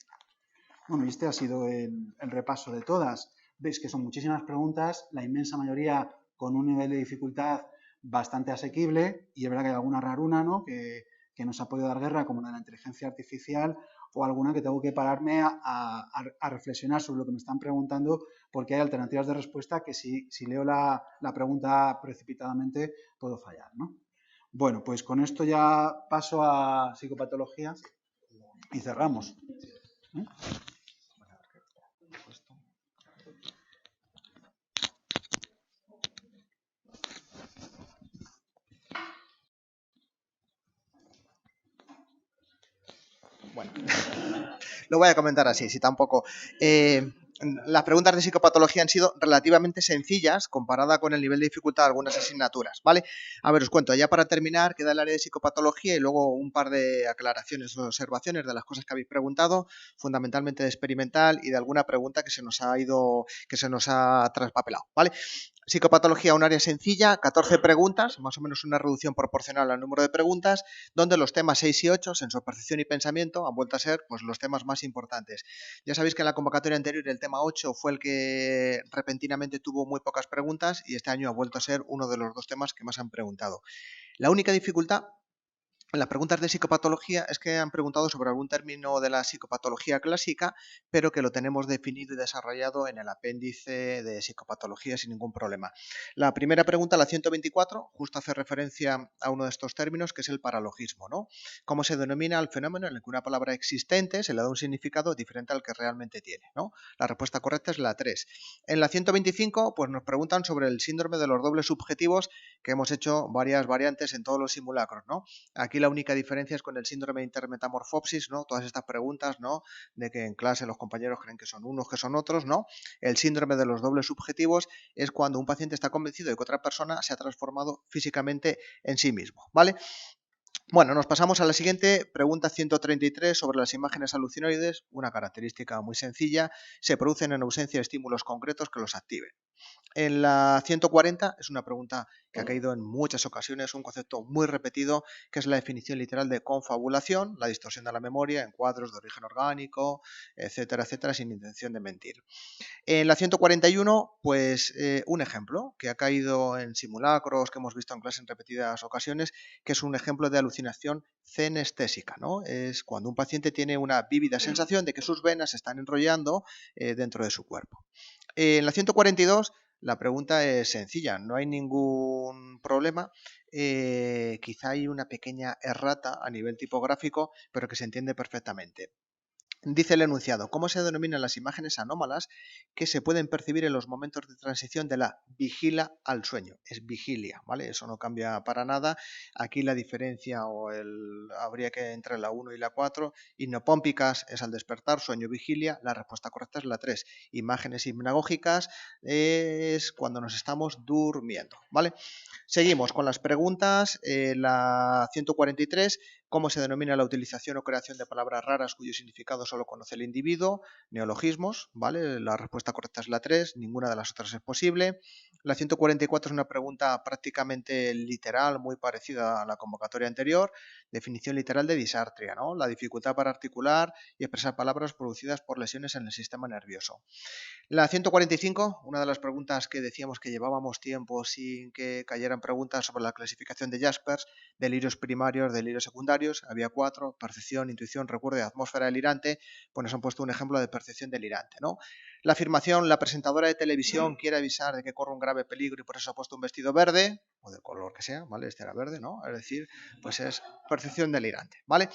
Bueno, y este ha sido el repaso de todas. Veis que son muchísimas preguntas, la inmensa mayoría con un nivel de dificultad bastante asequible, y es verdad que hay alguna raruna, ¿no? que nos ha podido dar guerra, como la de la inteligencia artificial, o alguna que tengo que pararme a reflexionar sobre lo que me están preguntando, porque hay alternativas de respuesta que si leo la pregunta precipitadamente puedo fallar, ¿no? Bueno, pues con esto ya paso a psicopatología y cerramos. Lo voy a comentar así, si tampoco. Las preguntas de psicopatología han sido relativamente sencillas comparada con el nivel de dificultad de algunas asignaturas, ¿vale? A ver, os cuento, ya para terminar queda el área de psicopatología y luego un par de aclaraciones o observaciones de las cosas que habéis preguntado, fundamentalmente de experimental y de alguna pregunta que se nos ha traspapelado, ¿vale? Psicopatología, un área sencilla, 14 preguntas, más o menos una reducción proporcional al número de preguntas, donde los temas 6 y 8, sensor-percepción y pensamiento, han vuelto a ser pues, los temas más importantes. Ya sabéis que en la convocatoria anterior el tema 8 fue el que repentinamente tuvo muy pocas preguntas y este año ha vuelto a ser uno de los dos temas que más han preguntado. La única dificultad en las preguntas de psicopatología es que han preguntado sobre algún término de la psicopatología clásica, pero que lo tenemos definido y desarrollado en el apéndice de psicopatología sin ningún problema. La primera pregunta, la 124, justo hace referencia a uno de estos términos, que es el paralogismo, ¿no? ¿Cómo se denomina el fenómeno en el que una palabra existente se le da un significado diferente al que realmente tiene, ¿no? La respuesta correcta es la 3. En la 125, pues nos preguntan sobre el síndrome de los dobles subjetivos, que hemos hecho varias variantes en todos los simulacros, ¿no? Aquí la única diferencia es con el síndrome de intermetamorfosis, ¿no? Todas estas preguntas, ¿no? De que en clase los compañeros creen que son unos, que son otros, ¿no? El síndrome de los dobles subjetivos es cuando un paciente está convencido de que otra persona se ha transformado físicamente en sí mismo, ¿vale? Bueno, nos pasamos a la siguiente, pregunta 133 sobre las imágenes alucinoides, una característica muy sencilla, se producen en ausencia de estímulos concretos que los activen. En la 140 es una pregunta que ha caído en muchas ocasiones, un concepto muy repetido, que es la definición literal de confabulación, la distorsión de la memoria en cuadros de origen orgánico, etcétera, etcétera, sin intención de mentir. En la 141, pues un ejemplo que ha caído en simulacros, que hemos visto en clase en repetidas ocasiones, que es un ejemplo de alucinación cenestésica, ¿no? Es cuando un paciente tiene una vívida sensación de que sus venas se están enrollando dentro de su cuerpo. En la 142 la pregunta es sencilla, no hay ningún problema, quizá hay una pequeña errata a nivel tipográfico, pero que se entiende perfectamente. Dice el enunciado, ¿cómo se denominan las imágenes anómalas que se pueden percibir en los momentos de transición de la vigila al sueño? Es vigilia, ¿vale? Eso no cambia para nada. Aquí la diferencia habría que entre la 1 y la 4. Hipnopómpicas es al despertar, sueño, vigilia. La respuesta correcta es la 3. Imágenes hipnagógicas es cuando nos estamos durmiendo, ¿vale? Seguimos con las preguntas. La 143. ¿Cómo se denomina la utilización o creación de palabras raras cuyo significado solo conoce el individuo? Neologismos, ¿vale? La respuesta correcta es la 3, ninguna de las otras es posible. La 144 es una pregunta prácticamente literal, muy parecida a la convocatoria anterior. Definición literal de disartria, ¿no? La dificultad para articular y expresar palabras producidas por lesiones en el sistema nervioso. La 145, una de las preguntas que decíamos que llevábamos tiempo sin que cayeran preguntas sobre la clasificación de Jaspers, delirios primarios, delirios secundarios, había 4, percepción, intuición, recuerdo y atmósfera delirante, pues nos han puesto un ejemplo de percepción delirante, ¿no? La afirmación, la presentadora de televisión quiere avisar de que corre un grave peligro y por eso ha puesto un vestido verde, o del color que sea, ¿vale? Este era verde, ¿no? Es decir, pues es percepción delirante, ¿vale?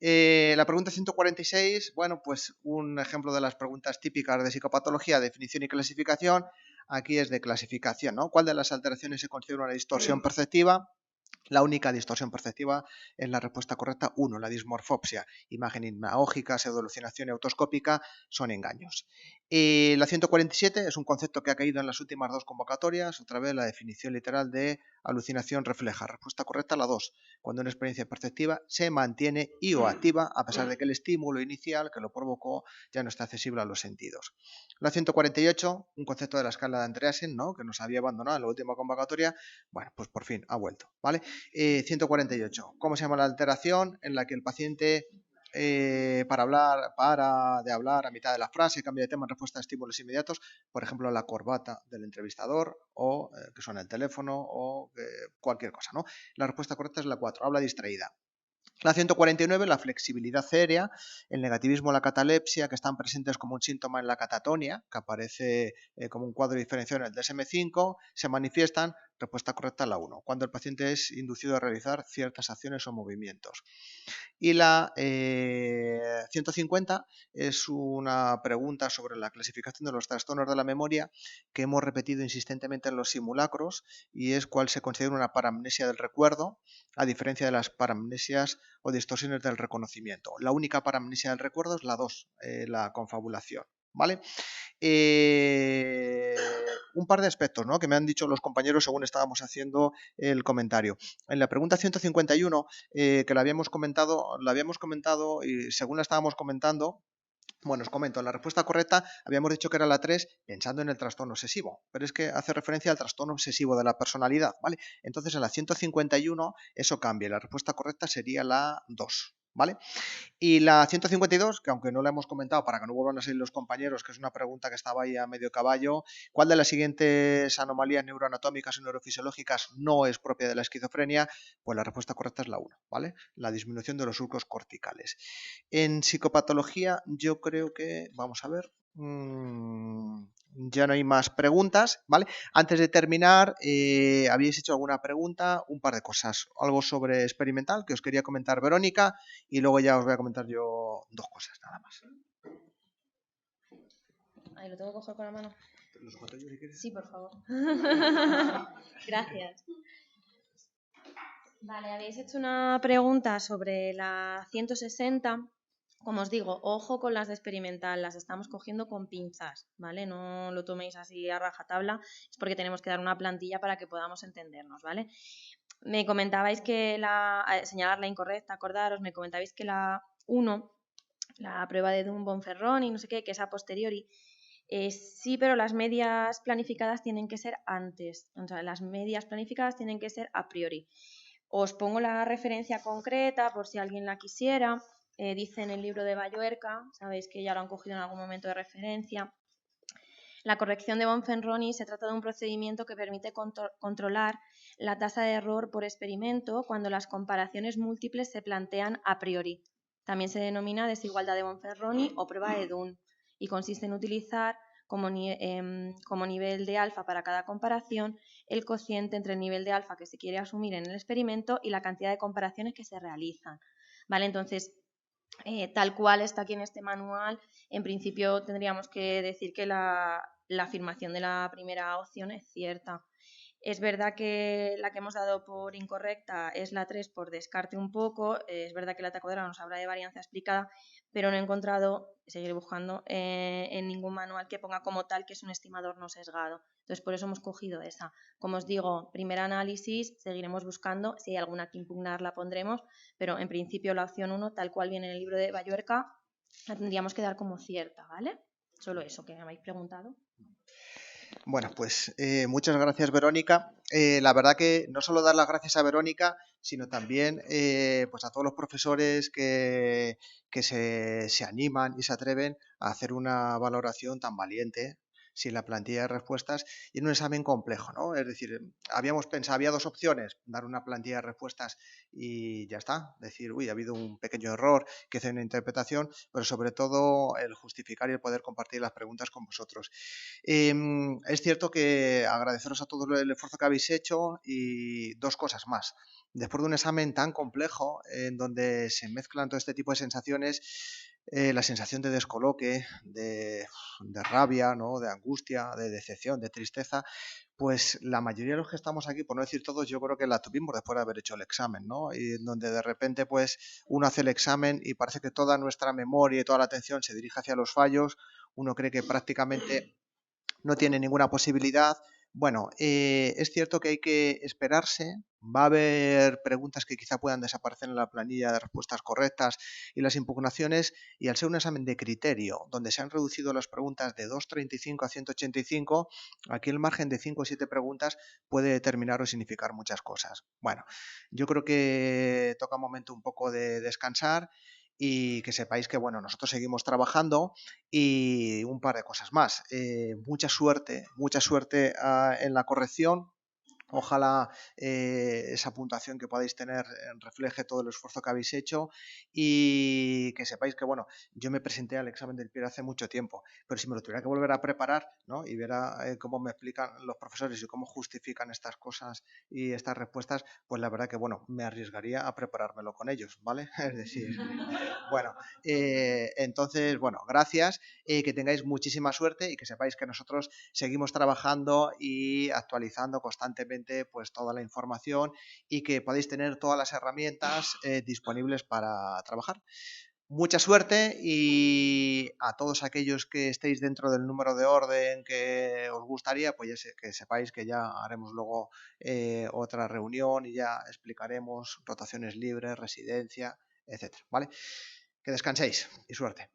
La pregunta 146, bueno, pues un ejemplo de las preguntas típicas de psicopatología, definición y clasificación, aquí es de clasificación, ¿no? ¿Cuál de las alteraciones se considera una distorsión perceptiva? La única distorsión perceptiva es la respuesta correcta 1, la dismorfopsia. Imagen hipnagógica, pseudoalucinación y autoscópica son engaños. La 147 es un concepto que ha caído en las últimas dos convocatorias, otra vez la definición literal de alucinación refleja. Respuesta correcta la 2, cuando una experiencia perceptiva se mantiene y o activa a pesar de que el estímulo inicial que lo provocó ya no está accesible a los sentidos. La 148, un concepto de la escala de Andreasen, ¿no? Que nos había abandonado en la última convocatoria, bueno, pues por fin ha vuelto, ¿vale? 148. ¿Cómo se llama la alteración en la que el paciente para de hablar a mitad de la frase, cambia de tema en respuesta a estímulos inmediatos, por ejemplo la corbata del entrevistador o que suena el teléfono o cualquier cosa, ¿no? La respuesta correcta es la 4, habla distraída. La 149, la flexibilidad aérea, el negativismo, la catalepsia, que están presentes como un síntoma en la catatonia, que aparece como un cuadro diferenciado en el DSM-5, se manifiestan respuesta correcta es la 1, cuando el paciente es inducido a realizar ciertas acciones o movimientos. Y la 150 es una pregunta sobre la clasificación de los trastornos de la memoria que hemos repetido insistentemente en los simulacros, y es cuál se considera una paramnesia del recuerdo, a diferencia de las paramnesias o distorsiones del reconocimiento. La única paramnesia del recuerdo es la 2, la confabulación, ¿vale? Un par de aspectos, ¿no?, que me han dicho los compañeros según estábamos haciendo el comentario. En la pregunta 151, que la habíamos comentado y según la estábamos comentando, bueno, os comento, en la respuesta correcta habíamos dicho que era la 3 pensando en el trastorno obsesivo, pero es que hace referencia al trastorno obsesivo de la personalidad, ¿vale? Entonces en la 151 eso cambia, la respuesta correcta sería la 2, ¿vale? Y la 152, que aunque no la hemos comentado para que no vuelvan a salir los compañeros, que es una pregunta que estaba ahí a medio caballo, ¿cuál de las siguientes anomalías neuroanatómicas y neurofisiológicas no es propia de la esquizofrenia? Pues la respuesta correcta es la 1, ¿vale? La disminución de los surcos corticales. En psicopatología yo creo que, vamos a ver, ya no hay más preguntas, ¿vale? Antes de terminar, habéis hecho alguna pregunta, un par de cosas, algo sobre experimental que os quería comentar Verónica, y luego ya os voy a comentar yo 2 cosas, nada más. Ahí lo tengo que coger con la mano. ¿Los cojo yo si quieres? Sí, por favor. Gracias. Vale, habéis hecho una pregunta sobre la 160. Como os digo, ojo con las de experimental, las estamos cogiendo con pinzas, ¿vale? No lo toméis así a rajatabla, es porque tenemos que dar una plantilla para que podamos entendernos, ¿vale? Me comentabais que señalar la incorrecta, acordaros, me comentabais que la 1, la prueba de Dunn-Bonferroni y no sé qué, que es a posteriori. Sí, pero las medias planificadas tienen que ser antes, o sea, las medias planificadas tienen que ser a priori. Os pongo la referencia concreta por si alguien la quisiera. Dice en el libro de Balluerka, sabéis que ya lo han cogido en algún momento de referencia. La corrección de Bonferroni se trata de un procedimiento que permite controlar la tasa de error por experimento cuando las comparaciones múltiples se plantean a priori. También se denomina desigualdad de Bonferroni o prueba de Dunn y consiste en utilizar como nivel de alfa para cada comparación el cociente entre el nivel de alfa que se quiere asumir en el experimento y la cantidad de comparaciones que se realizan, ¿vale? Entonces, tal cual está aquí en este manual, en principio tendríamos que decir que la afirmación de la primera opción es cierta. Es verdad que la que hemos dado por incorrecta es la 3 por descarte un poco, es verdad que la tacodera nos habla de varianza explicada, pero no he encontrado, seguiré buscando, en ningún manual que ponga como tal que es un estimador no sesgado. Entonces por eso hemos cogido esa. Como os digo, primer análisis, seguiremos buscando, si hay alguna que impugnar la pondremos, pero en principio la opción 1, tal cual viene en el libro de Balluerka, la tendríamos que dar como cierta, ¿vale? Solo eso que me habéis preguntado. Bueno, pues muchas gracias, Verónica. La verdad que no solo dar las gracias a Verónica, sino también pues a todos los profesores que se animan y se atreven a hacer una valoración tan valiente sin la plantilla de respuestas y en un examen complejo, ¿no? Es decir, habíamos pensado, había 2 opciones, dar una plantilla de respuestas y ya está, decir, uy, ha habido un pequeño error que hace una interpretación, pero sobre todo el justificar y el poder compartir las preguntas con vosotros. Es cierto que agradeceros a todos el esfuerzo que habéis hecho y 2 cosas más. Después de un examen tan complejo en donde se mezclan todo este tipo de sensaciones, la sensación de descoloque, de rabia, ¿no?, de angustia, de decepción, de tristeza, pues la mayoría de los que estamos aquí, por no decir todos, yo creo que la tuvimos después de haber hecho el examen, ¿no? Y donde de repente pues uno hace el examen y parece que toda nuestra memoria y toda la atención se dirige hacia los fallos, uno cree que prácticamente no tiene ninguna posibilidad. Bueno, es cierto que hay que esperarse, va a haber preguntas que quizá puedan desaparecer en la planilla de respuestas correctas y las impugnaciones, y al ser un examen de criterio, donde se han reducido las preguntas de 235 a 185, aquí el margen de 5 o 7 preguntas puede determinar o significar muchas cosas. Bueno, yo creo que toca un momento un poco de descansar y que sepáis que, bueno, nosotros seguimos trabajando y un par de cosas más. Mucha suerte en la corrección. Ojalá esa puntuación que podáis tener refleje todo el esfuerzo que habéis hecho y que sepáis que, bueno, yo me presenté al examen del PIR hace mucho tiempo, pero si me lo tuviera que volver a preparar, ¿no? Y ver cómo me explican los profesores y cómo justifican estas cosas y estas respuestas, pues la verdad que, bueno, me arriesgaría a preparármelo con ellos, ¿vale? Es decir, bueno, entonces, bueno, gracias, que tengáis muchísima suerte y que sepáis que nosotros seguimos trabajando y actualizando constantemente pues toda la información y que podéis tener todas las herramientas disponibles para trabajar. Mucha suerte y a todos aquellos que estéis dentro del número de orden que os gustaría, pues ya que sepáis que ya haremos luego otra reunión y ya explicaremos rotaciones libres, residencia, etcétera, ¿vale? Que descanséis y suerte.